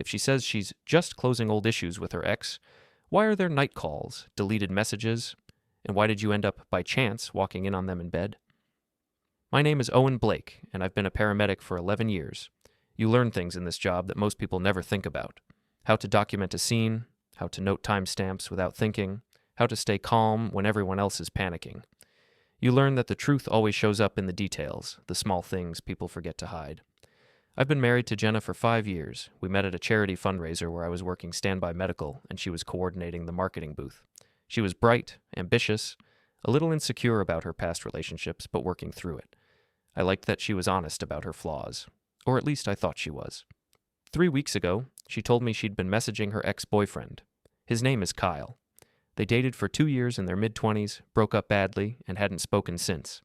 If she says she's just closing old issues with her ex, why are there night calls, deleted messages, and why did you end up, by chance, walking in on them in bed? My name is Owen Blake, and I've been a paramedic for 11 years. You learn things in this job that most people never think about. How to document a scene, how to note timestamps without thinking, how to stay calm when everyone else is panicking. You learn that the truth always shows up in the details, the small things people forget to hide. I've been married to Jenna for 5 years. We met at a charity fundraiser where I was working standby medical and she was coordinating the marketing booth. She was bright, ambitious, a little insecure about her past relationships, but working through it. I liked that she was honest about her flaws, or at least I thought she was. 3 weeks ago, she told me she'd been messaging her ex-boyfriend. His name is Kyle. They dated for 2 years in their mid-20s, broke up badly, and hadn't spoken since.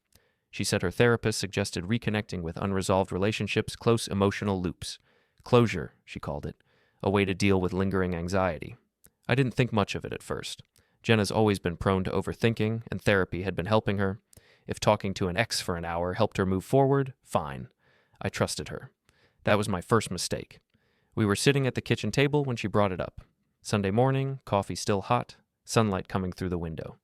She said her therapist suggested reconnecting with unresolved relationships, close emotional loops. Closure, she called it, a way to deal with lingering anxiety. I didn't think much of it at first. Jenna's always been prone to overthinking, and therapy had been helping her. If talking to an ex for an hour helped her move forward, fine. I trusted her. That was my first mistake. We were sitting at the kitchen table when she brought it up. Sunday morning, coffee still hot, sunlight coming through the window.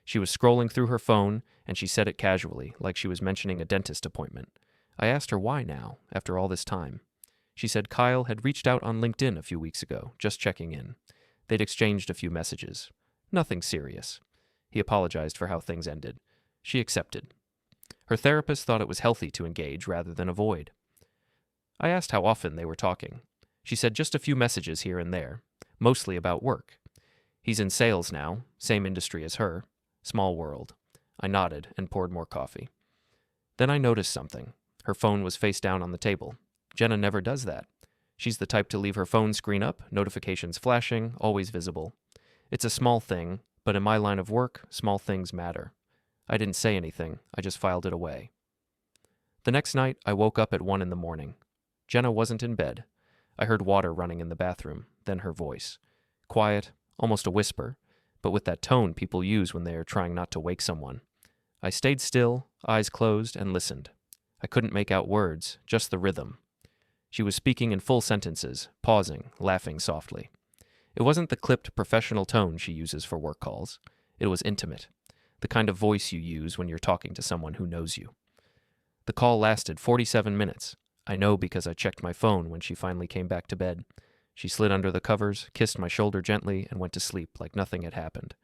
She was scrolling through her phone, and she said it casually, like she was mentioning a dentist appointment. I asked her why now, after all this time. She said Kyle had reached out on LinkedIn a few weeks ago, just checking in. They'd exchanged a few messages. Nothing serious. He apologized for how things ended. She accepted. Her therapist thought it was healthy to engage rather than avoid. I asked how often they were talking. She said just a few messages here and there, mostly about work. He's in sales now, same industry as her. Small world. I nodded and poured more coffee. Then I noticed something. Her phone was face down on the table. Jenna never does that. She's the type to leave her phone screen up, notifications flashing, always visible. It's a small thing, but in my line of work, small things matter. I didn't say anything. I just filed it away. The next night, I woke up at 1 a.m. Jenna wasn't in bed. I heard water running in the bathroom, then her voice. Quiet, almost a whisper, but with that tone people use when they are trying not to wake someone. I stayed still, eyes closed, and listened. I couldn't make out words, just the rhythm. She was speaking in full sentences, pausing, laughing softly. It wasn't the clipped professional tone she uses for work calls. It was intimate, the kind of voice you use when you're talking to someone who knows you. The call lasted 47 minutes. I know because I checked my phone when she finally came back to bed. She slid under the covers, kissed my shoulder gently, and went to sleep like nothing had happened.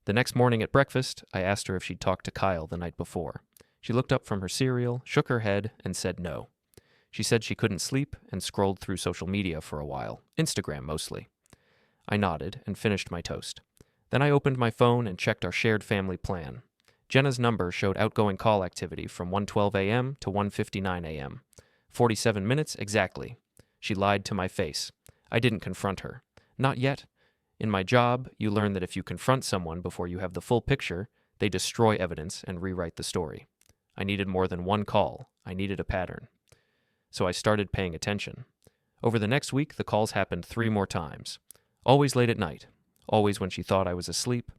The next morning at breakfast, I asked her if she'd talked to Kyle the night before. She looked up from her cereal, shook her head, and said no. She said she couldn't sleep and scrolled through social media for a while, Instagram mostly. I nodded and finished my toast. Then I opened my phone and checked our shared family plan. Jenna's number showed outgoing call activity from 1:12 a.m. to 1:59 a.m. 47 minutes exactly. She lied to my face. I didn't confront her. Not yet. In my job, you learn that if you confront someone before you have the full picture, they destroy evidence and rewrite the story. I needed more than one call. I needed a pattern. So I started paying attention. Over the next week, the calls happened 3 more times. Always late at night. Always when she thought I was asleep.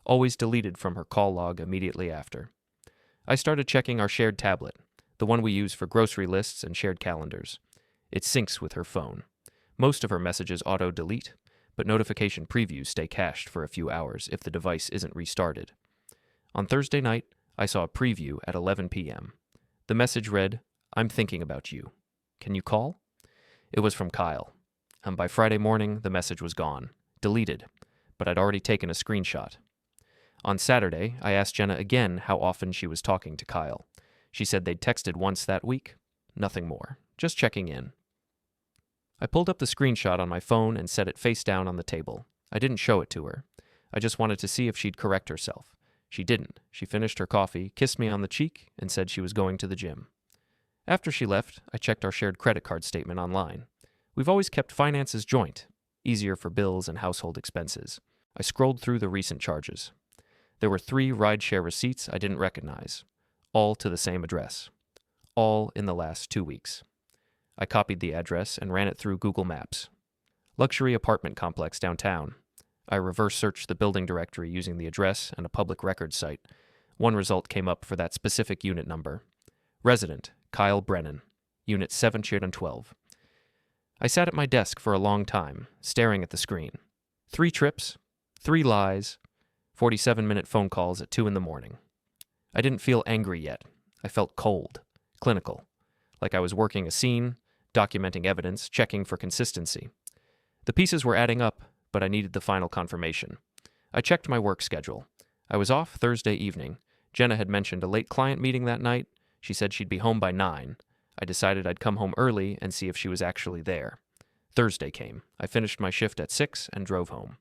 Always deleted from her call log immediately after. I started checking our shared tablet, the one we use for grocery lists and shared calendars. It syncs with her phone. Most of her messages auto-delete, but notification previews stay cached for a few hours if the device isn't restarted. On Thursday night, I saw a preview at 11 p.m. The message read, "I'm thinking about you. Can you call?" It was from Kyle. And by Friday morning, the message was gone. Deleted. But I'd already taken a screenshot. On Saturday, I asked Jenna again how often she was talking to Kyle. She said they'd texted once that week. Nothing more. Just checking in. I pulled up the screenshot on my phone and set it face down on the table. I didn't show it to her. I just wanted to see if she'd correct herself. She didn't. She finished her coffee, kissed me on the cheek, and said she was going to the gym. After she left, I checked our shared credit card statement online. We've always kept finances joint, easier for bills and household expenses. I scrolled through the recent charges. There were 3 rideshare receipts I didn't recognize, all to the same address. All in the last 2 weeks. I copied the address and ran it through Google Maps. Luxury apartment complex downtown. I reverse searched the building directory using the address and a public records site. One result came up for that specific unit number. Resident, Talia Brennan, Unit 712. I sat at my desk for a long time, staring at the screen. 3 trips, 3 lies, 47-minute phone calls at 2 in the morning. I didn't feel angry yet. I felt cold, clinical, like I was working a scene, documenting evidence, checking for consistency. The pieces were adding up, but I needed the final confirmation. I checked my work schedule. I was off Thursday evening. Jenna had mentioned a late client meeting that night. She said she'd be home by 9. I decided I'd come home early and see if she was actually there. Thursday came. I finished my shift at 6 and drove home.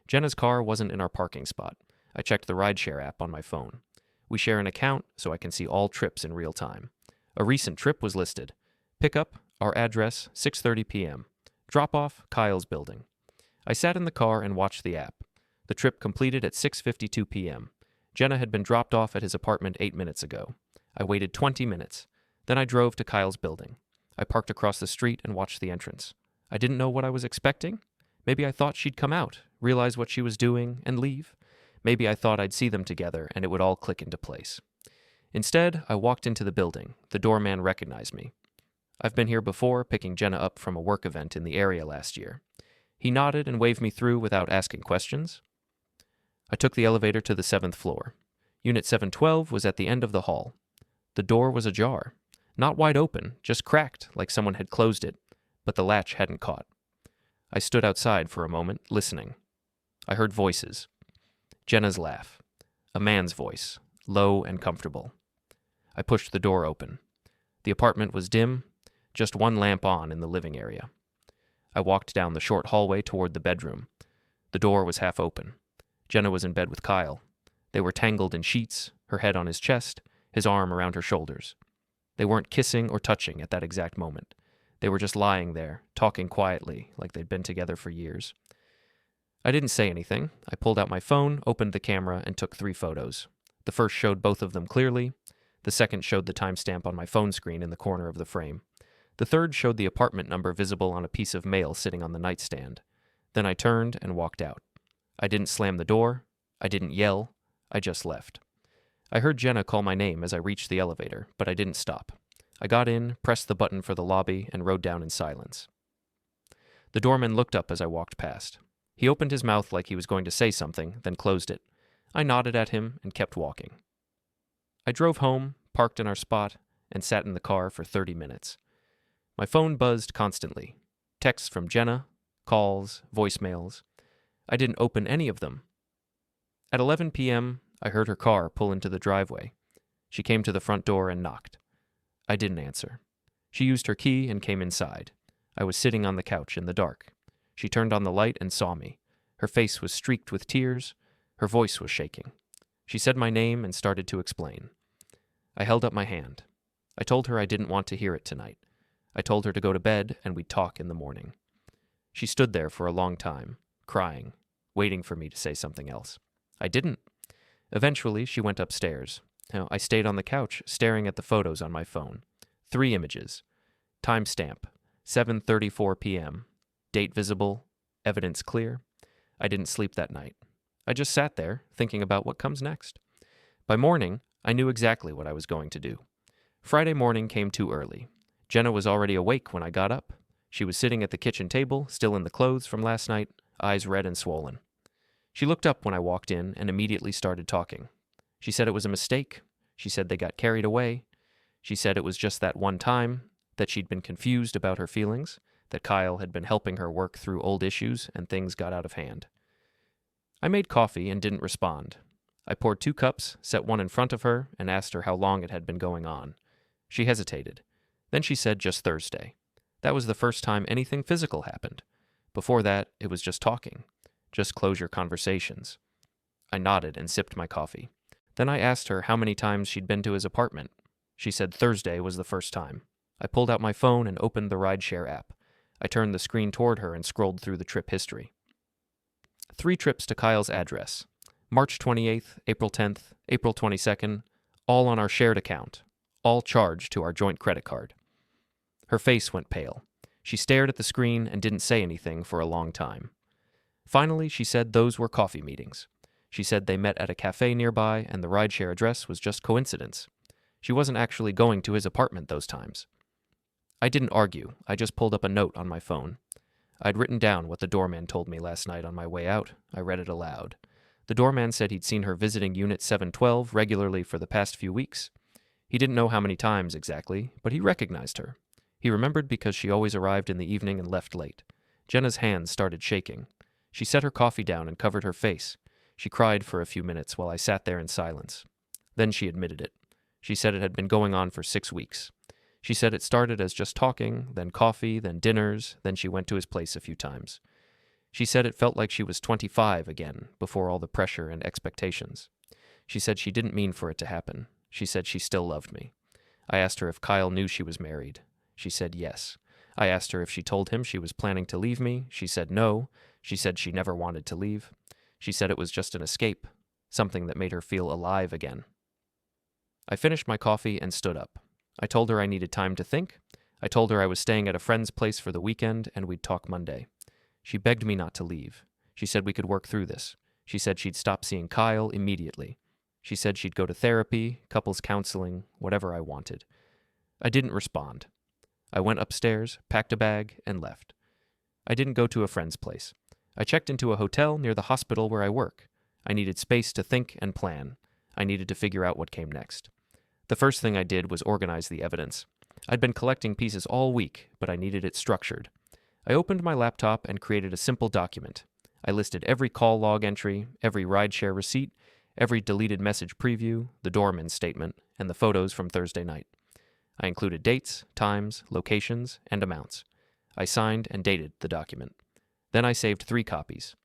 Jenna's car wasn't in our parking spot. I checked the rideshare app on my phone. We share an account so I can see all trips in real time. A recent trip was listed. Pickup, our address, 6:30 p.m. Drop-off, Kyle's building. I sat in the car and watched the app. The trip completed at 6:52 p.m. Jenna had been dropped off at his apartment 8 minutes ago. I waited 20 minutes. Then I drove to Kyle's building. I parked across the street and watched the entrance. I didn't know what I was expecting. Maybe I thought she'd come out, realize what she was doing, and leave. Maybe I thought I'd see them together and it would all click into place. Instead, I walked into the building. The doorman recognized me. I've been here before, picking Jenna up from a work event in the area last year. He nodded and waved me through without asking questions. I took the elevator to the 7th floor. Unit 712 was at the end of the hall. The door was ajar. Not wide open, just cracked, like someone had closed it, but the latch hadn't caught. I stood outside for a moment, listening. I heard voices. Jenna's laugh. A man's voice, low and comfortable. I pushed the door open. The apartment was dim, just one lamp on in the living area. I walked down the short hallway toward the bedroom. The door was half open. Jenna was in bed with Kyle. They were tangled in sheets, her head on his chest, his arm around her shoulders. They weren't kissing or touching at that exact moment. They were just lying there, talking quietly, like they'd been together for years. I didn't say anything. I pulled out my phone, opened the camera, and took 3 photos. The first showed both of them clearly. The second showed the timestamp on my phone screen in the corner of the frame. The third showed the apartment number visible on a piece of mail sitting on the nightstand. Then I turned and walked out. I didn't slam the door. I didn't yell. I just left. I heard Jenna call my name as I reached the elevator, but I didn't stop. I got in, pressed the button for the lobby, and rode down in silence. The doorman looked up as I walked past. He opened his mouth like he was going to say something, then closed it. I nodded at him and kept walking. I drove home, parked in our spot, and sat in the car for 30 minutes. My phone buzzed constantly. Texts from Jenna, calls, voicemails. I didn't open any of them. At 11 p.m., I heard her car pull into the driveway. She came to the front door and knocked. I didn't answer. She used her key and came inside. I was sitting on the couch in the dark. She turned on the light and saw me. Her face was streaked with tears. Her voice was shaking. She said my name and started to explain. I held up my hand. I told her I didn't want to hear it tonight. I told her to go to bed and we'd talk in the morning. She stood there for a long time, crying, waiting for me to say something else. I didn't. Eventually, she went upstairs. I stayed on the couch, staring at the photos on my phone. 3 images. Timestamp, 7:34 p.m. Date visible, evidence clear. I didn't sleep that night. I just sat there, thinking about what comes next. By morning, I knew exactly what I was going to do. Friday morning came too early. Jenna was already awake when I got up. She was sitting at the kitchen table, still in the clothes from last night, eyes red and swollen. She looked up when I walked in and immediately started talking. She said it was a mistake. She said they got carried away. She said it was just that one time, that she'd been confused about her feelings, that Kyle had been helping her work through old issues and things got out of hand. I made coffee and didn't respond. I poured 2 cups, set one in front of her, and asked her how long it had been going on. She hesitated. Then she said just Thursday. That was the first time anything physical happened. Before that, it was just talking. Just closure conversations. I nodded and sipped my coffee. Then I asked her how many times she'd been to his apartment. She said Thursday was the first time. I pulled out my phone and opened the rideshare app. I turned the screen toward her and scrolled through the trip history. 3 trips to Kyle's address. March 28th, April 10th, April 22nd, all on our shared account, all charged to our joint credit card. Her face went pale. She stared at the screen and didn't say anything for a long time. Finally, she said those were coffee meetings. She said they met at a cafe nearby and the rideshare address was just coincidence. She wasn't actually going to his apartment those times. I didn't argue. I just pulled up a note on my phone. I'd written down what the doorman told me last night on my way out. I read it aloud. The doorman said he'd seen her visiting Unit 712 regularly for the past few weeks. He didn't know how many times exactly, but he recognized her. He remembered because she always arrived in the evening and left late. Jenna's hands started shaking. She set her coffee down and covered her face. She cried for a few minutes while I sat there in silence. Then she admitted it. She said it had been going on for 6 weeks. She said it started as just talking, then coffee, then dinners, then she went to his place a few times. She said it felt like she was 25 again, before all the pressure and expectations. She said she didn't mean for it to happen. She said she still loved me. I asked her if Kyle knew she was married. She said yes. I asked her if she told him she was planning to leave me. She said no. She said she never wanted to leave. She said it was just an escape, something that made her feel alive again. I finished my coffee and stood up. I told her I needed time to think. I told her I was staying at a friend's place for the weekend and we'd talk Monday. She begged me not to leave. She said we could work through this. She said she'd stop seeing Kyle immediately. She said she'd go to therapy, couples counseling, whatever I wanted. I didn't respond. I went upstairs, packed a bag, and left. I didn't go to a friend's place. I checked into a hotel near the hospital where I work. I needed space to think and plan. I needed to figure out what came next. The first thing I did was organize the evidence. I'd been collecting pieces all week, but I needed it structured. I opened my laptop and created a simple document. I listed every call log entry, every rideshare receipt, every deleted message preview, the doorman's statement, and the photos from Thursday night. I included dates, times, locations, and amounts. I signed and dated the document. Then I saved 3 copies.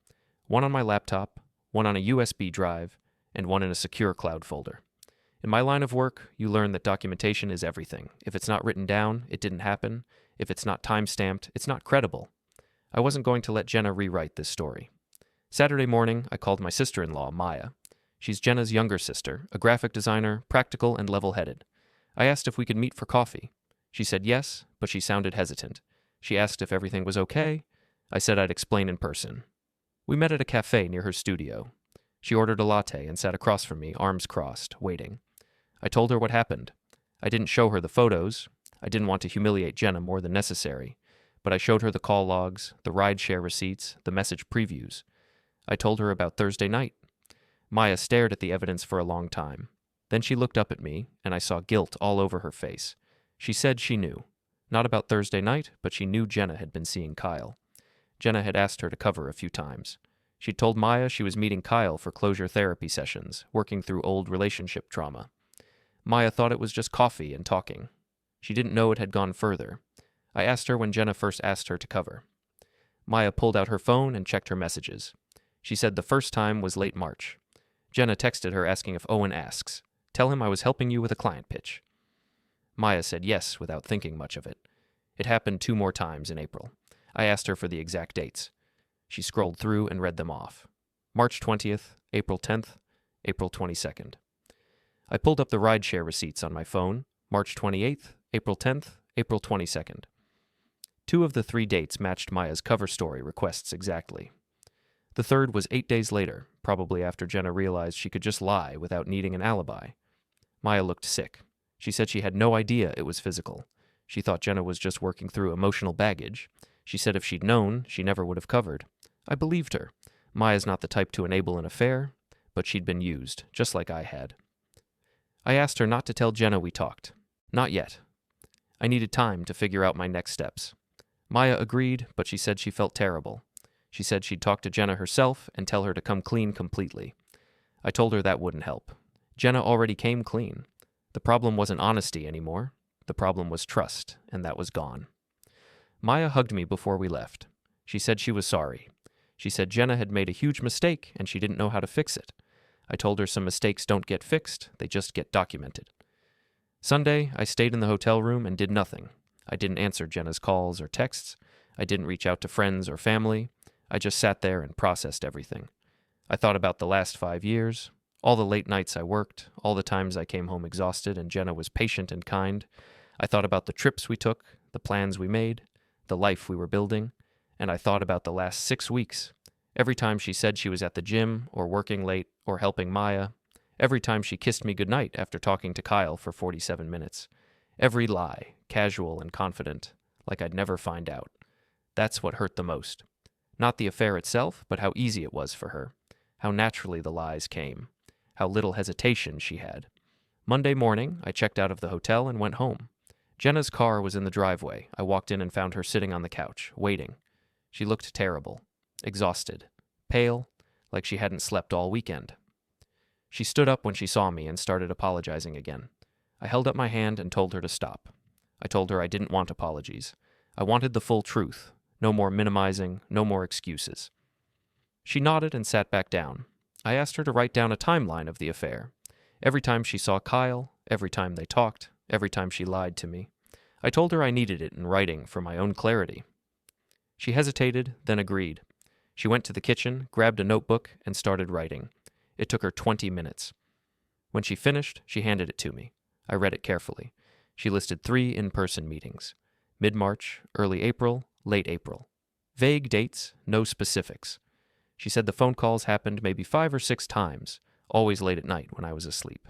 One on my laptop, one on a USB drive, and one in a secure cloud folder. In my line of work, you learn that documentation is everything. If it's not written down, it didn't happen. If it's not time-stamped, it's not credible. I wasn't going to let Jenna rewrite this story. Saturday morning, I called my sister-in-law, Maya. She's Jenna's younger sister, a graphic designer, practical and level-headed. I asked if we could meet for coffee. She said yes, but she sounded hesitant. She asked if everything was okay. I said I'd explain in person. We met at a cafe near her studio. She ordered a latte and sat across from me, arms crossed, waiting. I told her what happened. I didn't show her the photos. I didn't want to humiliate Jenna more than necessary, but I showed her the call logs, the rideshare receipts, the message previews. I told her about Thursday night. Maya stared at the evidence for a long time. Then she looked up at me, and I saw guilt all over her face. She said she knew. Not about Thursday night, but she knew Jenna had been seeing Kyle. Jenna had asked her to cover a few times. She told Maya she was meeting Kyle for closure therapy sessions, working through old relationship trauma. Maya thought it was just coffee and talking. She didn't know it had gone further. I asked her when Jenna first asked her to cover. Maya pulled out her phone and checked her messages. She said the first time was late March. Jenna texted her asking if Owen asks. Tell him I was helping you with a client pitch. Maya said yes without thinking much of it. It happened 2 more times in April. I asked her for the exact dates. She scrolled through and read them off. March 20th, April 10th, April 22nd. I pulled up the rideshare receipts on my phone, March 28th, April 10th, April 22nd. 2 of the 3 dates matched Maya's cover story requests exactly. The third was 8 days later, probably after Jenna realized she could just lie without needing an alibi. Maya looked sick. She said she had no idea it was physical. She thought Jenna was just working through emotional baggage. She said if she'd known, she never would have covered. I believed her. Maya's not the type to enable an affair, but she'd been used, just like I had. I asked her not to tell Jenna we talked. Not yet. I needed time to figure out my next steps. Maya agreed, but she said she felt terrible. She said she'd talk to Jenna herself and tell her to come clean completely. I told her that wouldn't help. Jenna already came clean. The problem wasn't honesty anymore. The problem was trust, and that was gone. Maya hugged me before we left. She said she was sorry. She said Jenna had made a huge mistake and she didn't know how to fix it. I told her some mistakes don't get fixed, they just get documented. Sunday, I stayed in the hotel room and did nothing. I didn't answer Jenna's calls or texts. I didn't reach out to friends or family. I just sat there and processed everything. I thought about the last 5 years, all the late nights I worked, all the times I came home exhausted and Jenna was patient and kind. I thought about the trips we took, the plans we made, the life we were building, and I thought about the last 6 weeks. Every time she said she was at the gym or working late or helping Maya, every time she kissed me goodnight after talking to Kyle for 47 minutes, Every lie, casual and confident, like I'd never find out. That's what hurt the most. Not the affair itself, but how easy it was for her. How naturally the lies came. How little hesitation she had. Monday morning, I checked out of the hotel and went home. Jenna's car was in the driveway. I walked in and found her sitting on the couch, waiting. She looked terrible, exhausted, pale, like she hadn't slept all weekend. She stood up when she saw me and started apologizing again. I held up my hand and told her to stop. I told her I didn't want apologies. I wanted the full truth. No more minimizing, no more excuses. She nodded and sat back down. I asked her to write down a timeline of the affair. Every time she saw Kyle, every time they talked, every time she lied to me. I told her I needed it in writing for my own clarity. She hesitated, then agreed. She went to the kitchen, grabbed a notebook, and started writing. It took her 20 minutes. When she finished, she handed it to me. I read it carefully. She listed 3 in-person meetings. Mid-March, early April, late April. Vague dates, no specifics. She said the phone calls happened maybe 5 or 6 times, always late at night when I was asleep.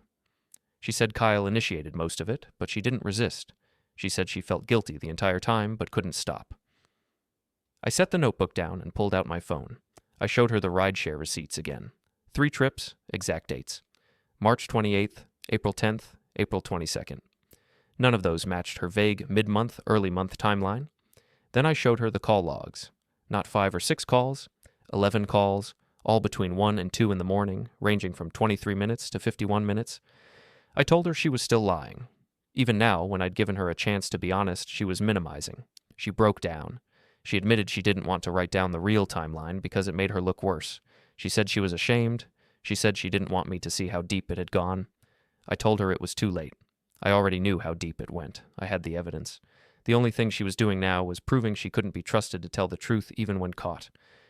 She said Kyle initiated most of it, but she didn't resist. She said she felt guilty the entire time, but couldn't stop. I set the notebook down and pulled out my phone. I showed her the rideshare receipts again. 3 trips, exact dates. March 28th, April 10th, April 22nd. None of those matched her vague mid-month, early-month timeline. Then I showed her the call logs. Not 5 or 6 calls, 11 calls, all between 1 and 2 in the morning, ranging from 23 minutes to 51 minutes. I told her she was still lying. Even now, when I'd given her a chance to be honest, she was minimizing. She broke down. She admitted she didn't want to write down the real timeline because it made her look worse. She said she was ashamed. She said she didn't want me to see how deep it had gone. I told her it was too late. I already knew how deep it went. I had the evidence. The only thing she was doing now was proving she couldn't be trusted to tell the truth even when caught.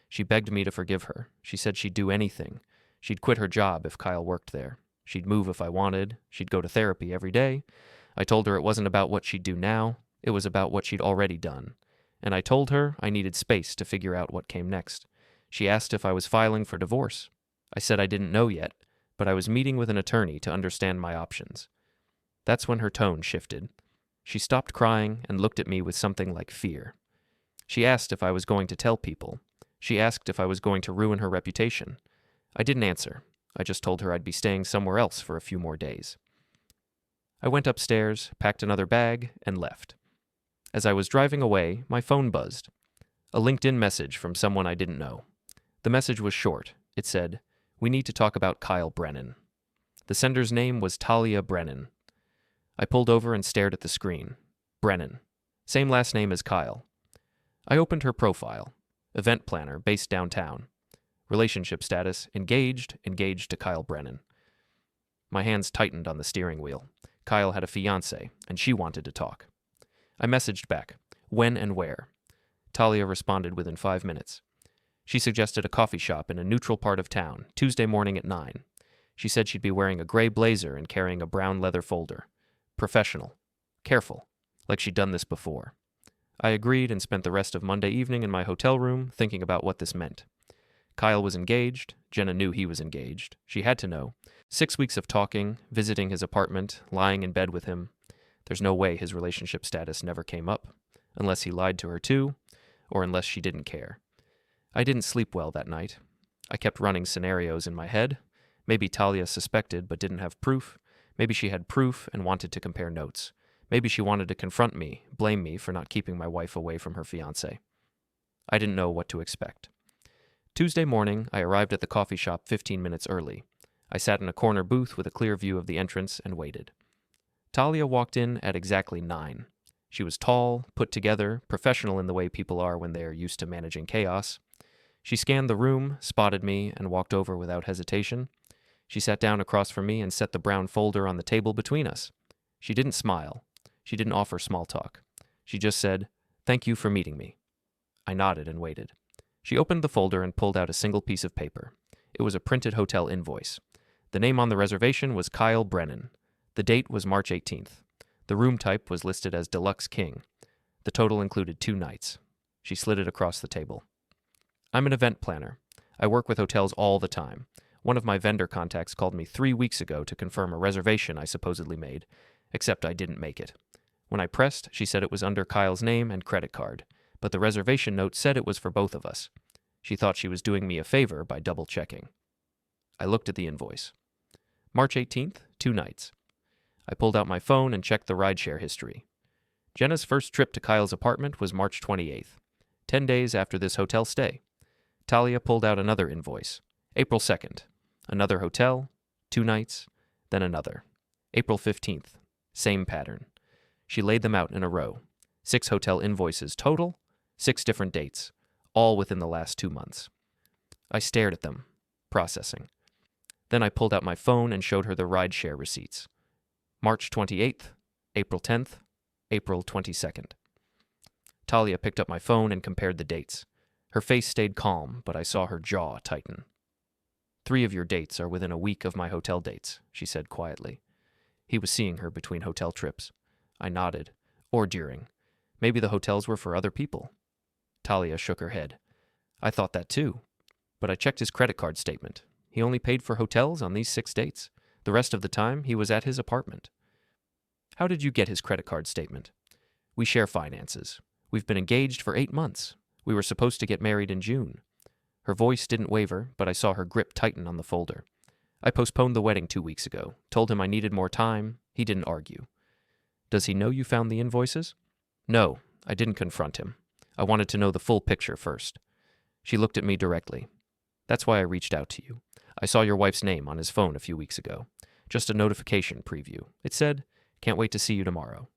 She begged me to forgive her. She said she'd do anything. She'd quit her job if Kyle worked there. She'd move if I wanted. She'd go to therapy every day. I told her it wasn't about what she'd do now. It was about what she'd already done. And I told her I needed space to figure out what came next. She asked if I was filing for divorce. I said I didn't know yet, but I was meeting with an attorney to understand my options. That's when her tone shifted. She stopped crying and looked at me with something like fear. She asked if I was going to tell people. She asked if I was going to ruin her reputation. I didn't answer. I just told her I'd be staying somewhere else for a few more days. I went upstairs, packed another bag, and left. As I was driving away, my phone buzzed. A LinkedIn message from someone I didn't know. The message was short. It said, "We need to talk about Kyle Brennan." The sender's name was Talia Brennan. I pulled over and stared at the screen. Brennan. Same last name as Kyle. I opened her profile. Event planner based downtown. Relationship status, engaged to Kyle Brennan. My hands tightened on the steering wheel. Kyle had a fiancée, and she wanted to talk. I messaged back, when and where. Talia responded within 5 minutes. She suggested a coffee shop in a neutral part of town, Tuesday morning at 9. She said she'd be wearing a gray blazer and carrying a brown leather folder. Professional. Careful. Like she'd done this before. I agreed and spent the rest of Monday evening in my hotel room thinking about what this meant. Kyle was engaged. Jenna knew he was engaged. She had to know. 6 weeks of talking, visiting his apartment, lying in bed with him. There's no way his relationship status never came up, unless he lied to her too, or unless she didn't care. I didn't sleep well that night. I kept running scenarios in my head. Maybe Talia suspected but didn't have proof. Maybe she had proof and wanted to compare notes. Maybe she wanted to confront me, blame me for not keeping my wife away from her fiancé. I didn't know what to expect. Tuesday morning, I arrived at the coffee shop 15 minutes early. I sat in a corner booth with a clear view of the entrance and waited. Talia walked in at exactly 9. She was tall, put together, professional in the way people are when they are used to managing chaos. She scanned the room, spotted me, and walked over without hesitation. She sat down across from me and set the brown folder on the table between us. She didn't smile. She didn't offer small talk. She just said, "Thank you for meeting me." I nodded and waited. She opened the folder and pulled out a single piece of paper. It was a printed hotel invoice. The name on the reservation was Kyle Brennan. The date was March 18th. The room type was listed as Deluxe King. The total included 2 nights. She slid it across the table. I'm an event planner. I work with hotels all the time. One of my vendor contacts called me 3 weeks ago to confirm a reservation I supposedly made, except I didn't make it. When I pressed, she said it was under Kyle's name and credit card, but the reservation note said it was for both of us. She thought she was doing me a favor by double-checking. I looked at the invoice. March 18th, 2 nights. I pulled out my phone and checked the rideshare history. Jenna's first trip to Kyle's apartment was March 28th, 10 days after this hotel stay. Talia pulled out another invoice. April 2nd, another hotel, 2 nights, then another. April 15th, same pattern. She laid them out in a row. 6 hotel invoices total, 6 different dates, all within the last 2 months. I stared at them, processing. Then I pulled out my phone and showed her the rideshare receipts. March 28th, April 10th, April 22nd. Talia picked up my phone and compared the dates. Her face stayed calm, but I saw her jaw tighten. 3 of your dates are within a week of my hotel dates, she said quietly. He was seeing her between hotel trips. I nodded. Or during. Maybe the hotels were for other people. Talia shook her head. I thought that too. But I checked his credit card statement. He only paid for hotels on these 6 dates. The rest of the time, he was at his apartment. How did you get his credit card statement? We share finances. We've been engaged for 8 months. We were supposed to get married in June. Her voice didn't waver, but I saw her grip tighten on the folder. I postponed the wedding 2 weeks ago, told him I needed more time. He didn't argue. Does he know you found the invoices? No, I didn't confront him. I wanted to know the full picture first. She looked at me directly. That's why I reached out to you. I saw your wife's name on his phone a few weeks ago. Just a notification preview. It said, "Can't wait to see you tomorrow."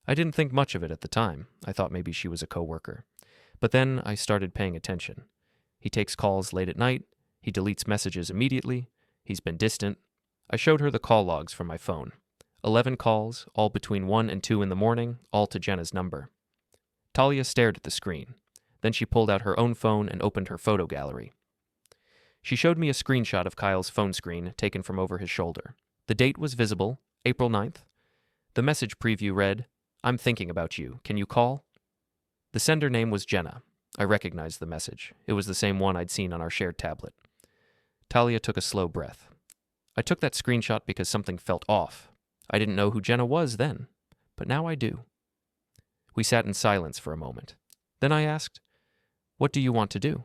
I didn't think much of it at the time. I thought maybe she was a coworker. But then I started paying attention. He takes calls late at night. He deletes messages immediately. He's been distant. I showed her the call logs from my phone. 11 calls, all between 1 and 2 in the morning, all to Jenna's number. Talia stared at the screen. Then she pulled out her own phone and opened her photo gallery. She showed me a screenshot of Kyle's phone screen taken from over his shoulder. The date was visible, April 9th. The message preview read, "I'm thinking about you. Can you call?" The sender name was Jenna. I recognized the message. It was the same one I'd seen on our shared tablet. Talia took a slow breath. I took that screenshot because something felt off. I didn't know who Jenna was then, but now I do. We sat in silence for a moment. Then I asked, "What do you want to do?"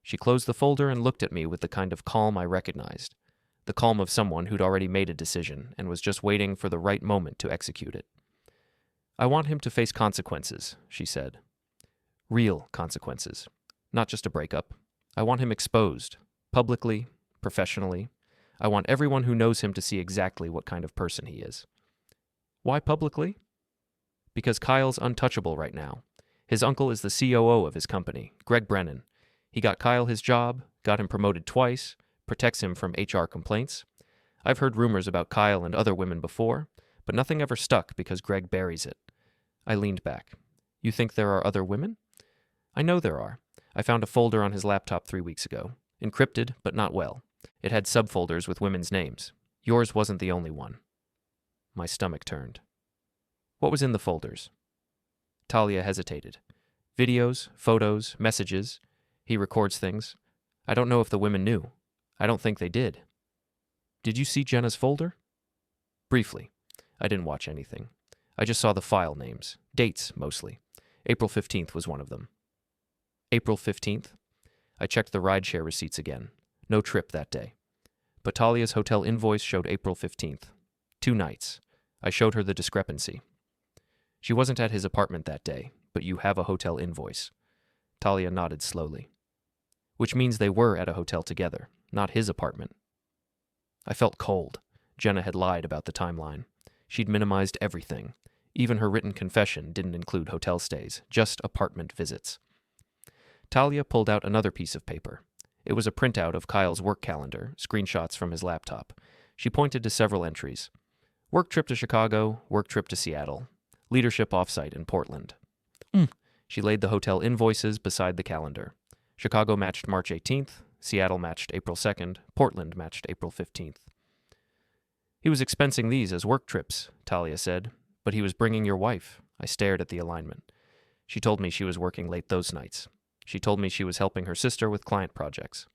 She closed the folder and looked at me with the kind of calm I recognized, the calm of someone who'd already made a decision and was just waiting for the right moment to execute it. "I want him to face consequences," she said. "Real consequences, not just a breakup. I want him exposed, publicly, professionally. I want everyone who knows him to see exactly what kind of person he is." Why publicly? Because Kyle's untouchable right now. His uncle is the COO of his company, Greg Brennan. He got Kyle his job, got him promoted twice, protects him from HR complaints. I've heard rumors about Kyle and other women before, but nothing ever stuck because Greg buries it. I leaned back. You think there are other women? I know there are. I found a folder on his laptop 3 weeks ago. Encrypted, but not well. It had subfolders with women's names. Yours wasn't the only one. My stomach turned. What was in the folders? Talia hesitated. Videos, photos, messages. He records things. I don't know if the women knew. I don't think they did. Did you see Jenna's folder? Briefly. I didn't watch anything. I just saw the file names. Dates, mostly. April 15th was one of them. April 15th? I checked the rideshare receipts again. No trip that day. But Talia's hotel invoice showed April 15th. 2 nights. I showed her the discrepancy. She wasn't at his apartment that day, but you have a hotel invoice. Talia nodded slowly. Which means they were at a hotel together, not his apartment. I felt cold. Jenna had lied about the timeline. She'd minimized everything. Even her written confession didn't include hotel stays, just apartment visits. Talia pulled out another piece of paper. It was a printout of Kyle's work calendar, screenshots from his laptop. She pointed to several entries. Work trip to Chicago, work trip to Seattle. Leadership offsite in Portland. She laid the hotel invoices beside the calendar. Chicago matched March 18th, Seattle matched April 2nd, Portland matched April 15th. He was expensing these as work trips, Talia said, but he was bringing your wife. I stared at the alignment. She told me she was working late those nights. She told me she was helping her sister with client projects.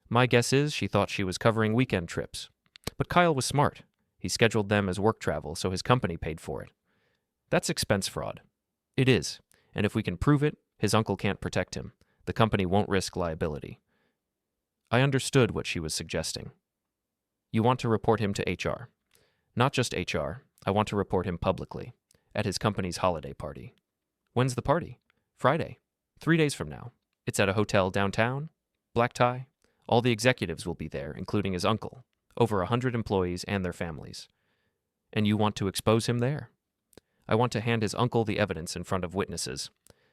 My guess is she thought she was covering weekend trips. But Kyle was smart. He scheduled them as work travel, so his company paid for it. That's expense fraud. It is, and if we can prove it, his uncle can't protect him. The company won't risk liability. I understood what she was suggesting. You want to report him to HR. Not just HR, I want to report him publicly, at his company's holiday party. When's the party? Friday. 3 days from now. It's at a hotel downtown. Black tie. All the executives will be there, including his uncle. Over 100 employees and their families. And you want to expose him there? I want to hand his uncle the evidence in front of witnesses.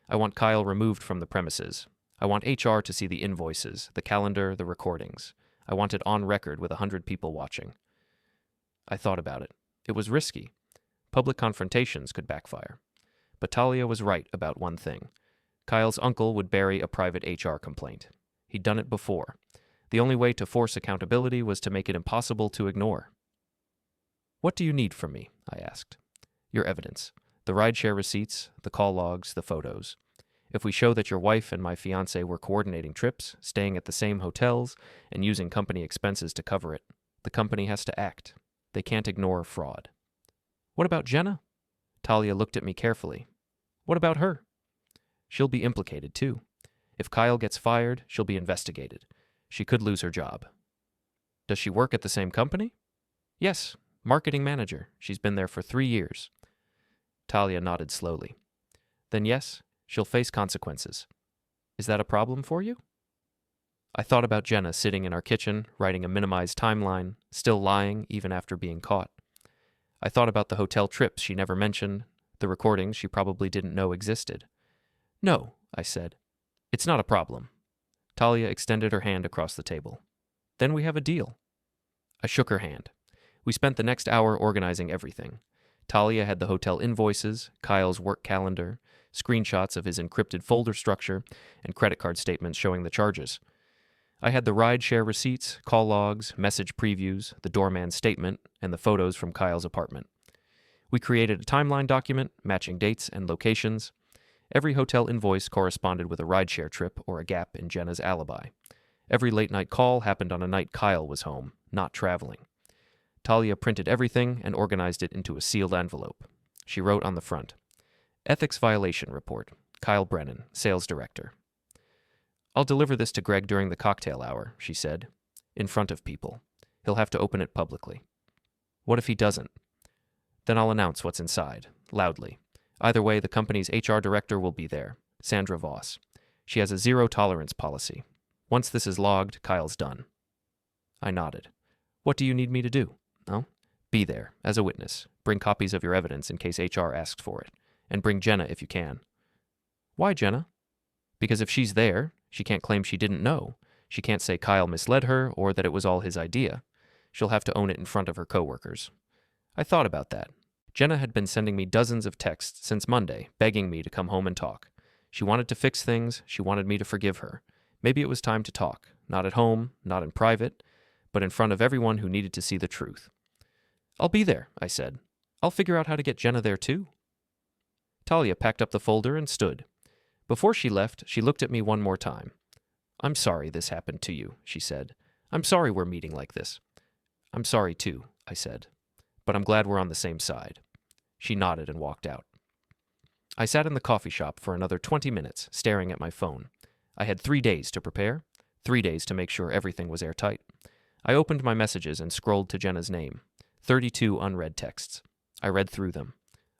I want Kyle removed from the premises. I want HR to see the invoices, the calendar, the recordings. I want it on record with 100 people watching. I thought about it. It was risky. Public confrontations could backfire. But Talia was right about one thing. Kyle's uncle would bury a private HR complaint. He'd done it before. The only way to force accountability was to make it impossible to ignore. What do you need from me? I asked. Your evidence. The rideshare receipts, the call logs, the photos. If we show that your wife and my fiancé were coordinating trips, staying at the same hotels, and using company expenses to cover it, the company has to act. They can't ignore fraud. What about Jenna? Talia looked at me carefully. What about her? She'll be implicated, too. If Kyle gets fired, she'll be investigated. She could lose her job. Does she work at the same company? Yes, marketing manager. She's been there for 3 years. Talia nodded slowly. Then yes, she'll face consequences. Is that a problem for you? I thought about Jenna sitting in our kitchen, writing a minimized timeline, still lying even after being caught. I thought about the hotel trips she never mentioned, the recordings she probably didn't know existed. No, I said. It's not a problem. Talia extended her hand across the table. Then we have a deal. I shook her hand. We spent the next hour organizing everything. Talia had the hotel invoices, Kyle's work calendar, screenshots of his encrypted folder structure, and credit card statements showing the charges. I had the rideshare receipts, call logs, message previews, the doorman's statement, and the photos from Kyle's apartment. We created a timeline document, matching dates and locations. Every hotel invoice corresponded with a rideshare trip or a gap in Jenna's alibi. Every late-night call happened on a night Kyle was home, not traveling. Talia printed everything and organized it into a sealed envelope. She wrote on the front, Ethics Violation Report, Kyle Brennan, Sales Director. I'll deliver this to Greg during the cocktail hour, she said, in front of people. He'll have to open it publicly. What if he doesn't? Then I'll announce what's inside, loudly. Either way, the company's HR director will be there, Sandra Voss. She has a zero-tolerance policy. Once this is logged, Kyle's done. I nodded. What do you need me to do? Oh, be there, as a witness. Bring copies of your evidence in case HR asks for it. And bring Jenna if you can. Why Jenna? Because if she's there, she can't claim she didn't know. She can't say Kyle misled her or that it was all his idea. She'll have to own it in front of her coworkers. I thought about that. Jenna had been sending me dozens of texts since Monday, begging me to come home and talk. She wanted to fix things. She wanted me to forgive her. Maybe it was time to talk. Not at home, not in private, but in front of everyone who needed to see the truth. I'll be there, I said. I'll figure out how to get Jenna there too. Talia packed up the folder and stood. Before she left, she looked at me one more time. I'm sorry this happened to you, she said. I'm sorry we're meeting like this. I'm sorry too, I said. But I'm glad we're on the same side. She nodded and walked out. I sat in the coffee shop for another 20 minutes, staring at my phone. I had 3 days to prepare, 3 days to make sure everything was airtight. I opened my messages and scrolled to Jenna's name. 32 unread texts. I read through them.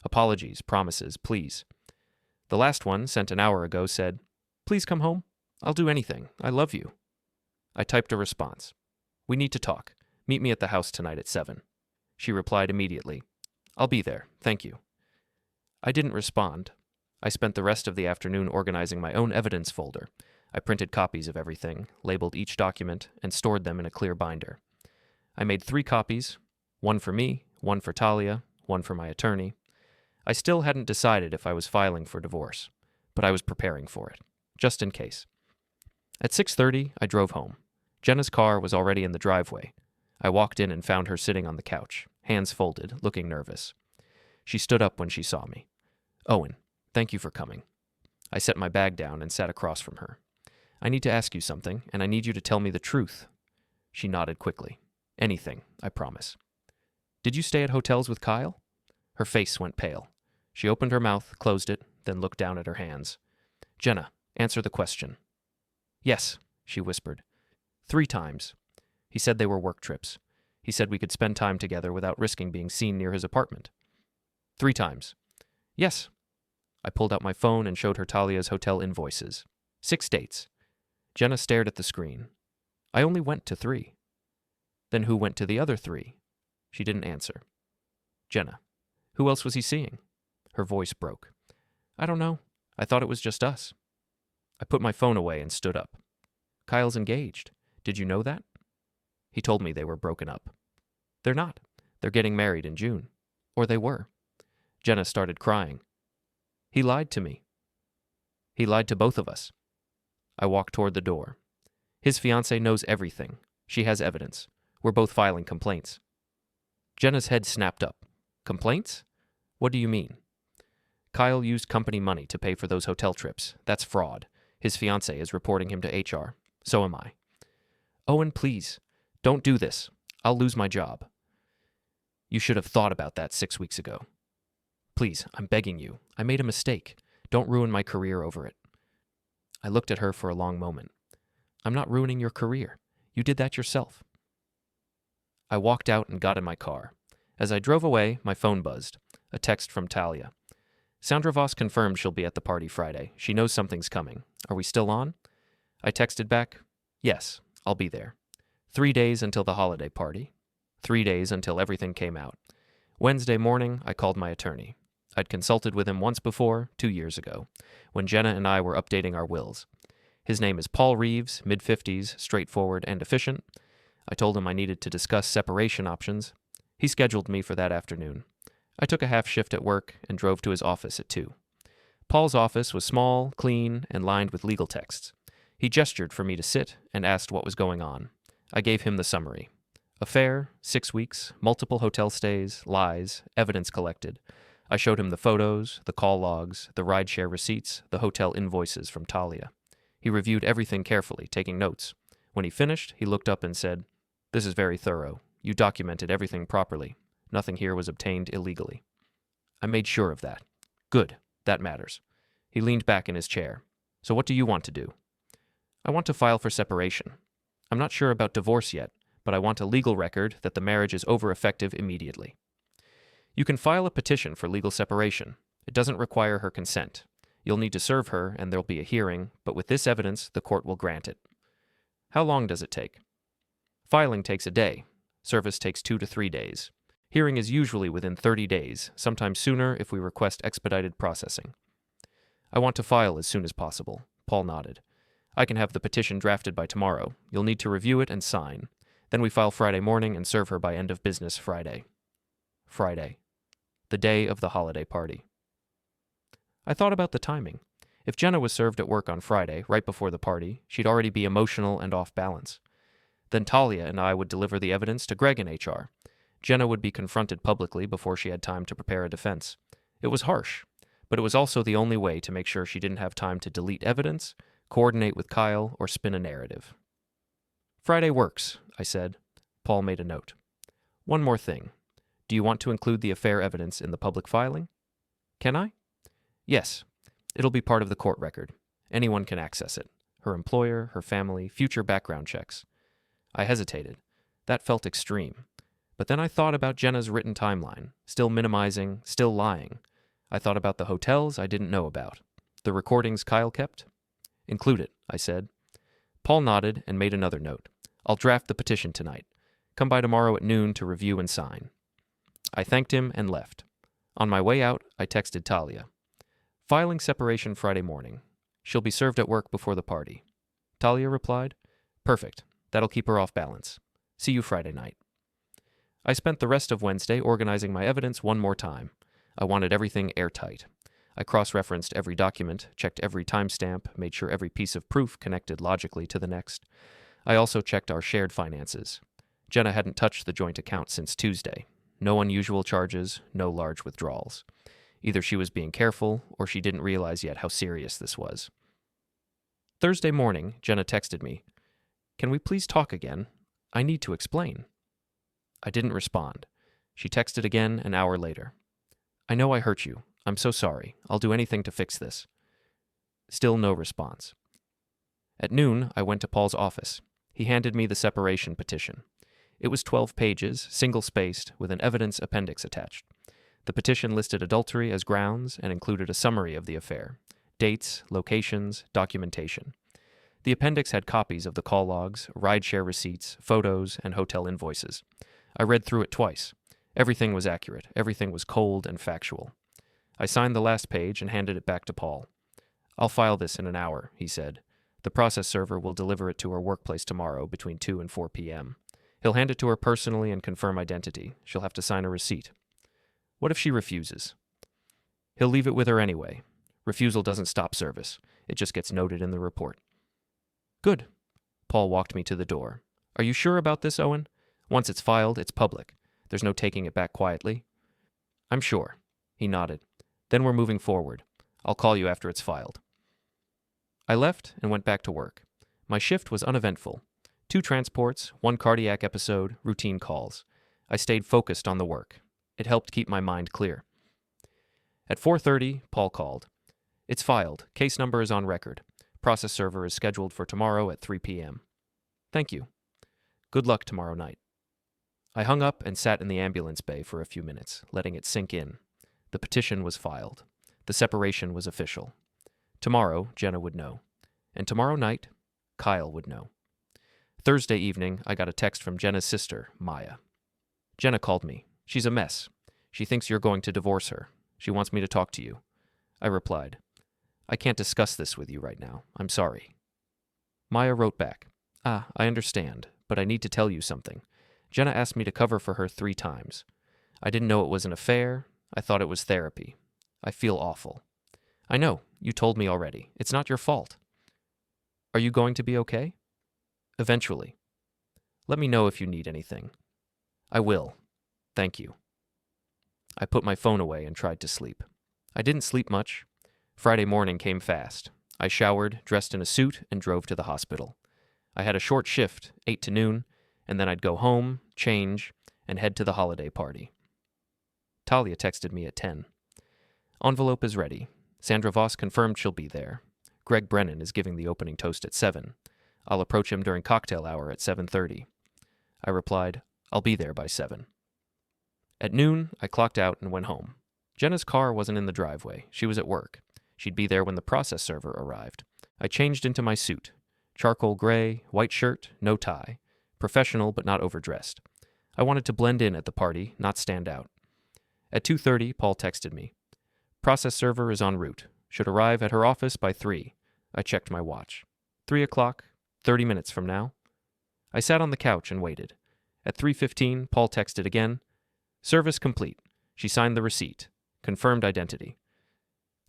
Apologies, promises, please. The last one, sent an hour ago, said, Please come home. I'll do anything. I love you. I typed a response. We need to talk. Meet me at the house tonight at 7. She replied immediately. I'll be there. Thank you. I didn't respond. I spent the rest of the afternoon organizing my own evidence folder. I printed copies of everything, labeled each document, and stored them in a clear binder. I made 3 copies, one for me, one for Talia, one for my attorney. I still hadn't decided if I was filing for divorce, but I was preparing for it, just in case. At 6:30, I drove home. Jenna's car was already in the driveway. I walked in and found her sitting on the couch, hands folded, looking nervous. She stood up when she saw me. Owen, thank you for coming. I set my bag down and sat across from her. I need to ask you something, and I need you to tell me the truth. She nodded quickly. Anything, I promise. Did you stay at hotels with Kyle? Her face went pale. She opened her mouth, closed it, then looked down at her hands. Jenna, answer the question. Yes, she whispered. 3 times. He said they were work trips. He said we could spend time together without risking being seen near his apartment. 3 times. Yes. I pulled out my phone and showed her Talia's hotel invoices. 6 dates. Jenna stared at the screen. I only went to 3. Then who went to the other 3? She didn't answer. Jenna, who else was he seeing? Her voice broke. I don't know. I thought it was just us. I put my phone away and stood up. Kyle's engaged. Did you know that? He told me they were broken up. They're not. They're getting married in June. Or they were. Jenna started crying. He lied to me. He lied to both of us. I walked toward the door. His fiancée knows everything. She has evidence. We're both filing complaints. Jenna's head snapped up. Complaints? What do you mean? Kyle used company money to pay for those hotel trips. That's fraud. His fiancée is reporting him to HR. So am I. Owen, please, don't do this. I'll lose my job. You should have thought about that 6 weeks ago. Please, I'm begging you. I made a mistake. Don't ruin my career over it. I looked at her for a long moment. I'm not ruining your career. You did that yourself. I walked out and got in my car. As I drove away, my phone buzzed. A text from Talia. Sandra Voss confirmed she'll be at the party Friday. She knows something's coming. Are we still on? I texted back, yes, I'll be there. 3 days until the holiday party. 3 days until everything came out. Wednesday morning, I called my attorney. I'd consulted with him once before, 2 years ago, when Jenna and I were updating our wills. His name is Paul Reeves, mid-50s, straightforward and efficient. I told him I needed to discuss separation options. He scheduled me for that afternoon. I took a half shift at work and drove to his office at 2. Paul's office was small, clean, and lined with legal texts. He gestured for me to sit and asked what was going on. I gave him the summary. Affair, 6 weeks, multiple hotel stays, lies, evidence collected. I showed him the photos, the call logs, the rideshare receipts, the hotel invoices from Talia. He reviewed everything carefully, taking notes. When he finished, he looked up and said, "This is very thorough. You documented everything properly. Nothing here was obtained illegally." I made sure of that. Good. That matters. He leaned back in his chair. So what do you want to do? I want to file for separation. I'm not sure about divorce yet, but I want a legal record that the marriage is over effective immediately. You can file a petition for legal separation. It doesn't require her consent. You'll need to serve her, and there'll be a hearing, but with this evidence, the court will grant it. How long does it take? Filing takes a day. Service takes 2 to 3 days. Hearing is usually within 30 days, sometimes sooner if we request expedited processing. I want to file as soon as possible. Paul nodded. I can have the petition drafted by tomorrow. You'll need to review it and sign. Then we file Friday morning and serve her by end of business Friday. Friday. The day of the holiday party. I thought about the timing. If Jenna was served at work on Friday, right before the party, she'd already be emotional and off balance. Then Talia and I would deliver the evidence to Greg in HR. Jenna would be confronted publicly before she had time to prepare a defense. It was harsh, but it was also the only way to make sure she didn't have time to delete evidence, coordinate with Kyle, or spin a narrative. Friday works, I said. Paul made a note. One more thing. Do you want to include the affair evidence in the public filing? Can I? Yes. It'll be part of the court record. Anyone can access it. Her employer, her family, future background checks. I hesitated. That felt extreme. But then I thought about Jenna's written timeline, still minimizing, still lying. I thought about the hotels I didn't know about. The recordings Kyle kept? Include it, I said. Paul nodded and made another note. I'll draft the petition tonight. Come by tomorrow at noon to review and sign. I thanked him and left. On my way out, I texted Talia. Filing separation Friday morning. She'll be served at work before the party. Talia replied, Perfect. That'll keep her off balance. See you Friday night. I spent the rest of Wednesday organizing my evidence one more time. I wanted everything airtight. I cross-referenced every document, checked every timestamp, made sure every piece of proof connected logically to the next. I also checked our shared finances. Jenna hadn't touched the joint account since Tuesday. No unusual charges, no large withdrawals. Either she was being careful, or she didn't realize yet how serious this was. Thursday morning, Jenna texted me, Can we please talk again? I need to explain. I didn't respond. She texted again an hour later. I know I hurt you. I'm so sorry. I'll do anything to fix this. Still no response. At noon, I went to Paul's office. He handed me the separation petition. It was 12 pages, single-spaced, with an evidence appendix attached. The petition listed adultery as grounds and included a summary of the affair: dates, locations, documentation. The appendix had copies of the call logs, rideshare receipts, photos, and hotel invoices. I read through it twice. Everything was accurate. Everything was cold and factual. I signed the last page and handed it back to Paul. I'll file this in an hour, he said. The process server will deliver it to her workplace tomorrow between 2 and 4 p.m. He'll hand it to her personally and confirm identity. She'll have to sign a receipt. What if she refuses? He'll leave it with her anyway. Refusal doesn't stop service. It just gets noted in the report. Good. Paul walked me to the door. Are you sure about this, Owen? Once it's filed, it's public. There's no taking it back quietly. I'm sure. He nodded. Then we're moving forward. I'll call you after it's filed. I left and went back to work. My shift was uneventful. 2 transports, 1 cardiac episode, routine calls. I stayed focused on the work. It helped keep my mind clear. At 4:30, Paul called. It's filed. Case number is on record. Process server is scheduled for tomorrow at 3 p.m. Thank you. Good luck tomorrow night. I hung up and sat in the ambulance bay for a few minutes, letting it sink in. The petition was filed. The separation was official. Tomorrow, Jenna would know. And tomorrow night, Kyle would know. Thursday evening, I got a text from Jenna's sister, Maya. Jenna called me. She's a mess. She thinks you're going to divorce her. She wants me to talk to you. I replied, I can't discuss this with you right now. I'm sorry. Maya wrote back, I understand, but I need to tell you something. Jenna asked me to cover for her 3 times. I didn't know it was an affair. I thought it was therapy. I feel awful. I know, you told me already. It's not your fault. Are you going to be okay? Eventually. Let me know if you need anything. I will. Thank you. I put my phone away and tried to sleep. I didn't sleep much. Friday morning came fast. I showered, dressed in a suit, and drove to the hospital. I had a short shift, 8 to noon, and then I'd go home, change, and head to the holiday party. Talia texted me at 10. Envelope is ready. Sandra Voss confirmed she'll be there. Greg Brennan is giving the opening toast at 7. I'll approach him during cocktail hour at 7:30. I replied, I'll be there by 7. At noon, I clocked out and went home. Jenna's car wasn't in the driveway. She was at work. She'd be there when the process server arrived. I changed into my suit. Charcoal gray, white shirt, no tie. Professional but not overdressed. I wanted to blend in at the party, not stand out. At 2:30, Paul texted me. Process server is en route. Should arrive at her office by 3. I checked my watch. 3 o'clock, 30 minutes from now. I sat on the couch and waited. At 3:15, Paul texted again. Service complete. She signed the receipt. Confirmed identity.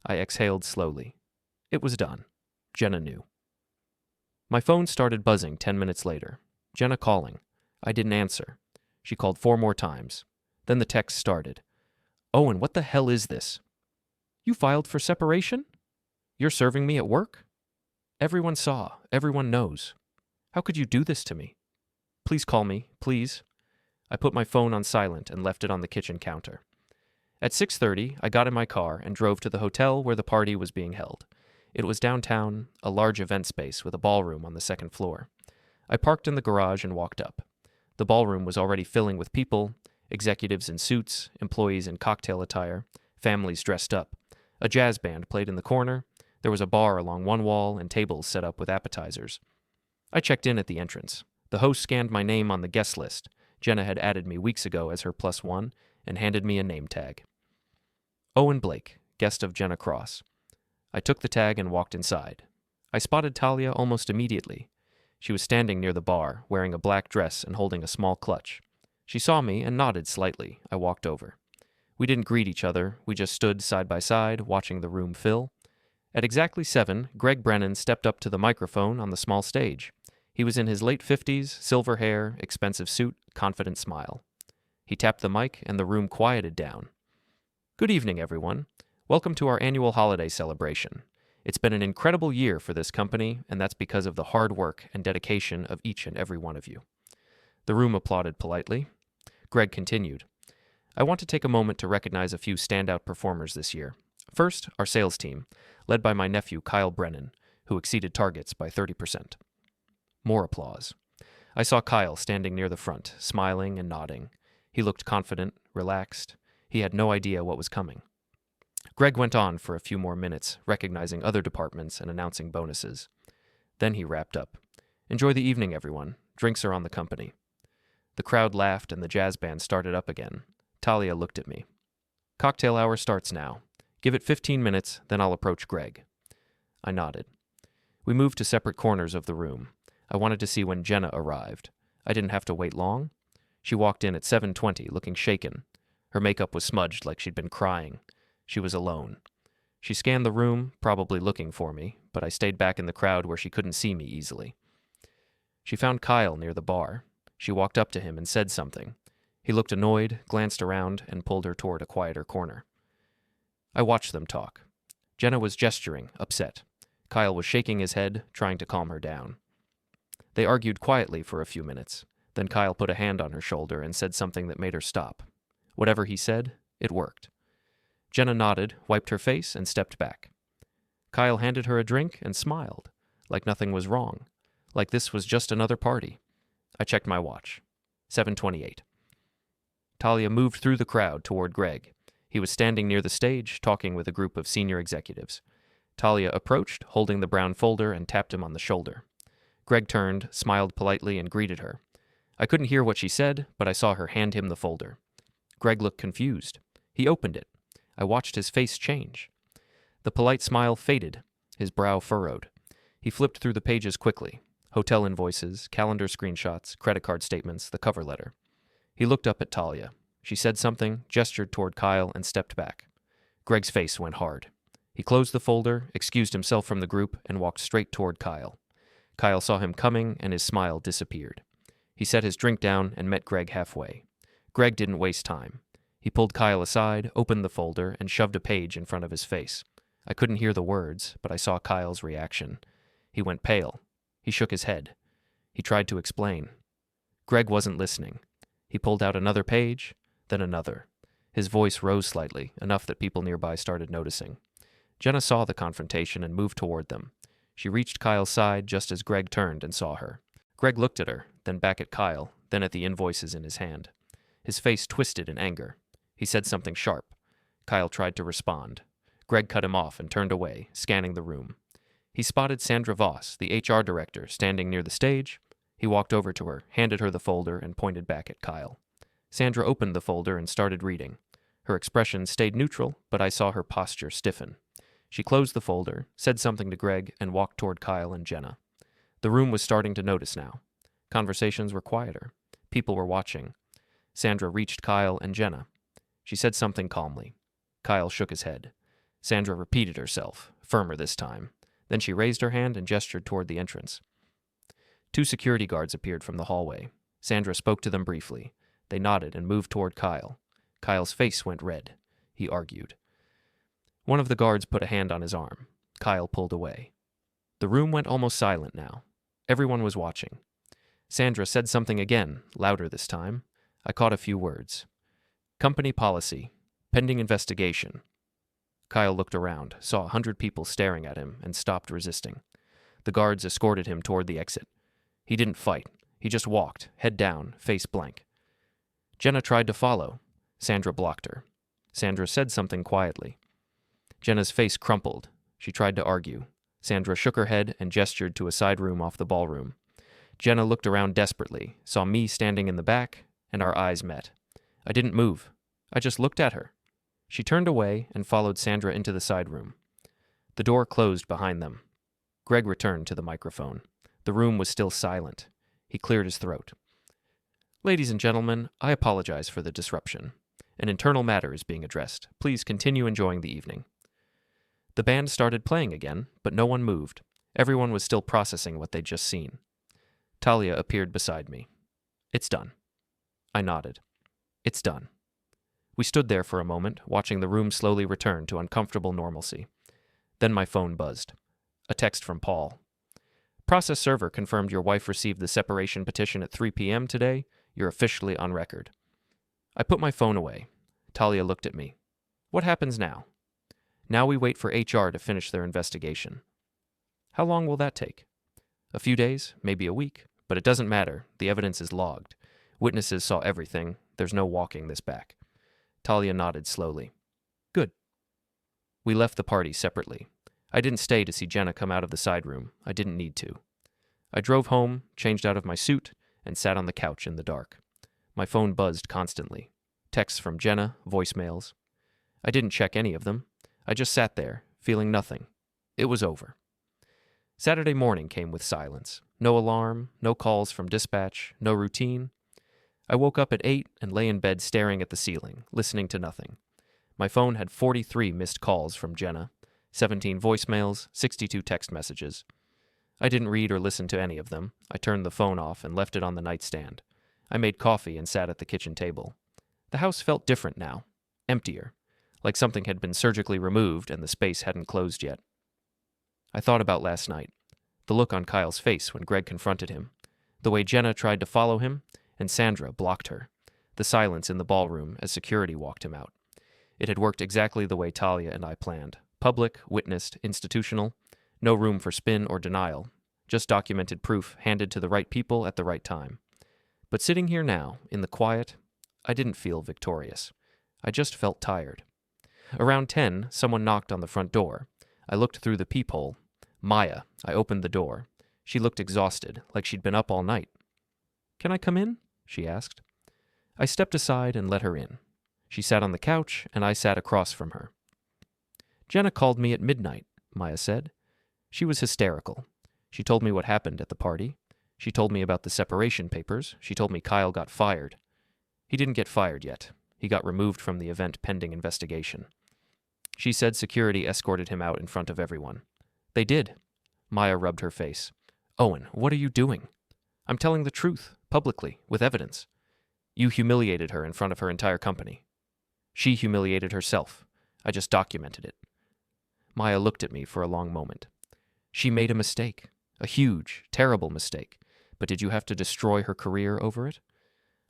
I exhaled slowly. It was done. Jenna knew. My phone started buzzing 10 minutes later. Jenna calling. I didn't answer. She called 4 more times. Then the text started. Owen, what the hell is this? You filed for separation? You're serving me at work? Everyone saw. Everyone knows. How could you do this to me? Please call me, please. I put my phone on silent and left it on the kitchen counter. At 6:30, I got in my car and drove to the hotel where the party was being held. It was downtown, a large event space with a ballroom on the 2nd floor. I parked in the garage and walked up. The ballroom was already filling with people, executives in suits, employees in cocktail attire, families dressed up. A jazz band played in the corner. There was a bar along one wall and tables set up with appetizers. I checked in at the entrance. The host scanned my name on the guest list. Jenna had added me weeks ago as her +1 and handed me a name tag. Owen Blake, guest of Jenna Cross. I took the tag and walked inside. I spotted Talia almost immediately. She was standing near the bar, wearing a black dress and holding a small clutch. She saw me and nodded slightly. I walked over. We didn't greet each other. We just stood side by side, watching the room fill. At exactly 7, Greg Brennan stepped up to the microphone on the small stage. He was in his late 50s, silver hair, expensive suit, confident smile. He tapped the mic and the room quieted down. Good evening, everyone. Welcome to our annual holiday celebration. It's been an incredible year for this company, and that's because of the hard work and dedication of each and every one of you. The room applauded politely. Greg continued. I want to take a moment to recognize a few standout performers this year. First, our sales team, led by my nephew Kyle Brennan, who exceeded targets by 30%. More applause. I saw Kyle standing near the front, smiling and nodding. He looked confident, relaxed. He had no idea what was coming. Greg went on for a few more minutes, recognizing other departments and announcing bonuses. Then he wrapped up. "Enjoy the evening, everyone. Drinks are on the company." The crowd laughed and the jazz band started up again. Talia looked at me. "Cocktail hour starts now. Give it 15 minutes, then I'll approach Greg." I nodded. We moved to separate corners of the room. I wanted to see when Jenna arrived. I didn't have to wait long. She walked in at 7:20, looking shaken. Her makeup was smudged like she'd been crying. She was alone. She scanned the room, probably looking for me, but I stayed back in the crowd where she couldn't see me easily. She found Kyle near the bar. She walked up to him and said something. He looked annoyed, glanced around, and pulled her toward a quieter corner. I watched them talk. Jenna was gesturing, upset. Kyle was shaking his head, trying to calm her down. They argued quietly for a few minutes. Then Kyle put a hand on her shoulder and said something that made her stop. Whatever he said, it worked. Jenna nodded, wiped her face, and stepped back. Kyle handed her a drink and smiled, like nothing was wrong, like this was just another party. I checked my watch. 7:28. Talia moved through the crowd toward Greg. He was standing near the stage, talking with a group of senior executives. Talia approached, holding the brown folder, and tapped him on the shoulder. Greg turned, smiled politely, and greeted her. I couldn't hear what she said, but I saw her hand him the folder. Greg looked confused. He opened it. I watched his face change. The polite smile faded, his brow furrowed. He flipped through the pages quickly. Hotel invoices, calendar screenshots, credit card statements, the cover letter. He looked up at Talia. She said something, gestured toward Kyle, and stepped back. Greg's face went hard. He closed the folder, excused himself from the group, and walked straight toward Kyle. Kyle saw him coming, and his smile disappeared. He set his drink down and met Greg halfway. Greg didn't waste time. He pulled Kyle aside, opened the folder, and shoved a page in front of his face. I couldn't hear the words, but I saw Kyle's reaction. He went pale. He shook his head. He tried to explain. Greg wasn't listening. He pulled out another page, then another. His voice rose slightly, enough that people nearby started noticing. Jenna saw the confrontation and moved toward them. She reached Kyle's side just as Greg turned and saw her. Greg looked at her, then back at Kyle, then at the invoices in his hand. His face twisted in anger. He said something sharp. Kyle tried to respond. Greg cut him off and turned away, scanning the room. He spotted Sandra Voss, the HR director, standing near the stage. He walked over to her, handed her the folder, and pointed back at Kyle. Sandra opened the folder and started reading. Her expression stayed neutral, but I saw her posture stiffen. She closed the folder, said something to Greg, and walked toward Kyle and Jenna. The room was starting to notice now. Conversations were quieter. People were watching. Sandra reached Kyle and Jenna. She said something calmly. Kyle shook his head. Sandra repeated herself, firmer this time. Then she raised her hand and gestured toward the entrance. 2 security guards appeared from the hallway. Sandra spoke to them briefly. They nodded and moved toward Kyle. Kyle's face went red. He argued. One of the guards put a hand on his arm. Kyle pulled away. The room went almost silent now. Everyone was watching. Sandra said something again, louder this time. I caught a few words. Company policy. Pending investigation. Kyle looked around, saw 100 people staring at him, and stopped resisting. The guards escorted him toward the exit. He didn't fight. He just walked, head down, face blank. Jenna tried to follow. Sandra blocked her. Sandra said something quietly. Jenna's face crumpled. She tried to argue. Sandra shook her head and gestured to a side room off the ballroom. Jenna looked around desperately, saw me standing in the back, and our eyes met. I didn't move. I just looked at her. She turned away and followed Sandra into the side room. The door closed behind them. Greg returned to the microphone. The room was still silent. He cleared his throat. Ladies and gentlemen, I apologize for the disruption. An internal matter is being addressed. Please continue enjoying the evening. The band started playing again, but no one moved. Everyone was still processing what they'd just seen. Talia appeared beside me. It's done. I nodded. It's done. We stood there for a moment, watching the room slowly return to uncomfortable normalcy. Then my phone buzzed. A text from Paul. Process server confirmed your wife received the separation petition at 3 p.m. today. You're officially on record. I put my phone away. Talia looked at me. What happens now? Now we wait for HR to finish their investigation. How long will that take? A few days, maybe a week, but it doesn't matter. The evidence is logged. Witnesses saw everything. There's no walking this back. Talia nodded slowly. Good. We left the party separately. I didn't stay to see Jenna come out of the side room. I didn't need to. I drove home, changed out of my suit, and sat on the couch in the dark. My phone buzzed constantly. Texts from Jenna, voicemails. I didn't check any of them. I just sat there, feeling nothing. It was over. Saturday morning came with silence. No alarm, no calls from dispatch, no routine. I woke up at 8 and lay in bed staring at the ceiling, listening to nothing. My phone had 43 missed calls from Jenna, 17 voicemails, 62 text messages. I didn't read or listen to any of them. I turned the phone off and left it on the nightstand. I made coffee and sat at the kitchen table. The house felt different now, emptier, like something had been surgically removed and the space hadn't closed yet. I thought about last night, the look on Kyle's face when Greg confronted him, the way Jenna tried to follow him and Sandra blocked her, the silence in the ballroom as security walked him out. It had worked exactly the way Talia and I planned. Public, witnessed, institutional, no room for spin or denial, just documented proof handed to the right people at the right time. But sitting here now, in the quiet, I didn't feel victorious. I just felt tired. Around 10, someone knocked on the front door. I looked through the peephole. Maya. I opened the door. She looked exhausted, like she'd been up all night. "Can I come in?" she asked. I stepped aside and let her in. She sat on the couch, and I sat across from her. "Jenna called me at midnight," Maya said. She was hysterical. She told me what happened at the party. She told me about the separation papers. She told me Kyle got fired. He didn't get fired yet. He got removed from the event pending investigation. She said security escorted him out in front of everyone. They did. Maya rubbed her face. "Owen, what are you doing?" "I'm telling the truth, publicly, with evidence." "You humiliated her in front of her entire company." "She humiliated herself. I just documented it." Maya looked at me for a long moment. "She made a mistake. A huge, terrible mistake. But did you have to destroy her career over it?"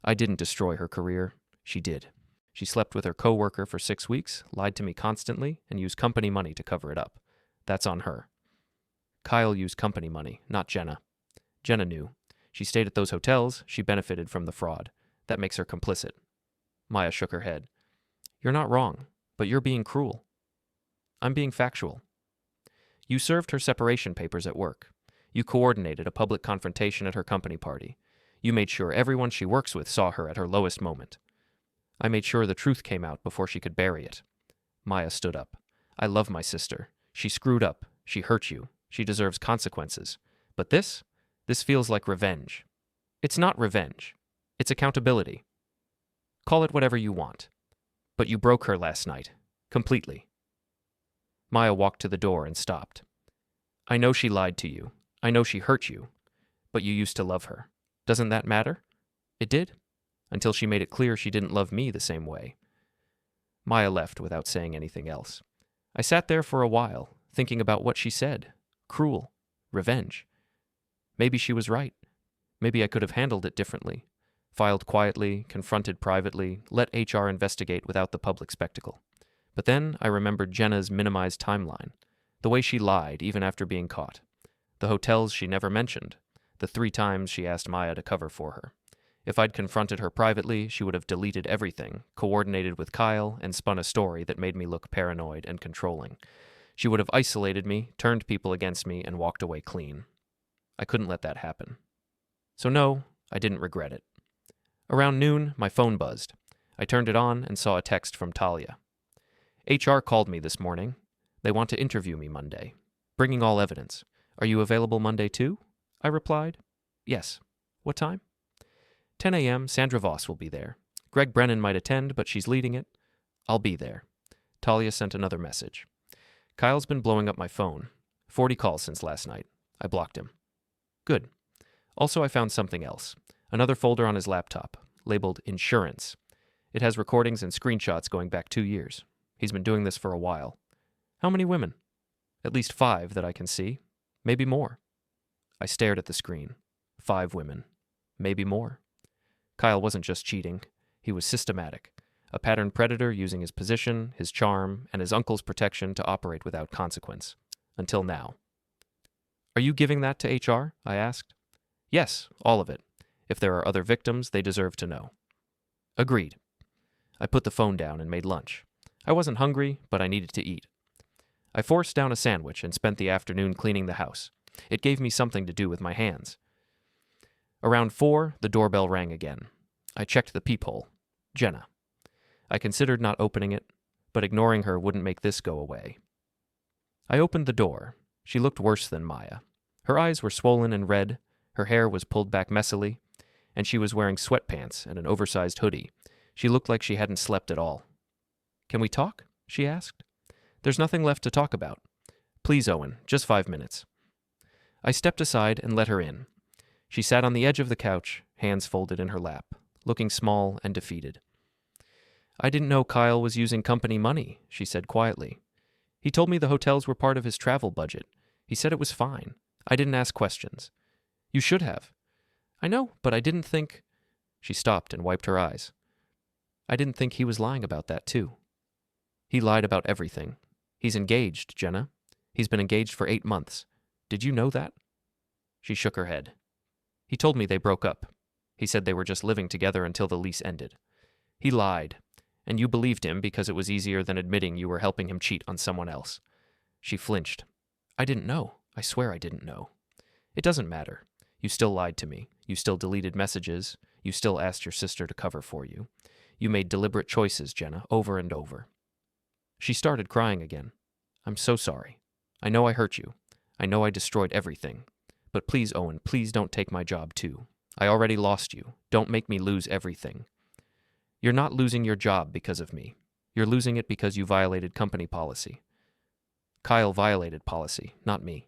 "I didn't destroy her career. She did. She slept with her coworker for 6 weeks, lied to me constantly, and used company money to cover it up. That's on her." "Kyle used company money, not Jenna." "Jenna knew. She stayed at those hotels. She benefited from the fraud. That makes her complicit." Maya shook her head. "You're not wrong, but you're being cruel." "I'm being factual." "You served her separation papers at work. You coordinated a public confrontation at her company party. You made sure everyone she works with saw her at her lowest moment." "I made sure the truth came out before she could bury it." Maya stood up. "I love my sister. She screwed up. She hurt you. She deserves consequences. But this feels like revenge." "It's not revenge. It's accountability. Call it whatever you want. But you broke her last night. Completely." Maya walked to the door and stopped. "I know she lied to you. I know she hurt you. But you used to love her. Doesn't that matter?" "It did. Until she made it clear she didn't love me the same way." Maya left without saying anything else. I sat there for a while, thinking about what she said. Cruel. Revenge. Maybe she was right. Maybe I could have handled it differently. Filed quietly, confronted privately, let HR investigate without the public spectacle. But then I remembered Jenna's minimized timeline, the way she lied even after being caught, the hotels she never mentioned, the 3 times she asked Maya to cover for her. If I'd confronted her privately, she would have deleted everything, coordinated with Kyle, and spun a story that made me look paranoid and controlling. She would have isolated me, turned people against me, and walked away clean. I couldn't let that happen. So no, I didn't regret it. Around noon, my phone buzzed. I turned it on and saw a text from Talia. "HR called me this morning. They want to interview me Monday. Bringing all evidence. Are you available Monday too?" I replied. "Yes. What time?" 10 a.m. Sandra Voss will be there. Greg Brennan might attend, but she's leading it. I'll be there. Talia sent another message. Kyle's been blowing up my phone. 40 calls since last night. I blocked him. Good. Also, I found something else. Another folder on his laptop, labeled Insurance. It has recordings and screenshots going back 2 years. He's been doing this for a while. How many women? At least 5 that I can see. Maybe more. I stared at the screen. 5 women. Maybe more. Kyle wasn't just cheating. He was systematic. A patterned predator using his position, his charm, and his uncle's protection to operate without consequence. Until now. Are you giving that to HR? I asked. Yes, all of it. If there are other victims, they deserve to know. Agreed. I put the phone down and made lunch. I wasn't hungry, but I needed to eat. I forced down a sandwich and spent the afternoon cleaning the house. It gave me something to do with my hands. Around 4, the doorbell rang again. I checked the peephole. Jenna. I considered not opening it, but ignoring her wouldn't make this go away. I opened the door. She looked worse than Maya. Her eyes were swollen and red, her hair was pulled back messily, and she was wearing sweatpants and an oversized hoodie. She looked like she hadn't slept at all. Can we talk? She asked. There's nothing left to talk about. Please, Owen, just 5 minutes. I stepped aside and let her in. She sat on the edge of the couch, hands folded in her lap, looking small and defeated. I didn't know Kyle was using company money, she said quietly. He told me the hotels were part of his travel budget. He said it was fine. I didn't ask questions. You should have. I know, but I didn't think... She stopped and wiped her eyes. I didn't think he was lying about that, too. He lied about everything. He's engaged, Jenna. He's been engaged for 8 months. Did you know that? She shook her head. He told me they broke up. He said they were just living together until the lease ended. He lied, and you believed him because it was easier than admitting you were helping him cheat on someone else. She flinched. I didn't know. I swear I didn't know. It doesn't matter. You still lied to me. You still deleted messages. You still asked your sister to cover for you. You made deliberate choices, Jenna, over and over. She started crying again. I'm so sorry. I know I hurt you. I know I destroyed everything. But please, Owen, please don't take my job too. I already lost you. Don't make me lose everything. You're not losing your job because of me. You're losing it because you violated company policy. Kyle violated policy, not me.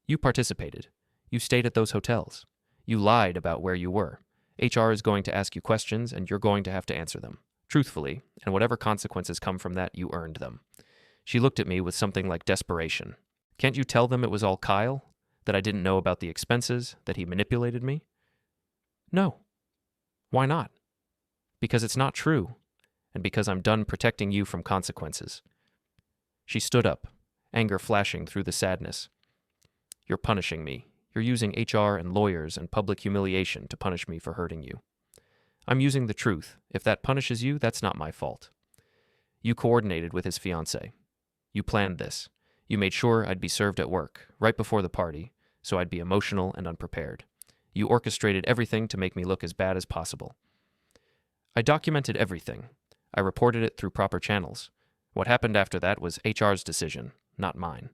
You participated. You stayed at those hotels. You lied about where you were. HR is going to ask you questions, and you're going to have to answer them, truthfully, and whatever consequences come from that, you earned them. She looked at me with something like desperation. Can't you tell them it was all Kyle? That I didn't know about the expenses? That he manipulated me? No. Why not? Because it's not true, and because I'm done protecting you from consequences. She stood up, anger flashing through the sadness. You're punishing me. You're using HR and lawyers and public humiliation to punish me for hurting you. I'm using the truth. If that punishes you, that's not my fault. You coordinated with his fiancée. You planned this. You made sure I'd be served at work, right before the party, so I'd be emotional and unprepared. You orchestrated everything to make me look as bad as possible. I documented everything. I reported it through proper channels. What happened after that was HR's decision, not mine.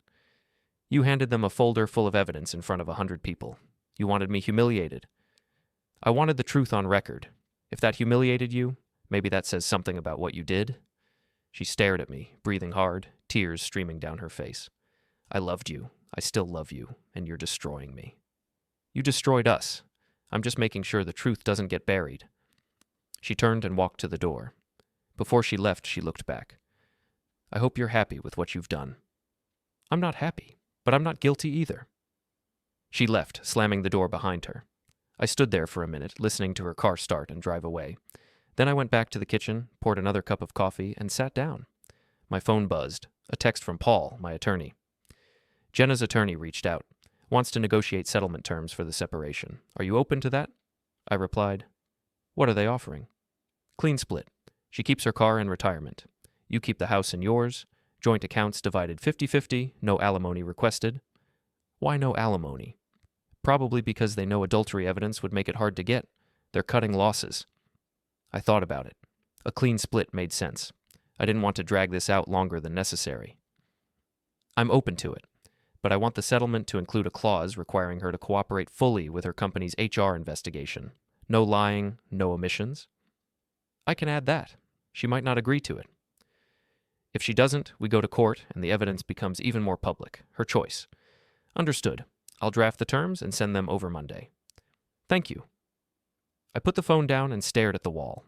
You handed them a folder full of evidence in front of 100 people. You wanted me humiliated. I wanted the truth on record. If that humiliated you, maybe that says something about what you did. She stared at me, breathing hard, tears streaming down her face. I loved you. I still love you, and you're destroying me. You destroyed us. I'm just making sure the truth doesn't get buried. She turned and walked to the door. Before she left, she looked back. I hope you're happy with what you've done. I'm not happy, but I'm not guilty either. She left, slamming the door behind her. I stood there for a minute, listening to her car start and drive away. Then I went back to the kitchen, poured another cup of coffee, and sat down. My phone buzzed. A text from Paul, my attorney. Jenna's attorney reached out. Wants to negotiate settlement terms for the separation. Are you open to that? I replied. What are they offering? Clean split. She keeps her car in retirement. You keep the house in yours. Joint accounts divided 50-50, no alimony requested. Why no alimony? Probably because they know adultery evidence would make it hard to get. They're cutting losses. I thought about it. A clean split made sense. I didn't want to drag this out longer than necessary. I'm open to it, but I want the settlement to include a clause requiring her to cooperate fully with her company's HR investigation. No lying, no omissions. I can add that. She might not agree to it. If she doesn't, we go to court and the evidence becomes even more public. Her choice. Understood. I'll draft the terms and send them over Monday. Thank you. I put the phone down and stared at the wall.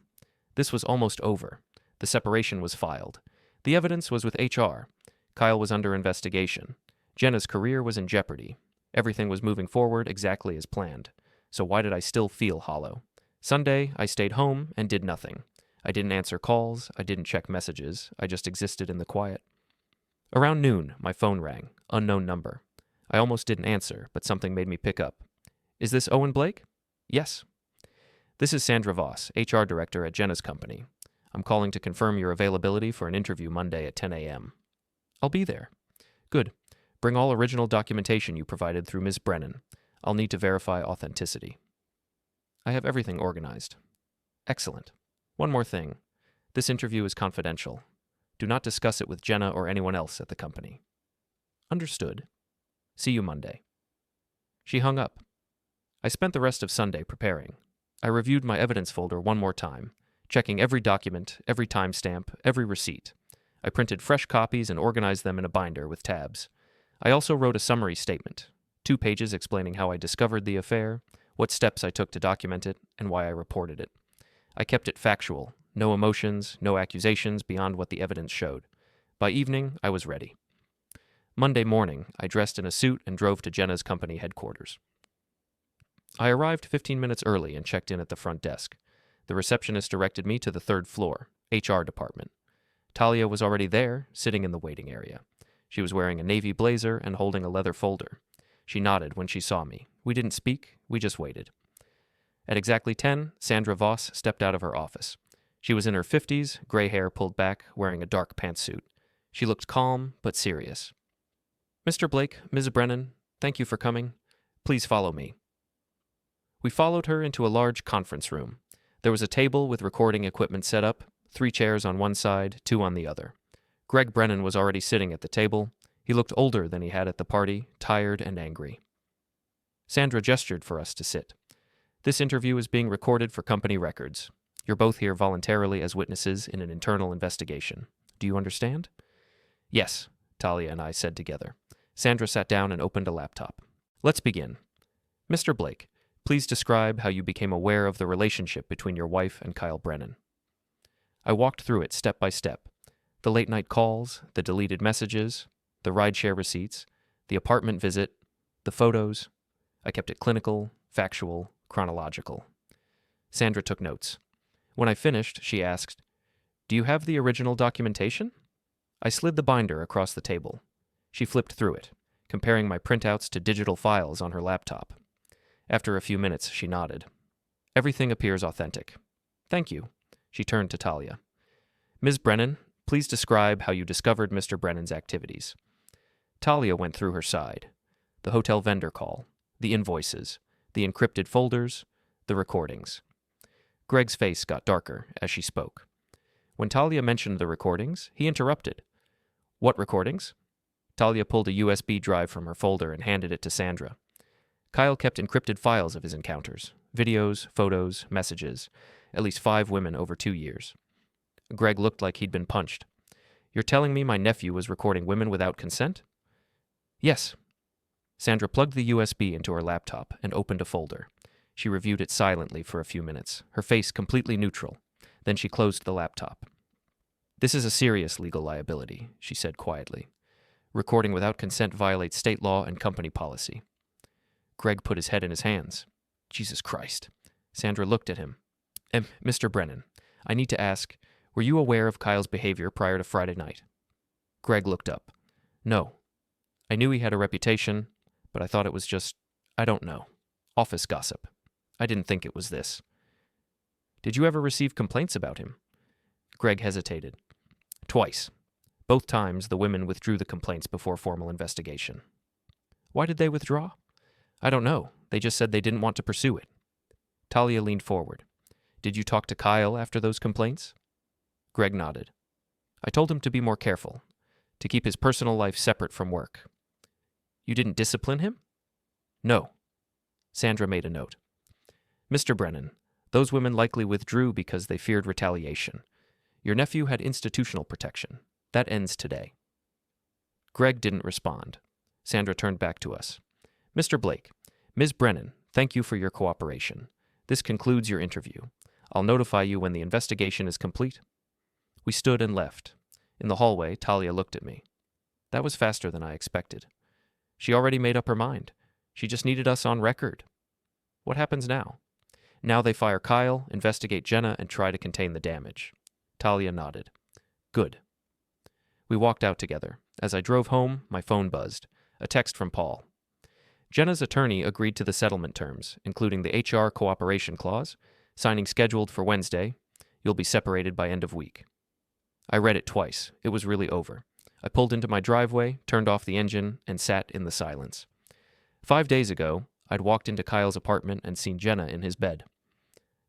This was almost over. The separation was filed. The evidence was with HR. Kyle was under investigation. Jenna's career was in jeopardy. Everything was moving forward exactly as planned. So why did I still feel hollow? Sunday, I stayed home and did nothing. I didn't answer calls, I didn't check messages, I just existed in the quiet. Around noon, my phone rang, unknown number. I almost didn't answer, but something made me pick up. Is this Owen Blake? Yes. This is Sandra Voss, HR Director at Jenna's company. I'm calling to confirm your availability for an interview Monday at 10 a.m. I'll be there. Good. Bring all original documentation you provided through Ms. Brennan. I'll need to verify authenticity. I have everything organized. Excellent. One more thing. This interview is confidential. Do not discuss it with Jenna or anyone else at the company. Understood. See you Monday. She hung up. I spent the rest of Sunday preparing. I reviewed my evidence folder one more time, checking every document, every timestamp, every receipt. I printed fresh copies and organized them in a binder with tabs. I also wrote a summary statement, 2 pages explaining how I discovered the affair, what steps I took to document it, and why I reported it. I kept it factual, no emotions, no accusations beyond what the evidence showed. By evening, I was ready. Monday morning, I dressed in a suit and drove to Jenna's company headquarters. I arrived 15 minutes early and checked in at the front desk. The receptionist directed me to the 3rd floor, HR department. Talia was already there, sitting in the waiting area. She was wearing a navy blazer and holding a leather folder. She nodded when she saw me. We didn't speak, we just waited. At exactly 10, Sandra Voss stepped out of her office. She was in her 50s, gray hair pulled back, wearing a dark pantsuit. She looked calm, but serious. Mr. Blake, Ms. Brennan, thank you for coming. Please follow me. We followed her into a large conference room. There was a table with recording equipment set up, 3 chairs on one side, 2 on the other. Greg Brennan was already sitting at the table. He looked older than he had at the party, tired and angry. Sandra gestured for us to sit. This interview is being recorded for company records. You're both here voluntarily as witnesses in an internal investigation. Do you understand? Yes, Talia and I said together. Sandra sat down and opened a laptop. Let's begin. Mr. Blake, please describe how you became aware of the relationship between your wife and Kyle Brennan. I walked through it step by step. The late-night calls, the deleted messages, the rideshare receipts, the apartment visit, the photos. I kept it clinical, factual, chronological. Sandra took notes. When I finished, she asked, "Do you have the original documentation?" I slid the binder across the table. She flipped through it, comparing my printouts to digital files on her laptop. After a few minutes, she nodded. Everything appears authentic. Thank you. She turned to Talia. Ms. Brennan, please describe how you discovered Mr. Brennan's activities. Talia went through her side. The hotel vendor call, the invoices, the encrypted folders, the recordings. Greg's face got darker as she spoke. When Talia mentioned the recordings, he interrupted. What recordings? Talia pulled a USB drive from her folder and handed it to Sandra. Kyle kept encrypted files of his encounters, videos, photos, messages, at least 5 women over 2 years. Greg looked like he'd been punched. You're telling me my nephew was recording women without consent? Yes. Sandra plugged the USB into her laptop and opened a folder. She reviewed it silently for a few minutes, her face completely neutral. Then she closed the laptop. This is a serious legal liability, she said quietly. Recording without consent violates state law and company policy. Greg put his head in his hands. Jesus Christ. Sandra looked at him. Mr. Brennan, I need to ask, were you aware of Kyle's behavior prior to Friday night? Greg looked up. No. I knew he had a reputation, but I thought it was just, I don't know, office gossip. I didn't think it was this. Did you ever receive complaints about him? Greg hesitated. Twice. Both times the women withdrew the complaints before formal investigation. Why did they withdraw? I don't know. They just said they didn't want to pursue it. Talia leaned forward. Did you talk to Kyle after those complaints? Greg nodded. I told him to be more careful, to keep his personal life separate from work. You didn't discipline him? No. Sandra made a note. Mr. Brennan, those women likely withdrew because they feared retaliation. Your nephew had institutional protection. That ends today. Greg didn't respond. Sandra turned back to us. Mr. Blake, Ms. Brennan, thank you for your cooperation. This concludes your interview. I'll notify you when the investigation is complete. We stood and left. In the hallway, Talia looked at me. That was faster than I expected. She already made up her mind. She just needed us on record. What happens now? Now they fire Kyle, investigate Jenna, and try to contain the damage. Talia nodded. Good. We walked out together. As I drove home, my phone buzzed. A text from Paul. Jenna's attorney agreed to the settlement terms, including the HR cooperation clause, signing scheduled for Wednesday. You'll be separated by end of week. I read it twice. It was really over. I pulled into my driveway, turned off the engine, and sat in the silence. 5 days ago, I'd walked into Kyle's apartment and seen Jenna in his bed.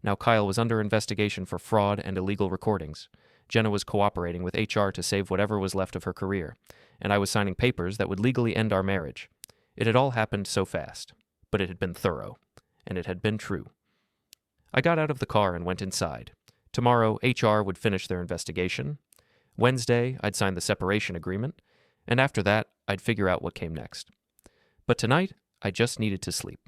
Now Kyle was under investigation for fraud and illegal recordings. Jenna was cooperating with HR to save whatever was left of her career, and I was signing papers that would legally end our marriage. It had all happened so fast, but it had been thorough, and it had been true. I got out of the car and went inside. Tomorrow, HR would finish their investigation. Wednesday, I'd sign the separation agreement, and after that, I'd figure out what came next. But tonight, I just needed to sleep.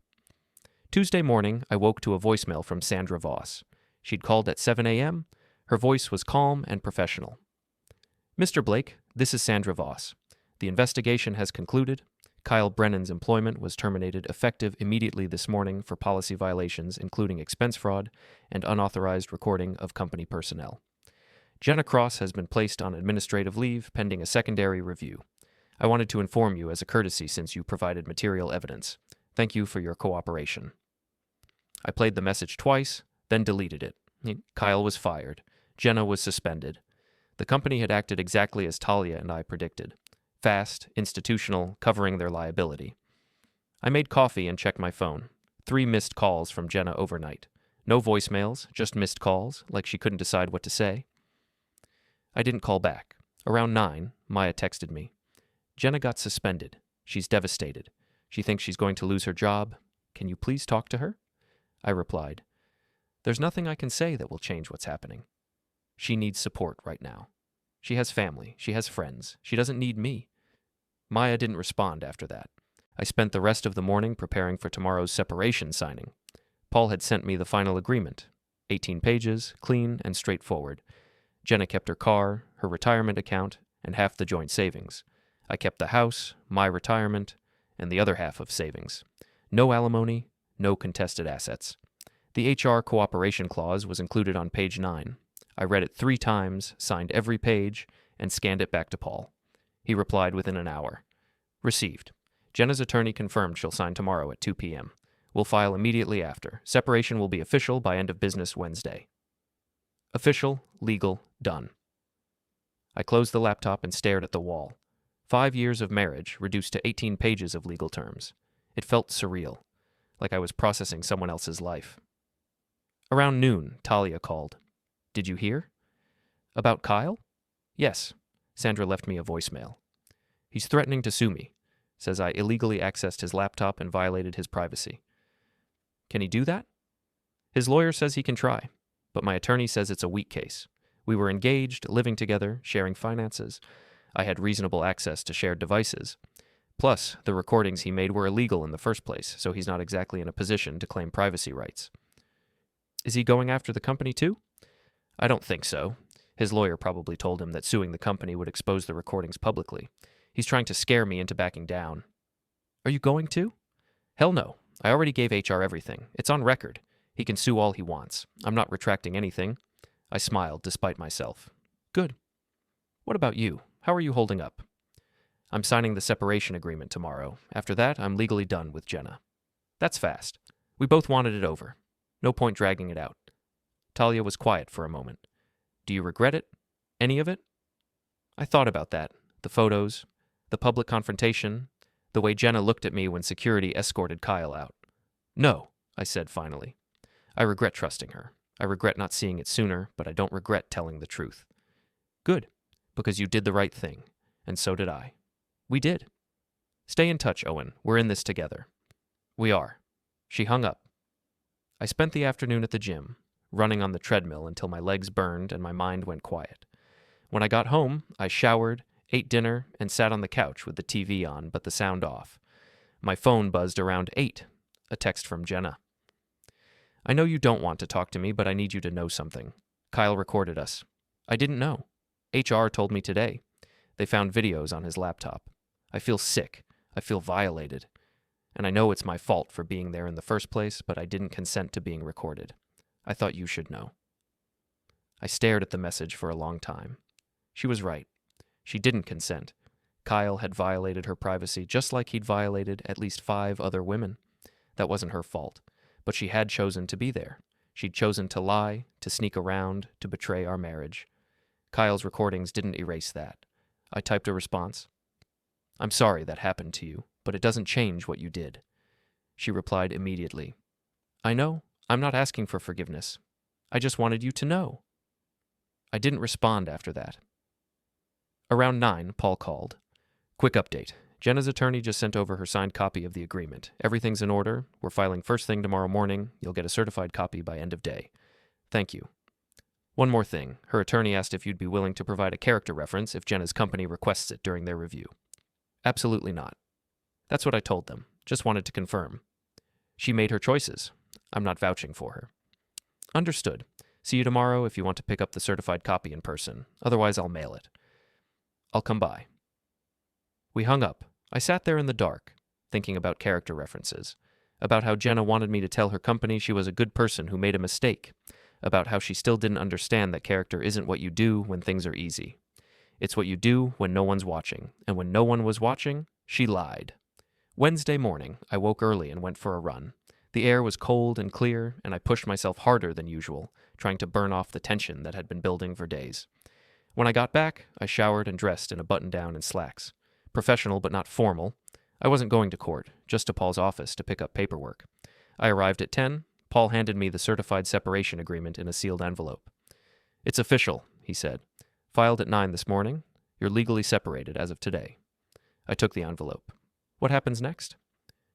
Tuesday morning, I woke to a voicemail from Sandra Voss. She'd called at 7 a.m. Her voice was calm and professional. Mr. Blake, this is Sandra Voss. The investigation has concluded. Kyle Brennan's employment was terminated effective immediately this morning for policy violations including expense fraud and unauthorized recording of company personnel. Jenna Cross has been placed on administrative leave pending a secondary review. I wanted to inform you as a courtesy since you provided material evidence. Thank you for your cooperation. I played the message twice, then deleted it. Kyle was fired. Jenna was suspended. The company had acted exactly as Talia and I predicted. Fast, institutional, covering their liability. I made coffee and checked my phone. 3 missed calls from Jenna overnight. No voicemails, just missed calls, like she couldn't decide what to say. I didn't call back. Around 9, Maya texted me. Jenna got suspended. She's devastated. She thinks she's going to lose her job. Can you please talk to her? I replied, there's nothing I can say that will change what's happening. She needs support right now. She has family. She has friends. She doesn't need me. Maya didn't respond after that. I spent the rest of the morning preparing for tomorrow's separation signing. Paul had sent me the final agreement. 18 pages, clean and straightforward. Jenna kept her car, her retirement account, and half the joint savings. I kept the house, my retirement, and the other half of savings. No alimony, no contested assets. The HR cooperation clause was included on page 9. I read it 3 times, signed every page, and scanned it back to Paul. He replied within an hour. Received. Jenna's attorney confirmed she'll sign tomorrow at 2 p.m. We'll file immediately after. Separation will be official by end of business Wednesday. Official, legal, done. I closed the laptop and stared at the wall. 5 years of marriage reduced to 18 pages of legal terms. It felt surreal, like I was processing someone else's life. Around noon, Talia called. Did you hear? About Kyle? Yes. Sandra left me a voicemail. He's threatening to sue me. Says I illegally accessed his laptop and violated his privacy. Can he do that? His lawyer says he can try, but my attorney says it's a weak case. We were engaged, living together, sharing finances. I had reasonable access to shared devices. Plus, the recordings he made were illegal in the first place, so he's not exactly in a position to claim privacy rights. Is he going after the company too? I don't think so. His lawyer probably told him that suing the company would expose the recordings publicly. He's trying to scare me into backing down. Are you going to? Hell no. I already gave HR everything. It's on record. He can sue all he wants. I'm not retracting anything. I smiled despite myself. Good. What about you? How are you holding up? I'm signing the separation agreement tomorrow. After that, I'm legally done with Jenna. That's fast. We both wanted it over. No point dragging it out. Talia was quiet for a moment. Do you regret it? Any of it? I thought about that. The photos, the public confrontation, the way Jenna looked at me when security escorted Kyle out. No, I said finally. I regret trusting her. I regret not seeing it sooner, but I don't regret telling the truth. Good, because you did the right thing, and so did I. We did. Stay in touch, Owen. We're in this together. We are. She hung up. I spent the afternoon at the gym, running on the treadmill until my legs burned and my mind went quiet. When I got home, I showered, ate dinner, and sat on the couch with the TV on but the sound off. My phone buzzed around 8, a text from Jenna. I know you don't want to talk to me, but I need you to know something. Kyle recorded us. I didn't know. HR told me today. They found videos on his laptop. I feel sick. I feel violated. And I know it's my fault for being there in the first place, but I didn't consent to being recorded. I thought you should know. I stared at the message for a long time. She was right. She didn't consent. Kyle had violated her privacy just like he'd violated at least 5 other women. That wasn't her fault, but she had chosen to be there. She'd chosen to lie, to sneak around, to betray our marriage. Kyle's recordings didn't erase that. I typed a response. I'm sorry that happened to you, but it doesn't change what you did. She replied immediately. I know. I'm not asking for forgiveness. I just wanted you to know. I didn't respond after that. Around 9, Paul called. Quick update. Jenna's attorney just sent over her signed copy of the agreement. Everything's in order. We're filing first thing tomorrow morning. You'll get a certified copy by end of day. Thank you. One more thing. Her attorney asked if you'd be willing to provide a character reference if Jenna's company requests it during their review. Absolutely not. That's what I told them. Just wanted to confirm. She made her choices. I'm not vouching for her. Understood. See you tomorrow if you want to pick up the certified copy in person. Otherwise, I'll mail it. I'll come by. We hung up. I sat there in the dark, thinking about character references, about how Jenna wanted me to tell her company she was a good person who made a mistake, about how she still didn't understand that character isn't what you do when things are easy. It's what you do when no one's watching, and when no one was watching, she lied. Wednesday morning, I woke early and went for a run. The air was cold and clear, and I pushed myself harder than usual, trying to burn off the tension that had been building for days. When I got back, I showered and dressed in a button-down and slacks. Professional but not formal. I wasn't going to court, just to Paul's office to pick up paperwork. I arrived at 10. Paul handed me the certified separation agreement in a sealed envelope. It's official, he said. Filed at 9 this morning. You're legally separated as of today. I took the envelope. What happens next?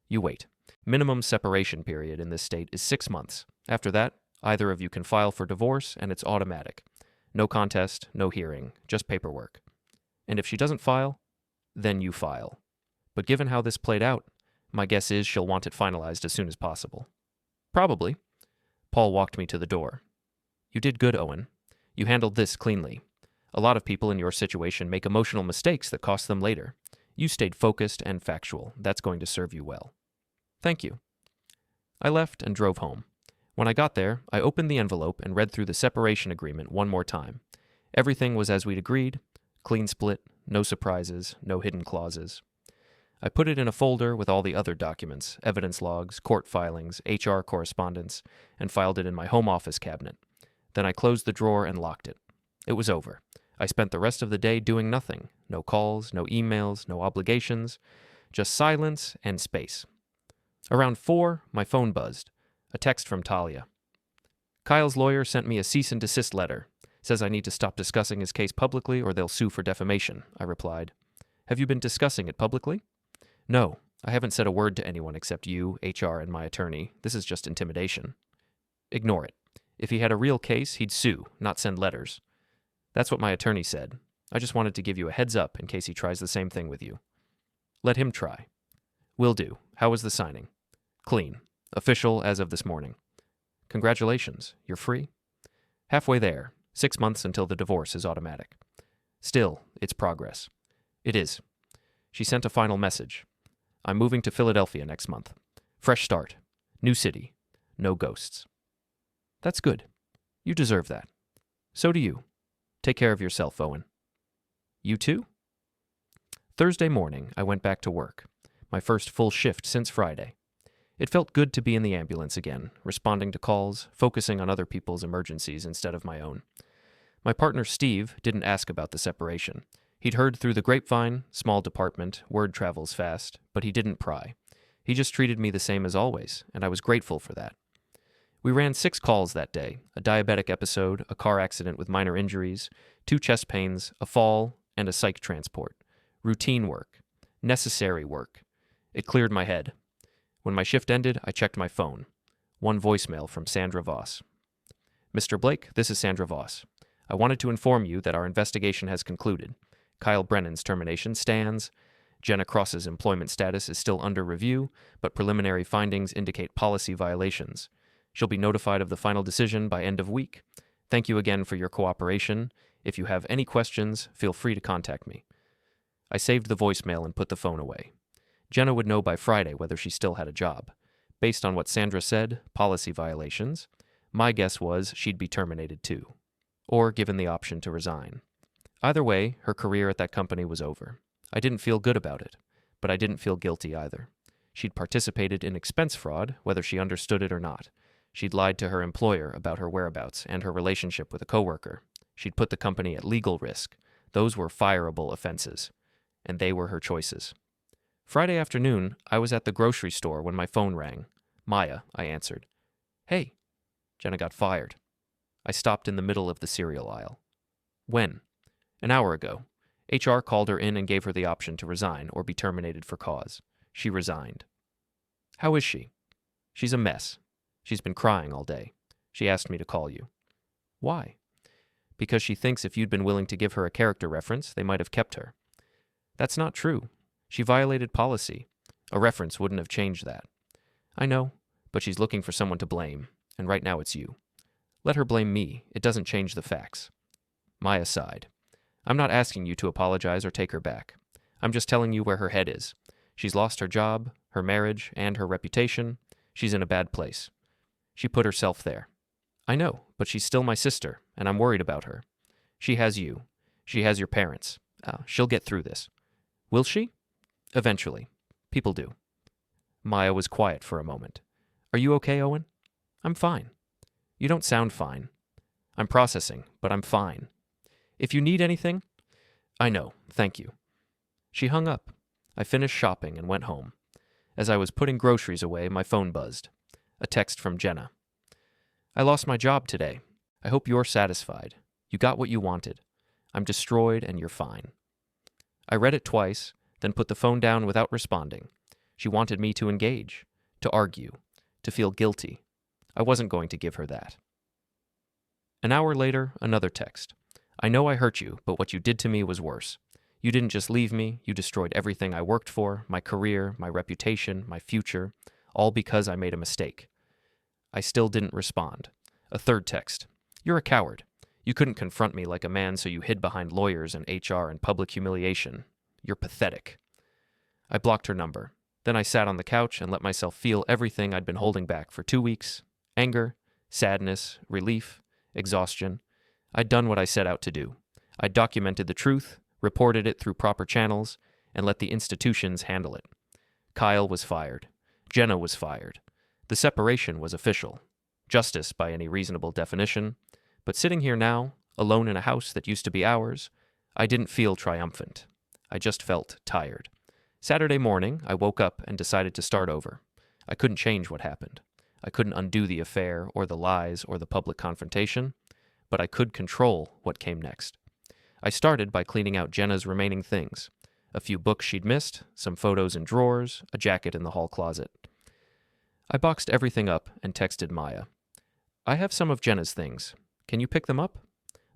You wait. Minimum separation period in this state is 6 months. After that, either of you can file for divorce, and it's automatic. No contest, no hearing, just paperwork. And if she doesn't file, then you file. But given how this played out, my guess is she'll want it finalized as soon as possible. Probably. Paul walked me to the door. You did good, Owen. You handled this cleanly. A lot of people in your situation make emotional mistakes that cost them later. You stayed focused and factual. That's going to serve you well. Thank you. I left and drove home. When I got there, I opened the envelope and read through the separation agreement one more time. Everything was as we'd agreed. Clean split, no surprises, no hidden clauses. I put it in a folder with all the other documents, evidence logs, court filings, HR correspondence, and filed it in my home office cabinet. Then I closed the drawer and locked it. It was over. I spent the rest of the day doing nothing. No calls, no emails, no obligations, just silence and space. Around 4, my phone buzzed. A text from Talia. Kyle's lawyer sent me a cease and desist letter. Says I need to stop discussing his case publicly or they'll sue for defamation, I replied. Have you been discussing it publicly? No, I haven't said a word to anyone except you, HR, and my attorney. This is just intimidation. Ignore it. If he had a real case, he'd sue, not send letters. That's what my attorney said. I just wanted to give you a heads up in case he tries the same thing with you. Let him try. Will do. How was the signing? Clean. Official as of this morning. Congratulations. You're free? Halfway there. 6 months until the divorce is automatic. Still, it's progress. It is. She sent a final message. I'm moving to Philadelphia next month. Fresh start. New city. No ghosts. That's good. You deserve that. So do you. Take care of yourself, Owen. You too? Thursday morning, I went back to work. My first full shift since Friday. It felt good to be in the ambulance again, responding to calls, focusing on other people's emergencies instead of my own. My partner Steve didn't ask about the separation. He'd heard through the grapevine, small department, word travels fast, but he didn't pry. He just treated me the same as always, and I was grateful for that. We ran 6 calls that day, a diabetic episode, a car accident with minor injuries, 2 chest pains, a fall, and a psych transport. Routine work. Necessary work. It cleared my head. When my shift ended, I checked my phone. 1 voicemail from Sandra Voss. Mr. Blake, this is Sandra Voss. I wanted to inform you that our investigation has concluded. Kyle Brennan's termination stands. Jenna Cross's employment status is still under review, but preliminary findings indicate policy violations. She'll be notified of the final decision by end of week. Thank you again for your cooperation. If you have any questions, feel free to contact me. I saved the voicemail and put the phone away. Jenna would know by Friday whether she still had a job. Based on what Sandra said, policy violations, my guess was she'd be terminated too, or given the option to resign. Either way, her career at that company was over. I didn't feel good about it, but I didn't feel guilty either. She'd participated in expense fraud, whether she understood it or not. She'd lied to her employer about her whereabouts and her relationship with a coworker. She'd put the company at legal risk. Those were fireable offenses, and they were her choices. Friday afternoon, I was at the grocery store when my phone rang. Maya, I answered. Hey. Jenna got fired. I stopped in the middle of the cereal aisle. When? An hour ago. HR called her in and gave her the option to resign or be terminated for cause. She resigned. How is she? She's a mess. She's been crying all day. She asked me to call you. Why? Because she thinks if you'd been willing to give her a character reference, they might have kept her. That's not true. She violated policy. A reference wouldn't have changed that. I know, but she's looking for someone to blame, and right now it's you. Let her blame me. It doesn't change the facts. Maya sighed. I'm not asking you to apologize or take her back. I'm just telling you where her head is. She's lost her job, her marriage, and her reputation. She's in a bad place. She put herself there. I know, but she's still my sister, and I'm worried about her. She has you. She has your parents. She'll get through this. Will she? Eventually. People do. Maya was quiet for a moment. Are you okay, Owen? I'm fine. You don't sound fine. I'm processing, but I'm fine. If you need anything, I know, thank you. She hung up. I finished shopping and went home. As I was putting groceries away, my phone buzzed. A text from Jenna. I lost my job today. I hope you're satisfied. You got what you wanted. I'm destroyed and you're fine. I read it twice, then put the phone down without responding. She wanted me to engage, to argue, to feel guilty. I wasn't going to give her that. An hour later, another text. I know I hurt you, but what you did to me was worse. You didn't just leave me, you destroyed everything I worked for, my career, my reputation, my future, all because I made a mistake. I still didn't respond. A third text. You're a coward. You couldn't confront me like a man, so you hid behind lawyers and HR and public humiliation. You're pathetic. I blocked her number. Then I sat on the couch and let myself feel everything I'd been holding back for 2 weeks. Anger, sadness, relief, exhaustion. I'd done what I set out to do. I documented the truth, reported it through proper channels, and let the institutions handle it. Kyle was fired. Jenna was fired. The separation was official. Justice by any reasonable definition. But sitting here now, alone in a house that used to be ours, I didn't feel triumphant. I just felt tired. Saturday morning, I woke up and decided to start over. I couldn't change what happened. I couldn't undo the affair or the lies or the public confrontation, but I could control what came next. I started by cleaning out Jenna's remaining things. A few books she'd missed, some photos in drawers, a jacket in the hall closet. I boxed everything up and texted Maya. I have some of Jenna's things. Can you pick them up?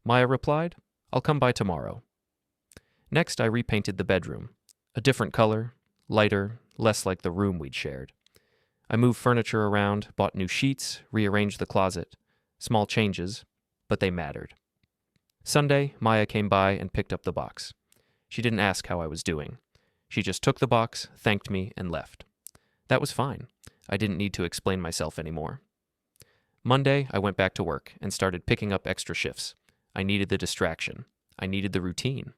Maya replied, I'll come by tomorrow. Next, I repainted the bedroom. A different color, lighter, less like the room we'd shared. I moved furniture around, bought new sheets, rearranged the closet. Small changes, but they mattered. Sunday, Maya came by and picked up the box. She didn't ask how I was doing. She just took the box, thanked me, and left. That was fine. I didn't need to explain myself anymore. Monday, I went back to work and started picking up extra shifts. I needed the distraction. I needed the routine.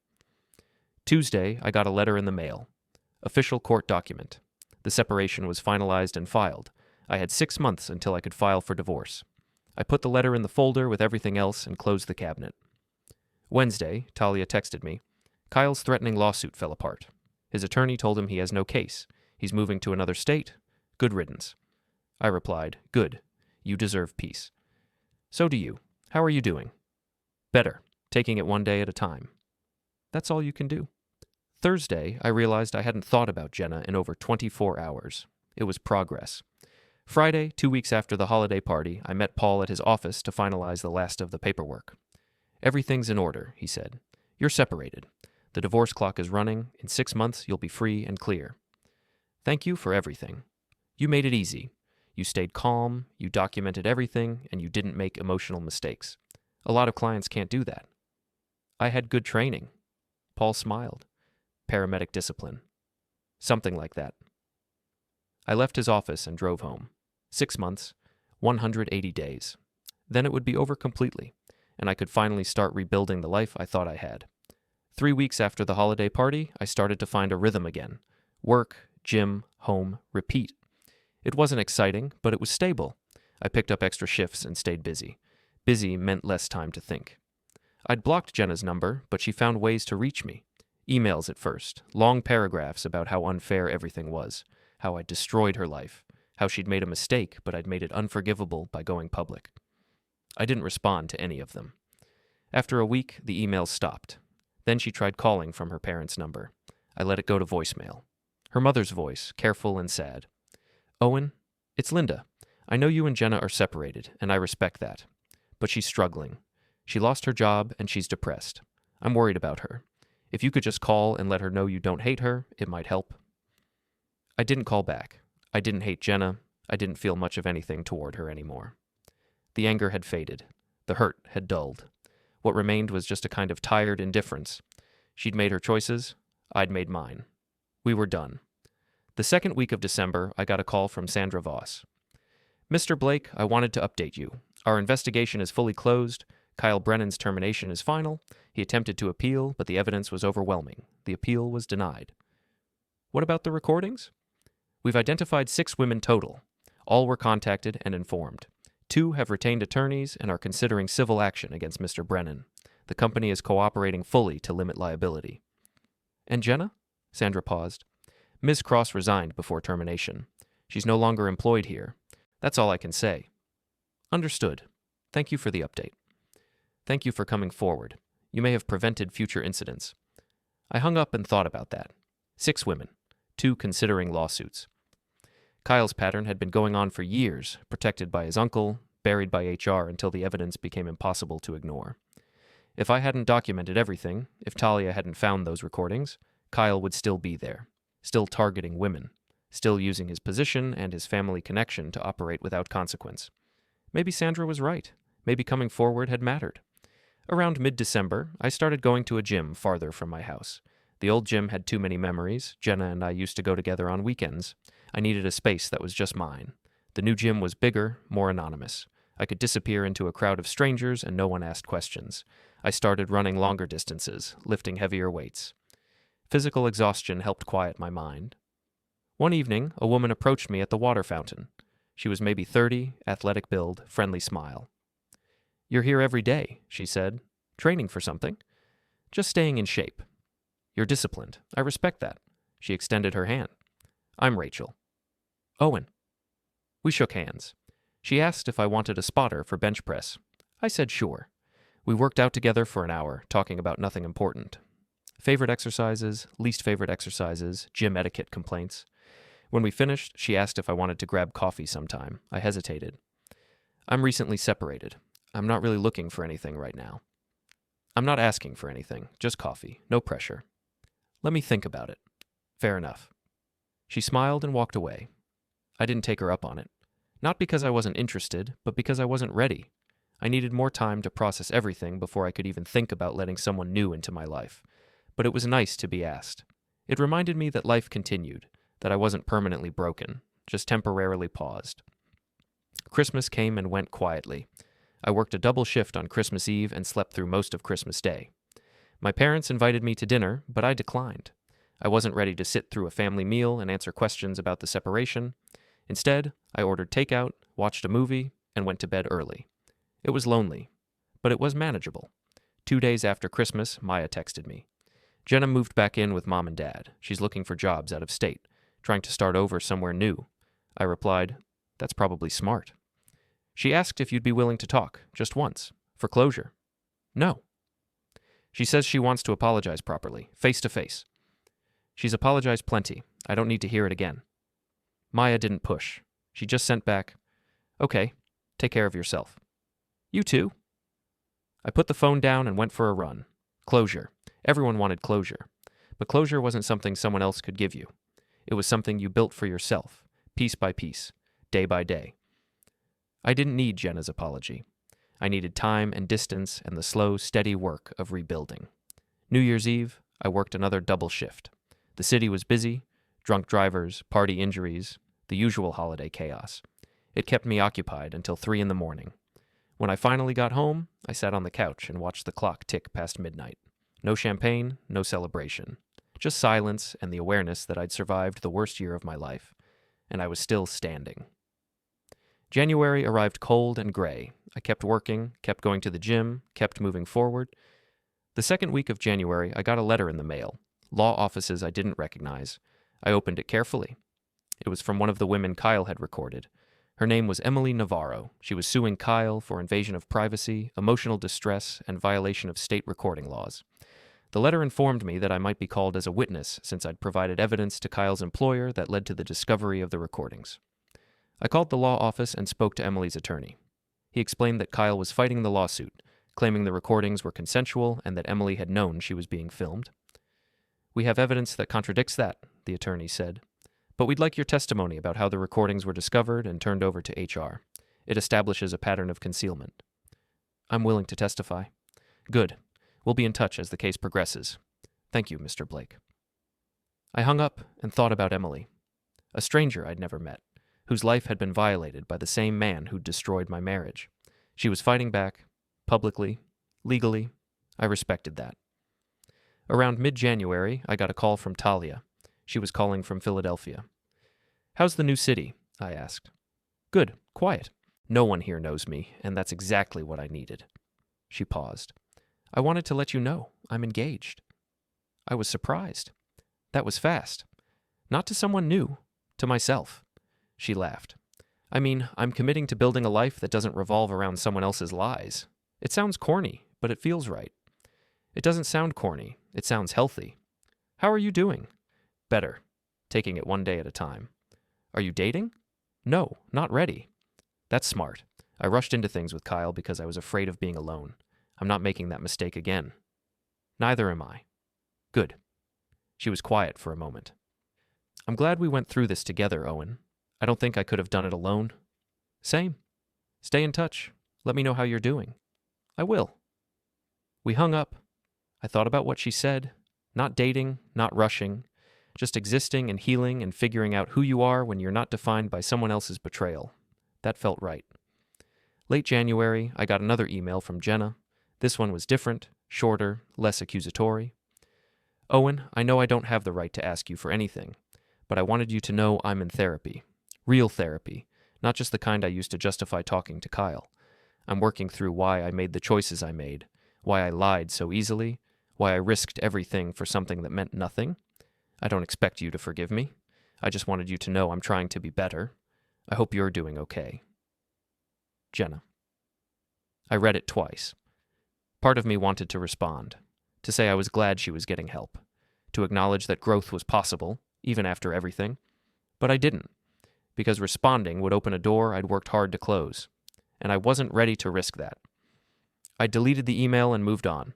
Tuesday, I got a letter in the mail. Official court document. The separation was finalized and filed. I had 6 months until I could file for divorce. I put the letter in the folder with everything else and closed the cabinet. Wednesday, Talia texted me. Kyle's threatening lawsuit fell apart. His attorney told him he has no case. He's moving to another state. Good riddance. I replied, good. You deserve peace. So do you. How are you doing? Better. Taking it one day at a time. That's all you can do. Thursday, I realized I hadn't thought about Jenna in over 24 hours. It was progress. Friday, 2 weeks after the holiday party, I met Paul at his office to finalize the last of the paperwork. Everything's in order, he said. You're separated. The divorce clock is running. In 6 months, you'll be free and clear. Thank you for everything. You made it easy. You stayed calm, you documented everything, and you didn't make emotional mistakes. A lot of clients can't do that. I had good training. Paul smiled. Paramedic discipline. Something like that. I left his office and drove home. 6 months, 180 days. Then it would be over completely, and I could finally start rebuilding the life I thought I had. 3 weeks after the holiday party, I started to find a rhythm again. Work, gym, home, repeat. It wasn't exciting, but it was stable. I picked up extra shifts and stayed busy. Busy meant less time to think. I'd blocked Jenna's number, but she found ways to reach me. Emails at first, long paragraphs about how unfair everything was, how I'd destroyed her life, how she'd made a mistake, but I'd made it unforgivable by going public. I didn't respond to any of them. After a week, the emails stopped. Then she tried calling from her parents' number. I let it go to voicemail. Her mother's voice, careful and sad. "Owen, it's Linda. I know you and Jenna are separated, and I respect that. But she's struggling. She lost her job, and she's depressed. I'm worried about her. If you could just call and let her know you don't hate her, it might help." I didn't call back. I didn't hate Jenna. I didn't feel much of anything toward her anymore. The anger had faded. The hurt had dulled. What remained was just a kind of tired indifference. She'd made her choices. I'd made mine. We were done. The second week of December, I got a call from Sandra Voss. "Mr. Blake, I wanted to update you. Our investigation is fully closed. Kyle Brennan's termination is final. He attempted to appeal, but the evidence was overwhelming. The appeal was denied." "What about the recordings?" "We've identified 6 women total. All were contacted and informed. 2 have retained attorneys and are considering civil action against Mr. Brennan. The company is cooperating fully to limit liability." "And Jenna?" Sandra paused. "Ms. Cross resigned before termination. She's no longer employed here. That's all I can say." "Understood. Thank you for the update." "Thank you for coming forward. You may have prevented future incidents." I hung up and thought about that. 6 women, 2 considering lawsuits. Kyle's pattern had been going on for years, protected by his uncle, buried by HR until the evidence became impossible to ignore. If I hadn't documented everything, if Talia hadn't found those recordings, Kyle would still be there, still targeting women, still using his position and his family connection to operate without consequence. Maybe Sandra was right. Maybe coming forward had mattered. Around mid-December, I started going to a gym farther from my house. The old gym had too many memories. Jenna and I used to go together on weekends. I needed a space that was just mine. The new gym was bigger, more anonymous. I could disappear into a crowd of strangers and no one asked questions. I started running longer distances, lifting heavier weights. Physical exhaustion helped quiet my mind. One evening, a woman approached me at the water fountain. She was maybe 30, athletic build, friendly smile. "You're here every day," she said. "Training for something?" "Just staying in shape." "You're disciplined. I respect that." She extended her hand. "I'm Rachel." "Owen." We shook hands. She asked if I wanted a spotter for bench press. I said sure. We worked out together for an hour, talking about nothing important. Favorite exercises, least favorite exercises, gym etiquette complaints. When we finished, she asked if I wanted to grab coffee sometime. I hesitated. "I'm recently separated. I'm not really looking for anything right now." "I'm not asking for anything, just coffee, no pressure." "Let me think about it." "Fair enough." She smiled and walked away. I didn't take her up on it. Not because I wasn't interested, but because I wasn't ready. I needed more time to process everything before I could even think about letting someone new into my life. But it was nice to be asked. It reminded me that life continued, that I wasn't permanently broken, just temporarily paused. Christmas came and went quietly. I worked a double shift on Christmas Eve and slept through most of Christmas Day. My parents invited me to dinner, but I declined. I wasn't ready to sit through a family meal and answer questions about the separation. Instead, I ordered takeout, watched a movie, and went to bed early. It was lonely, but it was manageable. 2 days after Christmas, Maya texted me. "Jenna moved back in with Mom and Dad. She's looking for jobs out of state, trying to start over somewhere new." I replied, "That's probably smart." She asked if you'd be willing to talk, just once, for closure. "No." She says she wants to apologize properly, face to face. She's apologized plenty. I don't need to hear it again. Maya didn't push. She just sent back, "Okay, take care of yourself." "You too." I put the phone down and went for a run. Closure. Everyone wanted closure. But closure wasn't something someone else could give you. It was something you built for yourself, piece by piece, day by day. I didn't need Jenna's apology. I needed time and distance and the slow, steady work of rebuilding. New Year's Eve, I worked another double shift. The city was busy. Drunk drivers, party injuries, the usual holiday chaos. It kept me occupied until 3 in the morning. When I finally got home, I sat on the couch and watched the clock tick past midnight. No champagne, no celebration. Just silence and the awareness that I'd survived the worst year of my life. And I was still standing. January arrived cold and gray. I kept working, kept going to the gym, kept moving forward. The second week of January, I got a letter in the mail. Law offices I didn't recognize. I opened it carefully. It was from one of the women Kyle had recorded. Her name was Emily Navarro. She was suing Kyle for invasion of privacy, emotional distress, and violation of state recording laws. The letter informed me that I might be called as a witness since I'd provided evidence to Kyle's employer that led to the discovery of the recordings. I called the law office and spoke to Emily's attorney. He explained that Kyle was fighting the lawsuit, claiming the recordings were consensual and that Emily had known she was being filmed. "We have evidence that contradicts that," the attorney said. "But we'd like your testimony about how the recordings were discovered and turned over to HR. It establishes a pattern of concealment." "I'm willing to testify." "Good. We'll be in touch as the case progresses. Thank you, Mr. Blake." I hung up and thought about Emily, a stranger I'd never met, whose life had been violated by the same man who'd destroyed my marriage. She was fighting back, publicly, legally. I respected that. Around mid-January, I got a call from Talia. She was calling from Philadelphia. "How's the new city?" I asked. "Good, quiet. No one here knows me, and that's exactly what I needed." She paused. "I wanted to let you know I'm engaged." I was surprised. That was fast. Not to someone new, to myself. She laughed. "I mean, I'm committing to building a life that doesn't revolve around someone else's lies. It sounds corny, but it feels right." "It doesn't sound corny. It sounds healthy." "How are you doing?" "Better. Taking it one day at a time." "Are you dating?" "No, not ready." "That's smart. I rushed into things with Kyle because I was afraid of being alone. I'm not making that mistake again." "Neither am I." "Good." She was quiet for a moment. "I'm glad we went through this together, Owen. I don't think I could have done it alone." "Same. Stay in touch. Let me know how you're doing." "I will." We hung up. I thought about what she said. Not dating, not rushing. Just existing and healing and figuring out who you are when you're not defined by someone else's betrayal. That felt right. Late January, I got another email from Jenna. This one was different, shorter, less accusatory. "Owen, I know I don't have the right to ask you for anything, but I wanted you to know I'm in therapy. Real therapy, not just the kind I used to justify talking to Kyle. I'm working through why I made the choices I made, why I lied so easily, why I risked everything for something that meant nothing. I don't expect you to forgive me. I just wanted you to know I'm trying to be better. I hope you're doing okay. Jenna." I read it twice. Part of me wanted to respond, to say I was glad she was getting help, to acknowledge that growth was possible, even after everything. But I didn't, because responding would open a door I'd worked hard to close, and I wasn't ready to risk that. I deleted the email and moved on.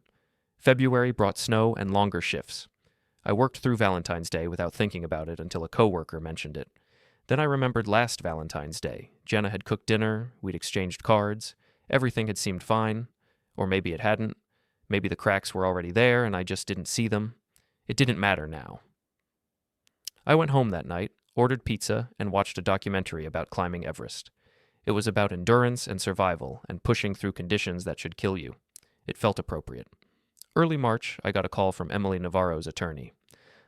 February brought snow and longer shifts. I worked through Valentine's Day without thinking about it until a coworker mentioned it. Then I remembered last Valentine's Day. Jenna had cooked dinner, we'd exchanged cards, everything had seemed fine, or maybe it hadn't. Maybe the cracks were already there and I just didn't see them. It didn't matter now. I went home that night, ordered pizza, and watched a documentary about climbing Everest. It was about endurance and survival and pushing through conditions that should kill you. It felt appropriate. Early March, I got a call from Emily Navarro's attorney.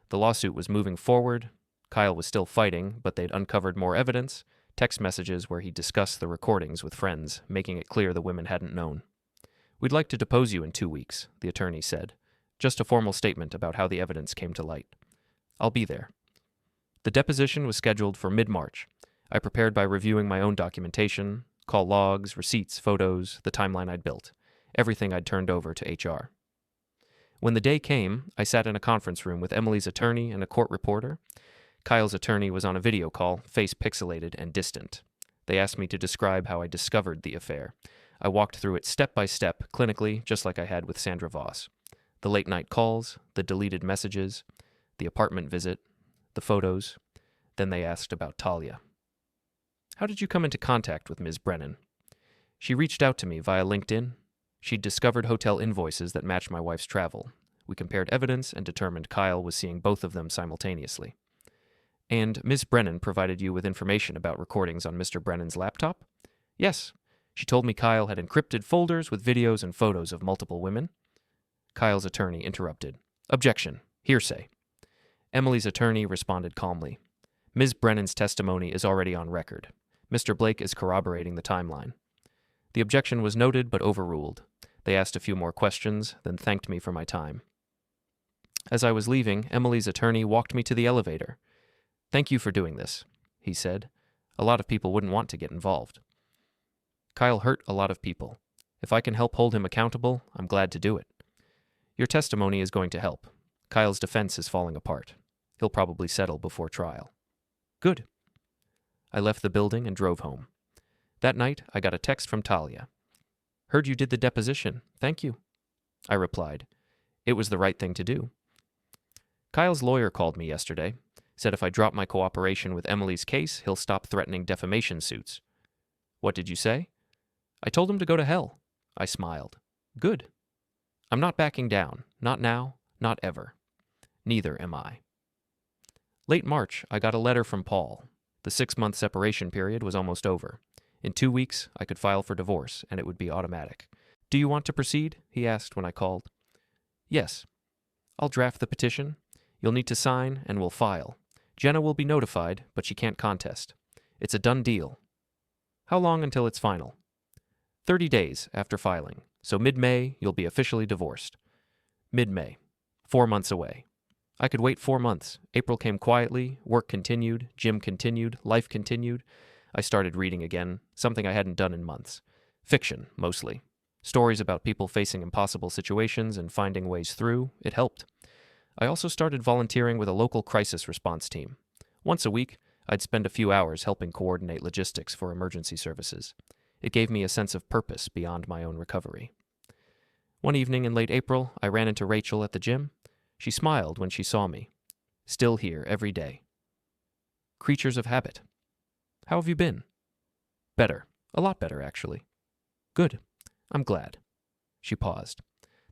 The lawsuit was moving forward. Kyle was still fighting, but they'd uncovered more evidence, text messages where he discussed the recordings with friends, making it clear the women hadn't known. "We'd like to depose you in 2 weeks, the attorney said. Just a formal statement about how the evidence came to light. I'll be there." The deposition was scheduled for mid-March. I prepared by reviewing my own documentation, call logs, receipts, photos, the timeline I'd built, everything I'd turned over to HR. When the day came, I sat in a conference room with Emily's attorney and a court reporter. Kyle's attorney was on a video call, face pixelated and distant. They asked me to describe how I discovered the affair. I walked through it step by step, clinically, just like I had with Sandra Voss. The late-night calls, the deleted messages, the apartment visit, the photos. Then they asked about Talia. "How did you come into contact with Ms. Brennan?" "She reached out to me via LinkedIn. She'd discovered hotel invoices that matched my wife's travel. We compared evidence and determined Kyle was seeing both of them simultaneously." And Miss Brennan provided you with information about recordings on Mr. Brennan's laptop? Yes. She told me Kyle had encrypted folders with videos and photos of multiple women. Kyle's attorney interrupted. Objection. Hearsay. Emily's attorney responded calmly. Ms. Brennan's testimony is already on record. Mr. Blake is corroborating the timeline. The objection was noted but overruled. They asked a few more questions, then thanked me for my time. As I was leaving, Emily's attorney walked me to the elevator. Thank you for doing this, he said. A lot of people wouldn't want to get involved. Kyle hurt a lot of people. If I can help hold him accountable, I'm glad to do it. Your testimony is going to help. Kyle's defense is falling apart. He'll probably settle before trial. Good. I left the building and drove home. That night, I got a text from Talia. Heard you did the deposition. Thank you. I replied. It was the right thing to do. Kyle's lawyer called me yesterday. Said if I drop my cooperation with Emily's case, he'll stop threatening defamation suits. What did you say? I told him to go to hell. I smiled. Good. I'm not backing down. Not now. Not ever. Neither am I. Late March, I got a letter from Paul. The 6-month separation period was almost over. In 2 weeks, I could file for divorce, and it would be automatic. Do you want to proceed? He asked when I called. Yes. I'll draft the petition. You'll need to sign, and we'll file. Jenna will be notified, but she can't contest. It's a done deal. How long until it's final? 30 days after filing, so mid-May, you'll be officially divorced. Mid-May. 4 months away. I could wait 4 months. April came quietly, work continued, gym continued, life continued. I started reading again, something I hadn't done in months. Fiction, mostly. Stories about people facing impossible situations and finding ways through. It helped. I also started volunteering with a local crisis response team. Once a week, I'd spend a few hours helping coordinate logistics for emergency services. It gave me a sense of purpose beyond my own recovery. One evening in late April, I ran into Rachel at the gym. She smiled when she saw me. Still here every day. Creatures of habit. How have you been? Better. A lot better, actually. Good. I'm glad. She paused.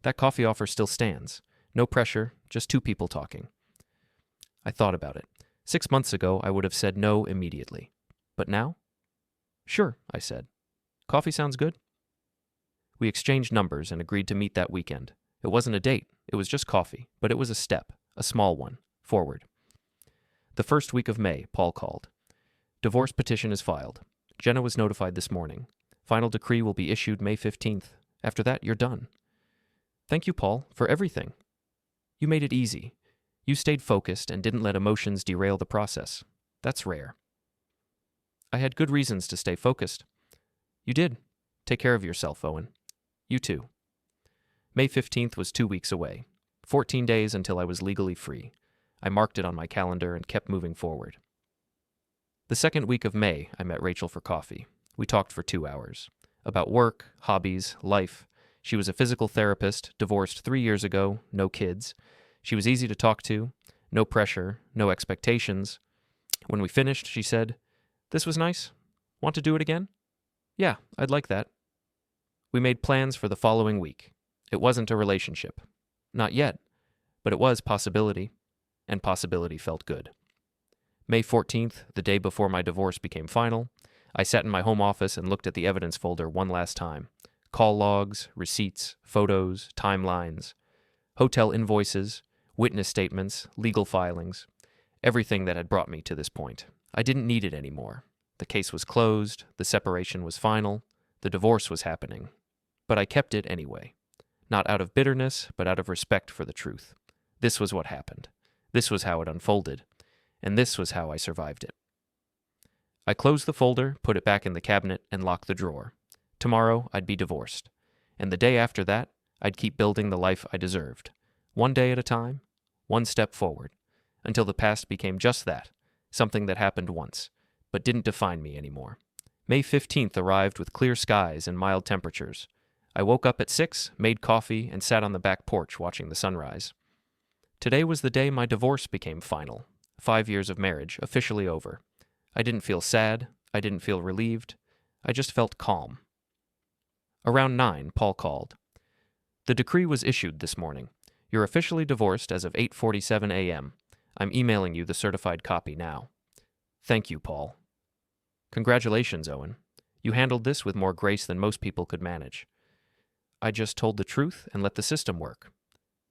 That coffee offer still stands. No pressure, just 2 people talking. I thought about it. 6 months ago, I would have said no immediately. But now? Sure, I said. Coffee sounds good. We exchanged numbers and agreed to meet that weekend. It wasn't a date, it was just coffee, but it was a step, a small one, forward. The first week of May, Paul called. Divorce petition is filed. Jenna was notified this morning. Final decree will be issued May 15th. After that, you're done. Thank you, Paul, for everything. You made it easy. You stayed focused and didn't let emotions derail the process. That's rare. I had good reasons to stay focused. You did. Take care of yourself, Owen. You too. May 15th was 2 weeks away. 14 days until I was legally free. I marked it on my calendar and kept moving forward. The second week of May, I met Rachel for coffee. We talked for 2 hours. About work, hobbies, life. She was a physical therapist, divorced 3 years ago, no kids. She was easy to talk to, no pressure, no expectations. When we finished, she said, "This was nice. Want to do it again?" "Yeah, I'd like that." We made plans for the following week. It wasn't a relationship. Not yet, but it was possibility, and possibility felt good. May 14th, the day before my divorce became final, I sat in my home office and looked at the evidence folder one last time. Call logs, receipts, photos, timelines, hotel invoices, witness statements, legal filings, everything that had brought me to this point. I didn't need it anymore. The case was closed, the separation was final, the divorce was happening. But I kept it anyway. Not out of bitterness, but out of respect for the truth. This was what happened. This was how it unfolded. And this was how I survived it. I closed the folder, put it back in the cabinet, and locked the drawer. Tomorrow, I'd be divorced. And the day after that, I'd keep building the life I deserved. One day at a time, one step forward, until the past became just that, something that happened once, but didn't define me anymore. May 15th arrived with clear skies and mild temperatures. I woke up at 6, made coffee, and sat on the back porch watching the sunrise. Today was the day my divorce became final. 5 years of marriage, officially over. I didn't feel sad. I didn't feel relieved. I just felt calm. Around 9, Paul called. The decree was issued this morning. You're officially divorced as of 8:47 a.m. I'm emailing you the certified copy now. Thank you, Paul. Congratulations, Owen. You handled this with more grace than most people could manage. I just told the truth and let the system work.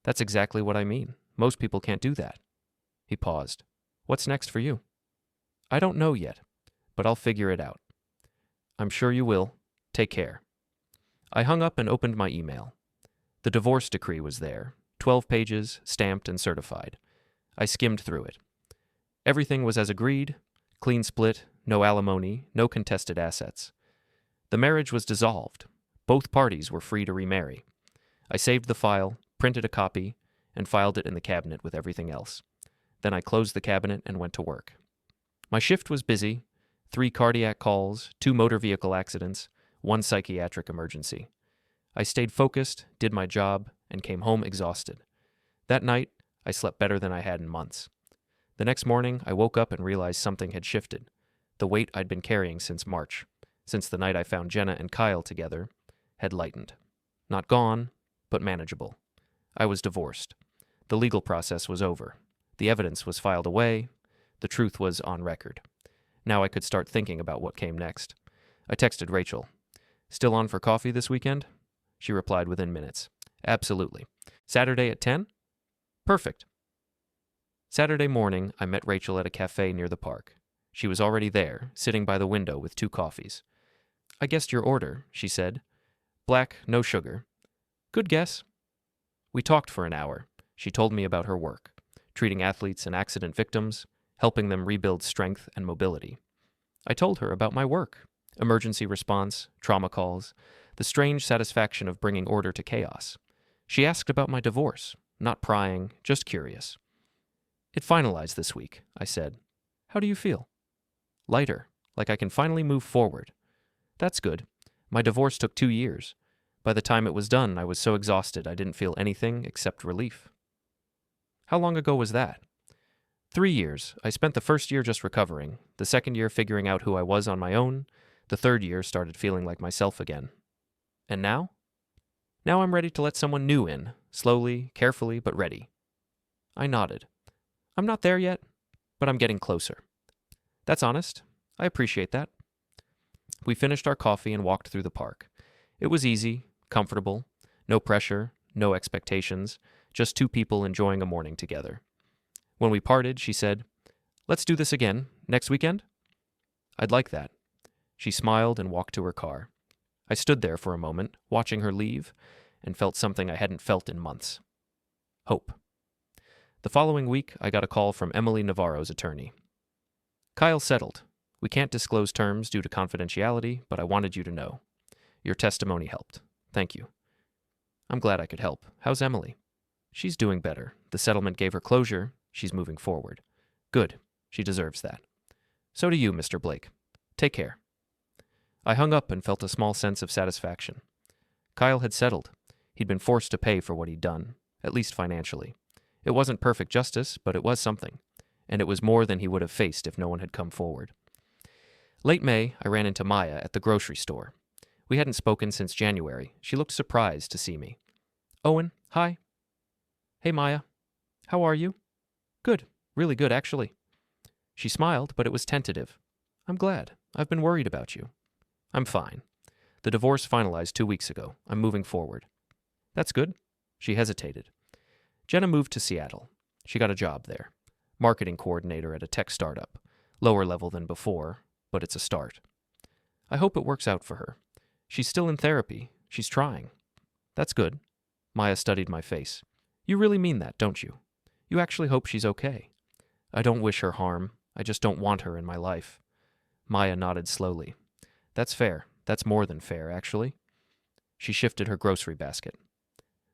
That's exactly what I mean. Most people can't do that. He paused. What's next for you? I don't know yet, but I'll figure it out. I'm sure you will. Take care. I hung up and opened my email. The divorce decree was there, 12 pages, stamped and certified. I skimmed through it. Everything was as agreed, clean split, no alimony, no contested assets. The marriage was dissolved. Both parties were free to remarry. I saved the file, printed a copy, and filed it in the cabinet with everything else. Then I closed the cabinet and went to work. My shift was busy, 3 cardiac calls, 2 motor vehicle accidents, 1 psychiatric emergency. I stayed focused, did my job, and came home exhausted. That night, I slept better than I had in months. The next morning, I woke up and realized something had shifted. The weight I'd been carrying since March, since the night I found Jenna and Kyle together, had lightened. Not gone, but manageable. I was divorced. The legal process was over. The evidence was filed away. The truth was on record. Now I could start thinking about what came next. I texted Rachel. Still on for coffee this weekend? She replied within minutes. Absolutely. Saturday at 10? Perfect. Saturday morning, I met Rachel at a cafe near the park. She was already there, sitting by the window with 2 coffees. I guessed your order, she said. Black, no sugar. Good guess. We talked for an hour. She told me about her work, treating athletes and accident victims, helping them rebuild strength and mobility. I told her about my work, emergency response, trauma calls, the strange satisfaction of bringing order to chaos. She asked about my divorce, not prying, just curious. It finalized this week, I said. How do you feel? Lighter, like I can finally move forward. That's good. My divorce took 2 years. By the time it was done, I was so exhausted I didn't feel anything except relief. How long ago was that? 3 years. I spent the first year just recovering, the second year figuring out who I was on my own, the third year started feeling like myself again. And now? Now I'm ready to let someone new in, slowly, carefully, but ready. I nodded. I'm not there yet, but I'm getting closer. That's honest. I appreciate that. We finished our coffee and walked through the park. It was easy, comfortable, no pressure, no expectations, just 2 people enjoying a morning together. When we parted, she said, Let's do this again, next weekend? I'd like that. She smiled and walked to her car. I stood there for a moment, watching her leave, and felt something I hadn't felt in months. Hope. The following week, I got a call from Emily Navarro's attorney. Kyle settled. We can't disclose terms due to confidentiality, but I wanted you to know. Your testimony helped. Thank you. I'm glad I could help. How's Emily? She's doing better. The settlement gave her closure. She's moving forward. Good. She deserves that. So do you, Mr. Blake. Take care. I hung up and felt a small sense of satisfaction. Kyle had settled. He'd been forced to pay for what he'd done, at least financially. It wasn't perfect justice, but it was something, and it was more than he would have faced if no one had come forward. Late May, I ran into Maya at the grocery store. We hadn't spoken since January. She looked surprised to see me. Owen, hi. Hey, Maya. How are you? Good. Really good, actually. She smiled, but it was tentative. I'm glad. I've been worried about you. I'm fine. The divorce finalized 2 weeks ago. I'm moving forward. That's good. She hesitated. Jenna moved to Seattle. She got a job there. Marketing coordinator at a tech startup. Lower level than before, but it's a start. I hope it works out for her. She's still in therapy. She's trying. That's good. Maya studied my face. You really mean that, don't you? You actually hope she's okay. I don't wish her harm. I just don't want her in my life. Maya nodded slowly. That's fair. That's more than fair, actually. She shifted her grocery basket.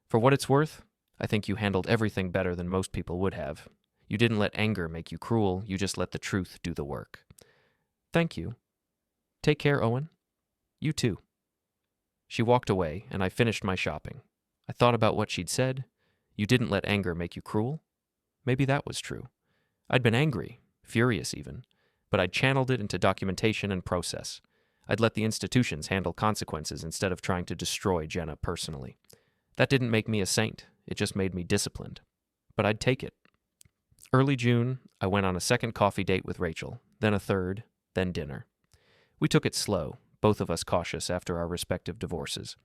For what it's worth, I think you handled everything better than most people would have. You didn't let anger make you cruel. You just let the truth do the work. Thank you. Take care, Owen. You too. She walked away, and I finished my shopping. I thought about what she'd said. You didn't let anger make you cruel. Maybe that was true. I'd been angry, furious even, but I'd channeled it into documentation and process. I'd let the institutions handle consequences instead of trying to destroy Jenna personally. That didn't make me a saint. It just made me disciplined. But I'd take it. Early June, I went on a second coffee date with Rachel, then a third, then dinner. We took it slow, both of us cautious after our respective divorces.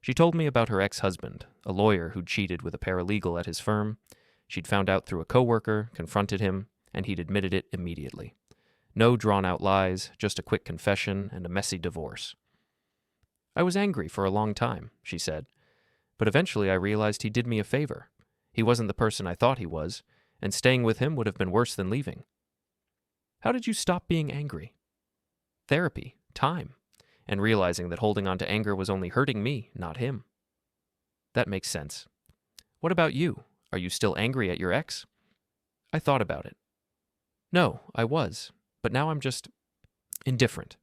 She told me about her ex-husband, a lawyer who'd cheated with a paralegal at his firm. She'd found out through a coworker, confronted him, and he'd admitted it immediately. No drawn-out lies, just a quick confession and a messy divorce. I was angry for a long time, she said, but eventually I realized he did me a favor. He wasn't the person I thought he was, and staying with him would have been worse than leaving. How did you stop being angry? Therapy, time, and realizing that holding on to anger was only hurting me, not him. That makes sense. What about you? Are you still angry at your ex? I thought about it. No, I was, but now I'm just indifferent.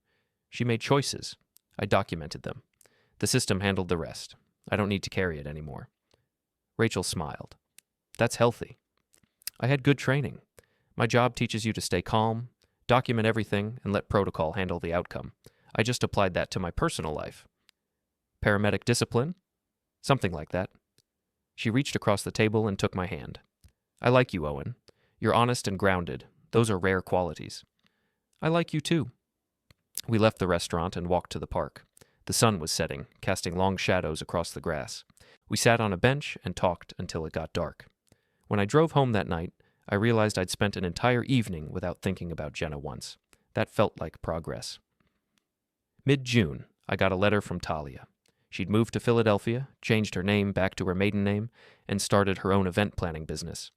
She made choices. I documented them. The system handled the rest. I don't need to carry it anymore. Rachel smiled. That's healthy. I had good training. My job teaches you to stay calm, document everything, and let protocol handle the outcome. I just applied that to my personal life. Paramedic discipline? Something like that. She reached across the table and took my hand. I like you, Owen. You're honest and grounded. Those are rare qualities. I like you too. We left the restaurant and walked to the park. The sun was setting, casting long shadows across the grass. We sat on a bench and talked until it got dark. When I drove home that night, I realized I'd spent an entire evening without thinking about Jenna once. That felt like progress. Mid-June, I got a letter from Talia. She'd moved to Philadelphia, changed her name back to her maiden name, and started her own event planning business.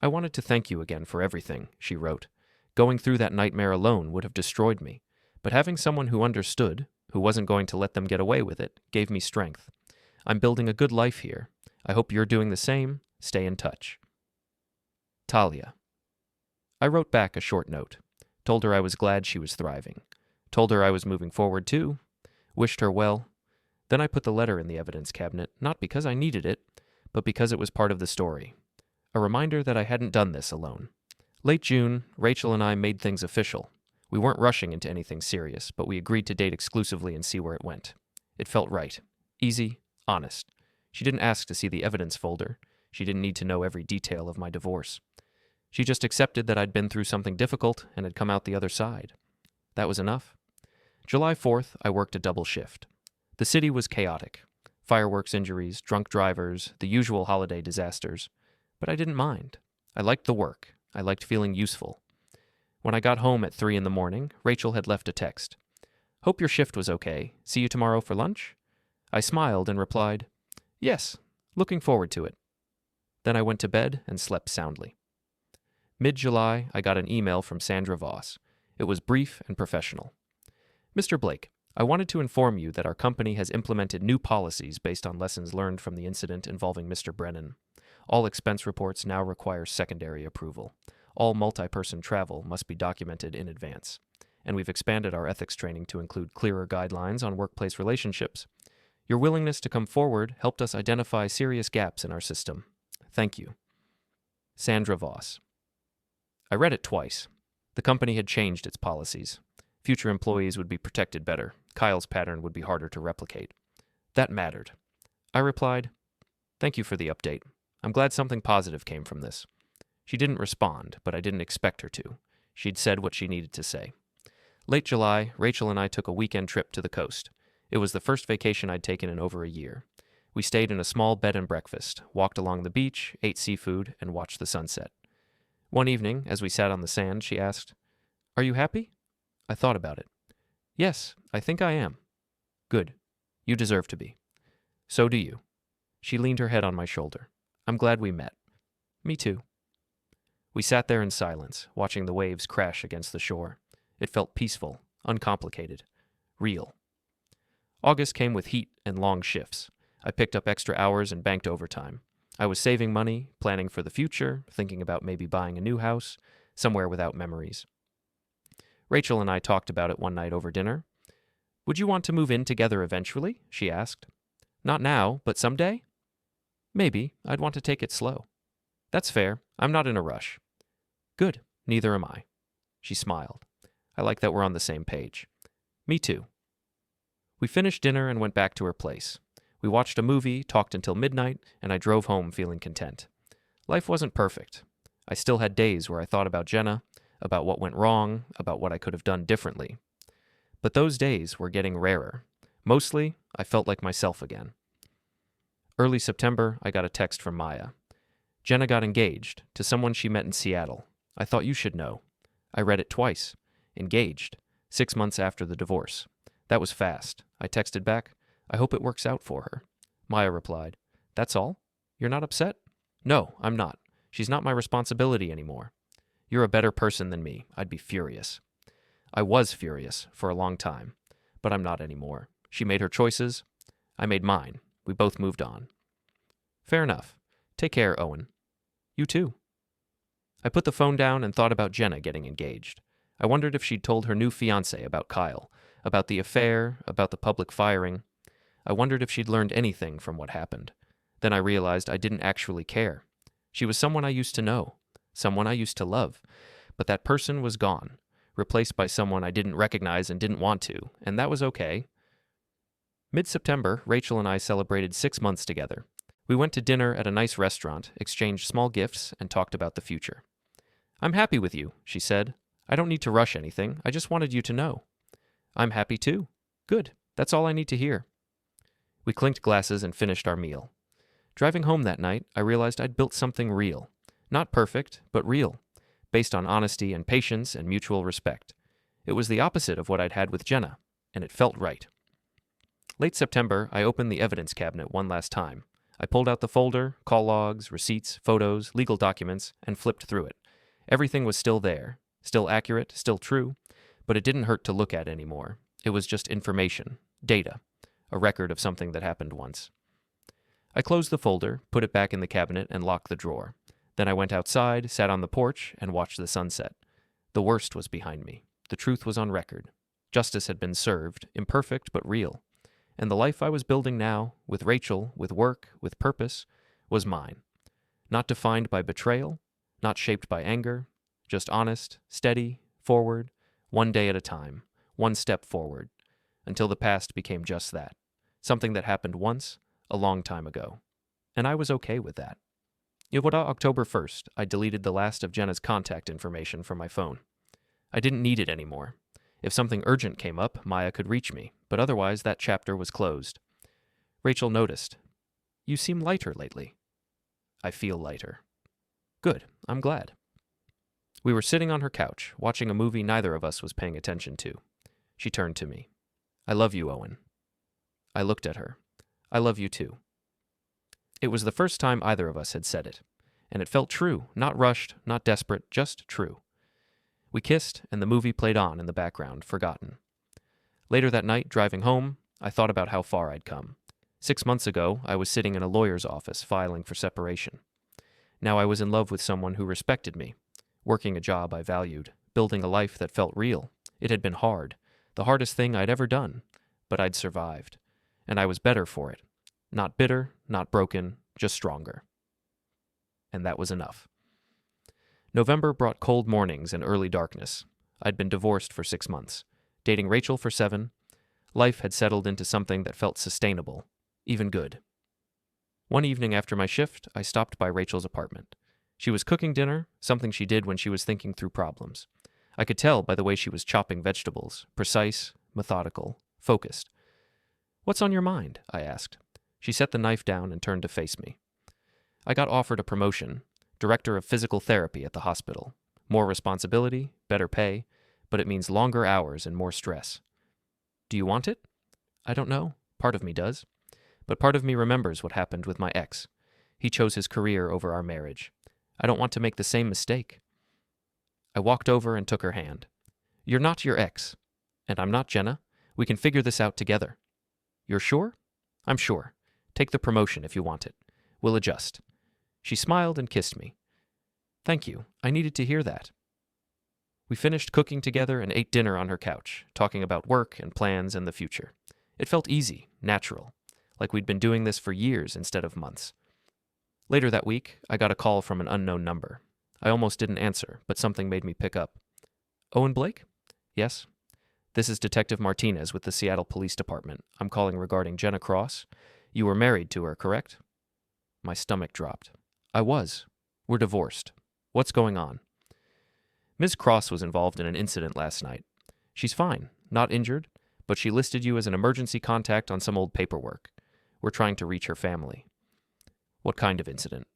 I wanted to thank you again for everything, she wrote. Going through that nightmare alone would have destroyed me, but having someone who understood, who wasn't going to let them get away with it, gave me strength. I'm building a good life here. I hope you're doing the same. Stay in touch. Talia. I wrote back a short note. Told her I was glad she was thriving. Told her I was moving forward too. Wished her well. Then I put the letter in the evidence cabinet, not because I needed it, but because it was part of the story. A reminder that I hadn't done this alone. Late June, Rachel and I made things official. We weren't rushing into anything serious, but we agreed to date exclusively and see where it went. It felt right. Easy, honest. She didn't ask to see the evidence folder. She didn't need to know every detail of my divorce. She just accepted that I'd been through something difficult and had come out the other side. That was enough. July 4th, I worked a double shift. The city was chaotic. Fireworks injuries, drunk drivers, the usual holiday disasters. But I didn't mind. I liked the work. I liked feeling useful. When I got home at 3 a.m, Rachel had left a text. Hope your shift was okay. See you tomorrow for lunch? I smiled and replied, yes, looking forward to it. Then I went to bed and slept soundly. Mid-July, I got an email from Sandra Voss. It was brief and professional. Mr. Blake, I wanted to inform you that our company has implemented new policies based on lessons learned from the incident involving Mr. Brennan. All expense reports now require secondary approval. All multi-person travel must be documented in advance. And we've expanded our ethics training to include clearer guidelines on workplace relationships. Your willingness to come forward helped us identify serious gaps in our system. Thank you. Sandra Voss. I read it twice. The company had changed its policies. Future employees would be protected better. Kyle's pattern would be harder to replicate. That mattered. I replied, thank you for the update. I'm glad something positive came from this. She didn't respond, but I didn't expect her to. She'd said what she needed to say. Late July, Rachel and I took a weekend trip to the coast. It was the first vacation I'd taken in over a year. We stayed in a small bed and breakfast, walked along the beach, ate seafood, and watched the sunset. One evening, as we sat on the sand, she asked, are you happy? I thought about it. Yes, I think I am. Good. You deserve to be. So do you. She leaned her head on my shoulder. I'm glad we met. Me too. We sat there in silence, watching the waves crash against the shore. It felt peaceful, uncomplicated, real. August came with heat and long shifts. I picked up extra hours and banked overtime. I was saving money, planning for the future, thinking about maybe buying a new house, somewhere without memories. Rachel and I talked about it one night over dinner. Would you want to move in together eventually? She asked. Not now, but someday? Maybe. I'd want to take it slow. That's fair. I'm not in a rush. Good. Neither am I. She smiled. I like that we're on the same page. Me too. We finished dinner and went back to her place. We watched a movie, talked until midnight, and I drove home feeling content. Life wasn't perfect. I still had days where I thought about Jenna, about what went wrong, about what I could have done differently. But those days were getting rarer. Mostly, I felt like myself again. Early September, I got a text from Maya. Jenna got engaged to someone she met in Seattle. I thought you should know. I read it twice. Engaged. 6 months after the divorce. That was fast. I texted back, I hope it works out for her. Maya replied, That's all? You're not upset? No, I'm not. She's not my responsibility anymore. You're a better person than me. I'd be furious. I was furious for a long time, but I'm not anymore. She made her choices. I made mine. We both moved on. Fair enough. Take care, Owen. You too. I put the phone down and thought about Jenna getting engaged. I wondered if she'd told her new fiancé about Kyle, about the affair, about the public firing. I wondered if she'd learned anything from what happened. Then I realized I didn't actually care. She was someone I used to know, someone I used to love, but that person was gone, replaced by someone I didn't recognize and didn't want to, and that was okay. Mid-September, Rachel and I celebrated 6 months together. We went to dinner at a nice restaurant, exchanged small gifts, and talked about the future. I'm happy with you, she said. I don't need to rush anything. I just wanted you to know. I'm happy too. Good. That's all I need to hear. We clinked glasses and finished our meal. Driving home that night, I realized I'd built something real. Not perfect, but real, based on honesty and patience and mutual respect. It was the opposite of what I'd had with Jenna, and it felt right. Late September, I opened the evidence cabinet one last time. I pulled out the folder, call logs, receipts, photos, legal documents, and flipped through it. Everything was still there, still accurate, still true, but it didn't hurt to look at anymore. It was just information, data, a record of something that happened once. I closed the folder, put it back in the cabinet, and locked the drawer. Then I went outside, sat on the porch, and watched the sunset. The worst was behind me. The truth was on record. Justice had been served, imperfect but real. And the life I was building now, with Rachel, with work, with purpose, was mine. Not defined by betrayal, not shaped by anger, just honest, steady, forward, one day at a time, one step forward, until the past became just that, something that happened once, a long time ago. And I was okay with that. October 1st, I deleted the last of Jenna's contact information from my phone. I didn't need it anymore. If something urgent came up, Maya could reach me, but otherwise that chapter was closed. Rachel noticed. You seem lighter lately. I feel lighter. Good, I'm glad. We were sitting on her couch, watching a movie neither of us was paying attention to. She turned to me. I love you, Owen. I looked at her. I love you too. It was the first time either of us had said it, and it felt true, not rushed, not desperate, just true. We kissed, and the movie played on in the background, forgotten. Later that night, driving home, I thought about how far I'd come. 6 months ago, I was sitting in a lawyer's office filing for separation. Now I was in love with someone who respected me, working a job I valued, building a life that felt real. It had been hard, the hardest thing I'd ever done, but I'd survived, and I was better for it. Not bitter, not broken, just stronger. And that was enough. November brought cold mornings and early darkness. I'd been divorced for 6 months, dating Rachel for 7. Life had settled into something that felt sustainable, even good. One evening after my shift, I stopped by Rachel's apartment. She was cooking dinner, something she did when she was thinking through problems. I could tell by the way she was chopping vegetables, precise, methodical, focused. What's on your mind? I asked. She set the knife down and turned to face me. I got offered a promotion, director of physical therapy at the hospital. More responsibility, better pay, but it means longer hours and more stress. Do you want it? I don't know. Part of me does. But part of me remembers what happened with my ex. He chose his career over our marriage. I don't want to make the same mistake. I walked over and took her hand. You're not your ex. And I'm not Jenna. We can figure this out together. You're sure? I'm sure. Take the promotion if you want it. We'll adjust. She smiled and kissed me. Thank you. I needed to hear that. We finished cooking together and ate dinner on her couch, talking about work and plans and the future. It felt easy, natural, like we'd been doing this for years instead of months. Later that week, I got a call from an unknown number. I almost didn't answer, but something made me pick up. Owen Blake? Yes. This is Detective Martinez with the Seattle Police Department. I'm calling regarding Jenna Cross. You were married to her, correct? My stomach dropped. I was. We're divorced. What's going on? Ms. Cross was involved in an incident last night. She's fine, not injured, but she listed you as an emergency contact on some old paperwork. We're trying to reach her family. What kind of incident?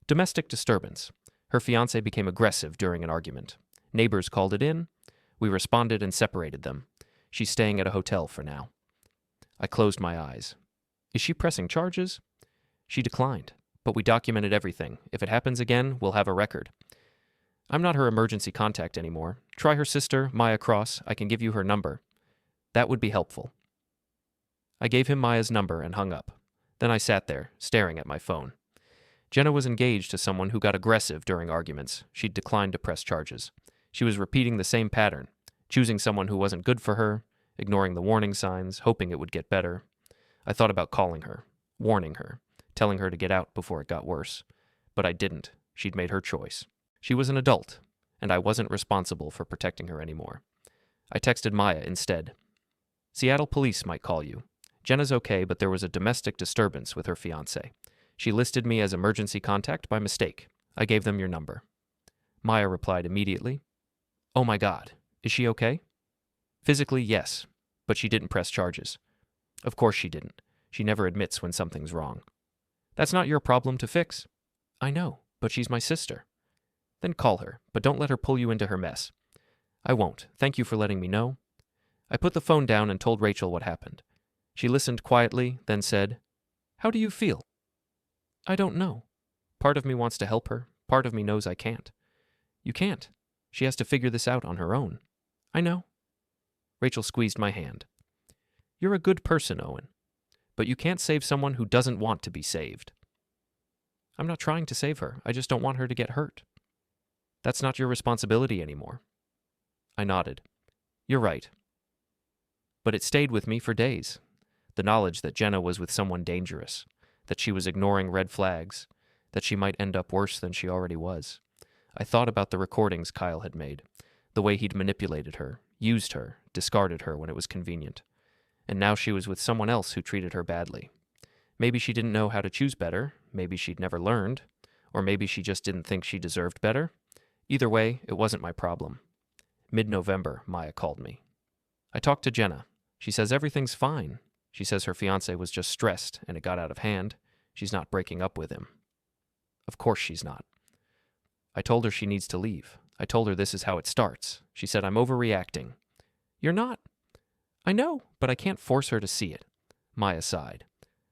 Domestic disturbance. Her fiancé became aggressive during an argument. Neighbors called it in. We responded and separated them. She's staying at a hotel for now. I closed my eyes. Is she pressing charges? She declined, but we documented everything. If it happens again, we'll have a record. I'm not her emergency contact anymore. Try her sister, Maya Cross. I can give you her number. That would be helpful. I gave him Maya's number and hung up. Then I sat there, staring at my phone. Jenna was engaged to someone who got aggressive during arguments. She'd declined to press charges. She was repeating the same pattern, choosing someone who wasn't good for her, ignoring the warning signs, hoping it would get better. I thought about calling her, warning her, telling her to get out before it got worse. But I didn't. She'd made her choice. She was an adult, and I wasn't responsible for protecting her anymore. I texted Maya instead. Seattle police might call you. Jenna's okay, but there was a domestic disturbance with her fiancé. She listed me as emergency contact by mistake. I gave them your number. Maya replied immediately. Oh my God, is she okay? Physically, yes, but she didn't press charges. Of course she didn't. She never admits when something's wrong. That's not your problem to fix. I know, but she's my sister. Then call her, but don't let her pull you into her mess. I won't. Thank you for letting me know. I put the phone down and told Rachel what happened. She listened quietly, then said, How do you feel? I don't know. Part of me wants to help her. Part of me knows I can't. You can't. She has to figure this out on her own. I know. Rachel squeezed my hand. You're a good person, Owen. But you can't save someone who doesn't want to be saved. I'm not trying to save her. I just don't want her to get hurt. That's not your responsibility anymore. I nodded. You're right. But it stayed with me for days. The knowledge that Jenna was with someone dangerous, that she was ignoring red flags, that she might end up worse than she already was. I thought about the recordings Kyle had made, the way he'd manipulated her, used her, discarded her when it was convenient. And now she was with someone else who treated her badly. Maybe she didn't know how to choose better, maybe she'd never learned, or maybe she just didn't think she deserved better. Either way, it wasn't my problem. Mid-November, Maya called me. I talked to Jenna. She says everything's fine. She says her fiancé was just stressed and it got out of hand. She's not breaking up with him. Of course she's not. I told her she needs to leave. I told her this is how it starts. She said I'm overreacting. You're not. I know, but I can't force her to see it. Maya sighed.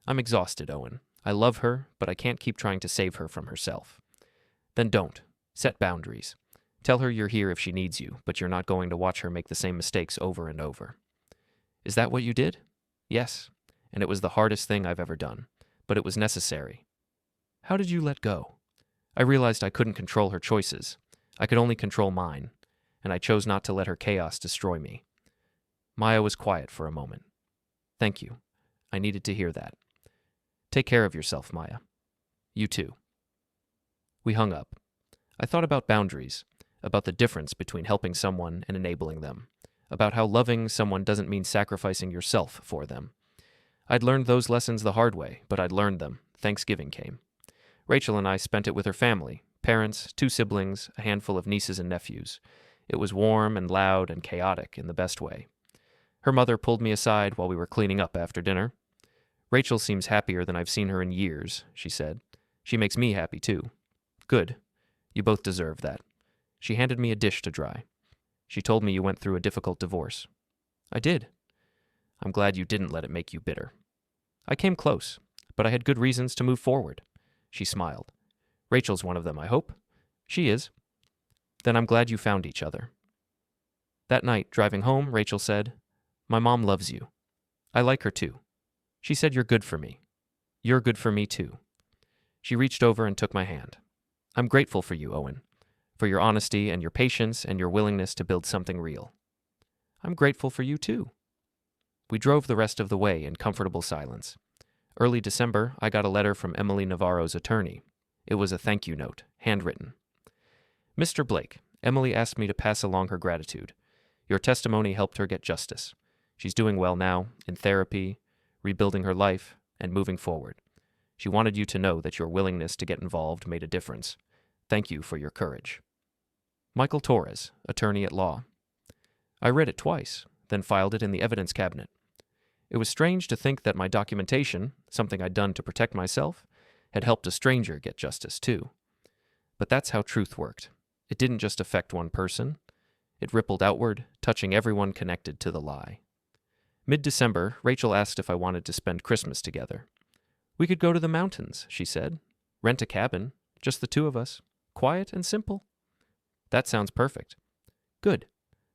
I'm exhausted, Owen. I love her, but I can't keep trying to save her from herself. Then don't. Set boundaries. Tell her you're here if she needs you, but you're not going to watch her make the same mistakes over and over. Is that what you did? Yes, and it was the hardest thing I've ever done, but it was necessary. How did you let go? I realized I couldn't control her choices. I could only control mine, and I chose not to let her chaos destroy me. Maya was quiet for a moment. Thank you. I needed to hear that. Take care of yourself, Maya. You too. We hung up. I thought about boundaries, about the difference between helping someone and enabling them, about how loving someone doesn't mean sacrificing yourself for them. I'd learned those lessons the hard way, but I'd learned them. Thanksgiving came. Rachel and I spent it with her family, parents, 2 siblings, a handful of nieces and nephews. It was warm and loud and chaotic in the best way. Her mother pulled me aside while we were cleaning up after dinner. Rachel seems happier than I've seen her in years, she said. She makes me happy too. Good. You both deserve that. She handed me a dish to dry. She told me you went through a difficult divorce. I did. I'm glad you didn't let it make you bitter. I came close, but I had good reasons to move forward. She smiled. Rachel's one of them, I hope. She is. Then I'm glad you found each other. That night, driving home, Rachel said, My mom loves you. I like her too. She said you're good for me. You're good for me too. She reached over and took my hand. I'm grateful for you, Owen, for your honesty and your patience and your willingness to build something real. I'm grateful for you too. We drove the rest of the way in comfortable silence. Early December, I got a letter from Emily Navarro's attorney. It was a thank you note, handwritten. Mr. Blake, Emily asked me to pass along her gratitude. Your testimony helped her get justice. She's doing well now, in therapy, rebuilding her life, and moving forward. She wanted you to know that your willingness to get involved made a difference. Thank you for your courage. Michael Torres, attorney at law. I read it twice, then filed it in the evidence cabinet. It was strange to think that my documentation, something I'd done to protect myself, had helped a stranger get justice too. But that's how truth worked. It didn't just affect one person. It rippled outward, touching everyone connected to the lie. Mid-December, Rachel asked if I wanted to spend Christmas together. We could go to the mountains, she said. Rent a cabin, just the two of us. Quiet and simple. That sounds perfect. Good,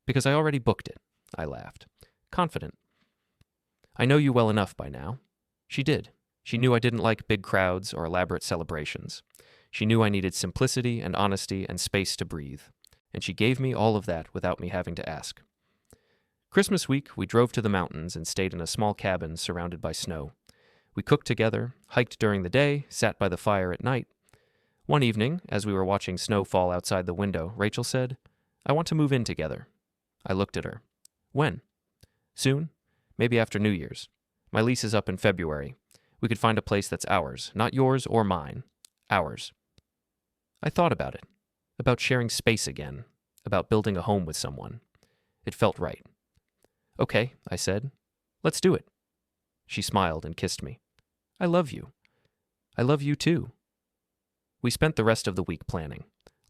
because I already booked it, I laughed. Confident. I know you well enough by now. She did. She knew I didn't like big crowds or elaborate celebrations. She knew I needed simplicity and honesty and space to breathe. And she gave me all of that without me having to ask. Christmas week, we drove to the mountains and stayed in a small cabin surrounded by snow. We cooked together, hiked during the day, sat by the fire at night. One evening, as we were watching snow fall outside the window, Rachel said, "I want to move in together." I looked at her. When? Soon? Maybe after New Year's. My lease is up in February. We could find a place that's ours, not yours or mine. Ours. I thought about it. About sharing space again. About building a home with someone. It felt right. Okay, I said. Let's do it. She smiled and kissed me. I love you. I love you too. We spent the rest of the week planning,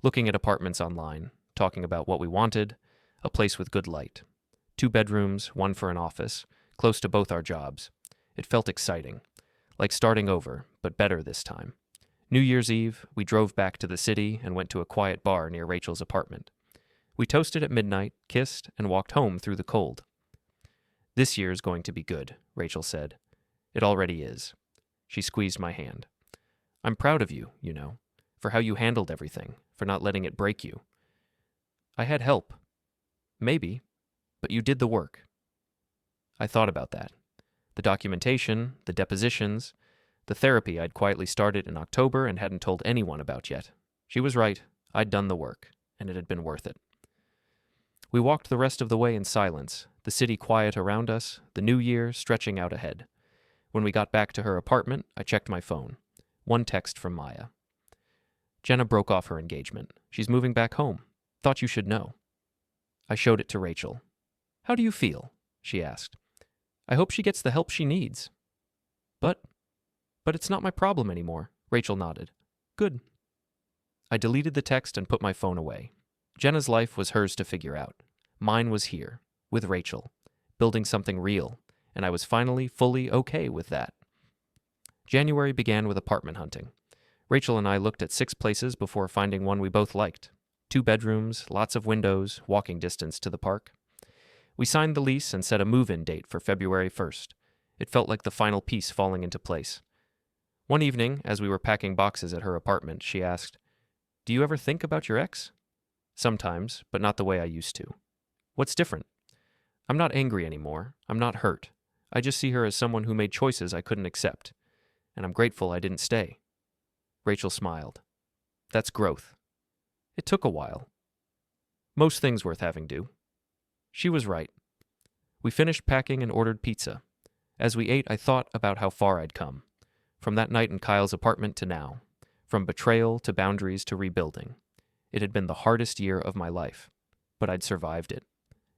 looking at apartments online, talking about what we wanted, a place with good light. 2 bedrooms, 1 for an office, close to both our jobs. It felt exciting, like starting over, but better this time. New Year's Eve, we drove back to the city and went to a quiet bar near Rachel's apartment. We toasted at midnight, kissed, and walked home through the cold. This year's going to be good, Rachel said. It already is. She squeezed my hand. I'm proud of you, you know, for how you handled everything, for not letting it break you. I had help. Maybe, but you did the work. I thought about that. The documentation, the depositions, the therapy I'd quietly started in October and hadn't told anyone about yet. She was right. I'd done the work, and it had been worth it. We walked the rest of the way in silence, the city quiet around us, the new year stretching out ahead. When we got back to her apartment, I checked my phone. 1 text from Maya. Jenna broke off her engagement. She's moving back home. Thought you should know. I showed it to Rachel. How do you feel? She asked. I hope she gets the help she needs. But it's not my problem anymore, Rachel nodded. Good. I deleted the text and put my phone away. Jenna's life was hers to figure out. Mine was here, with Rachel, building something real, and I was finally fully okay with that. January began with apartment hunting. Rachel and I looked at 6 places before finding one we both liked. 2 bedrooms, lots of windows, walking distance to the park. We signed the lease and set a move-in date for February 1st. It felt like the final piece falling into place. One evening, as we were packing boxes at her apartment, she asked, Do you ever think about your ex? Sometimes, but not the way I used to. What's different? I'm not angry anymore. I'm not hurt. I just see her as someone who made choices I couldn't accept. And I'm grateful I didn't stay. Rachel smiled. That's growth. It took a while. Most things worth having do. She was right. We finished packing and ordered pizza. As we ate, I thought about how far I'd come. From that night in Kyle's apartment to now. From betrayal to boundaries to rebuilding. It had been the hardest year of my life, but I'd survived it.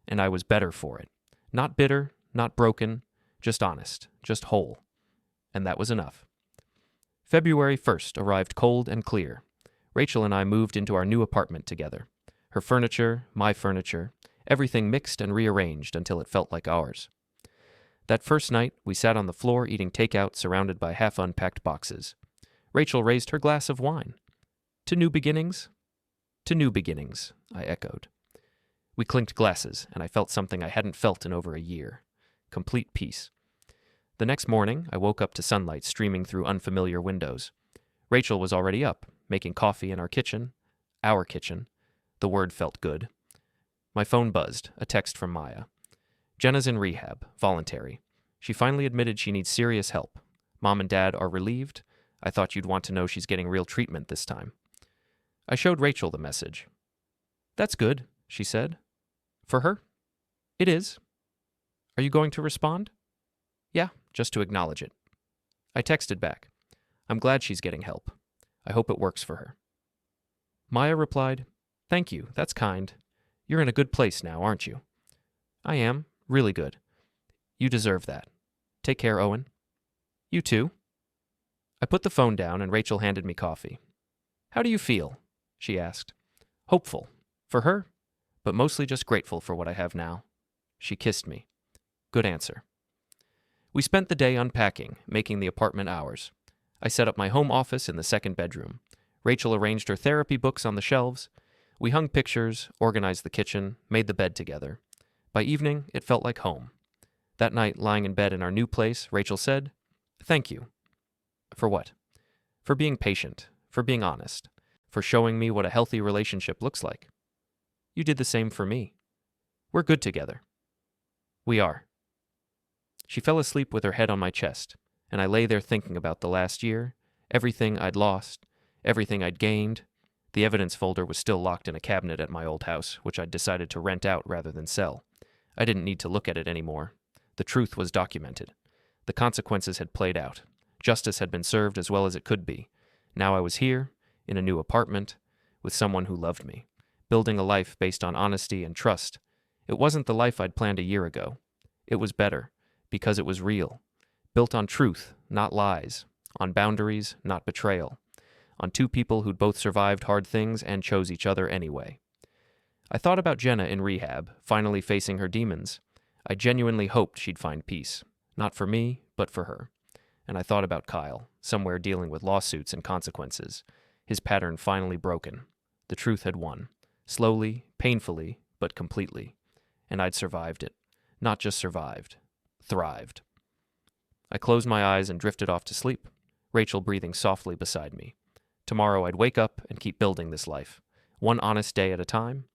And I was better for it. Not bitter, not broken, just honest, just whole. And that was enough. February 1st arrived cold and clear. Rachel and I moved into our new apartment together. Her furniture, my furniture, everything mixed and rearranged until it felt like ours. That first night, we sat on the floor eating takeout surrounded by half-unpacked boxes. Rachel raised her glass of wine. To new beginnings? To new beginnings, I echoed. We clinked glasses, and I felt something I hadn't felt in over a year. Complete peace. The next morning, I woke up to sunlight streaming through unfamiliar windows. Rachel was already up, making coffee in our kitchen. Our kitchen. The word felt good. My phone buzzed, a text from Maya. Jenna's in rehab, voluntary. She finally admitted she needs serious help. Mom and Dad are relieved. I thought you'd want to know she's getting real treatment this time. I showed Rachel the message. That's good, she said. For her? It is. Are you going to respond? Yeah, just to acknowledge it. I texted back. I'm glad she's getting help. I hope it works for her. Maya replied, "Thank you, that's kind. You're in a good place now, aren't you?" "I am, really good. You deserve that. Take care, Owen." "You too." I put the phone down and Rachel handed me coffee. "How do you feel?" she asked. "Hopeful. For her, but mostly just grateful for what I have now." She kissed me. Good answer. We spent the day unpacking, making the apartment ours. I set up my home office in the second bedroom. Rachel arranged her therapy books on the shelves. We hung pictures, organized the kitchen, made the bed together. By evening, it felt like home. That night, lying in bed in our new place, Rachel said, "Thank you." For what? For being patient, for being honest, for showing me what a healthy relationship looks like. You did the same for me. We're good together. We are. She fell asleep with her head on my chest, and I lay there thinking about the last year, everything I'd lost, everything I'd gained. The evidence folder was still locked in a cabinet at my old house, which I'd decided to rent out rather than sell. I didn't need to look at it anymore. The truth was documented. The consequences had played out. Justice had been served as well as it could be. Now I was here, in a new apartment, with someone who loved me, building a life based on honesty and trust. It wasn't the life I'd planned a year ago. It was better, because it was real, built on truth, not lies, on boundaries, not betrayal, on two people who'd both survived hard things and chose each other anyway. I thought about Jenna in rehab, finally facing her demons. I genuinely hoped she'd find peace, not for me, but for her. And I thought about Kyle, somewhere dealing with lawsuits and consequences, his pattern finally broken. The truth had won, slowly, painfully, but completely. And I'd survived it. Not just survived, thrived. I closed my eyes and drifted off to sleep, Rachel breathing softly beside me. Tomorrow I'd wake up and keep building this life, one honest day at a time,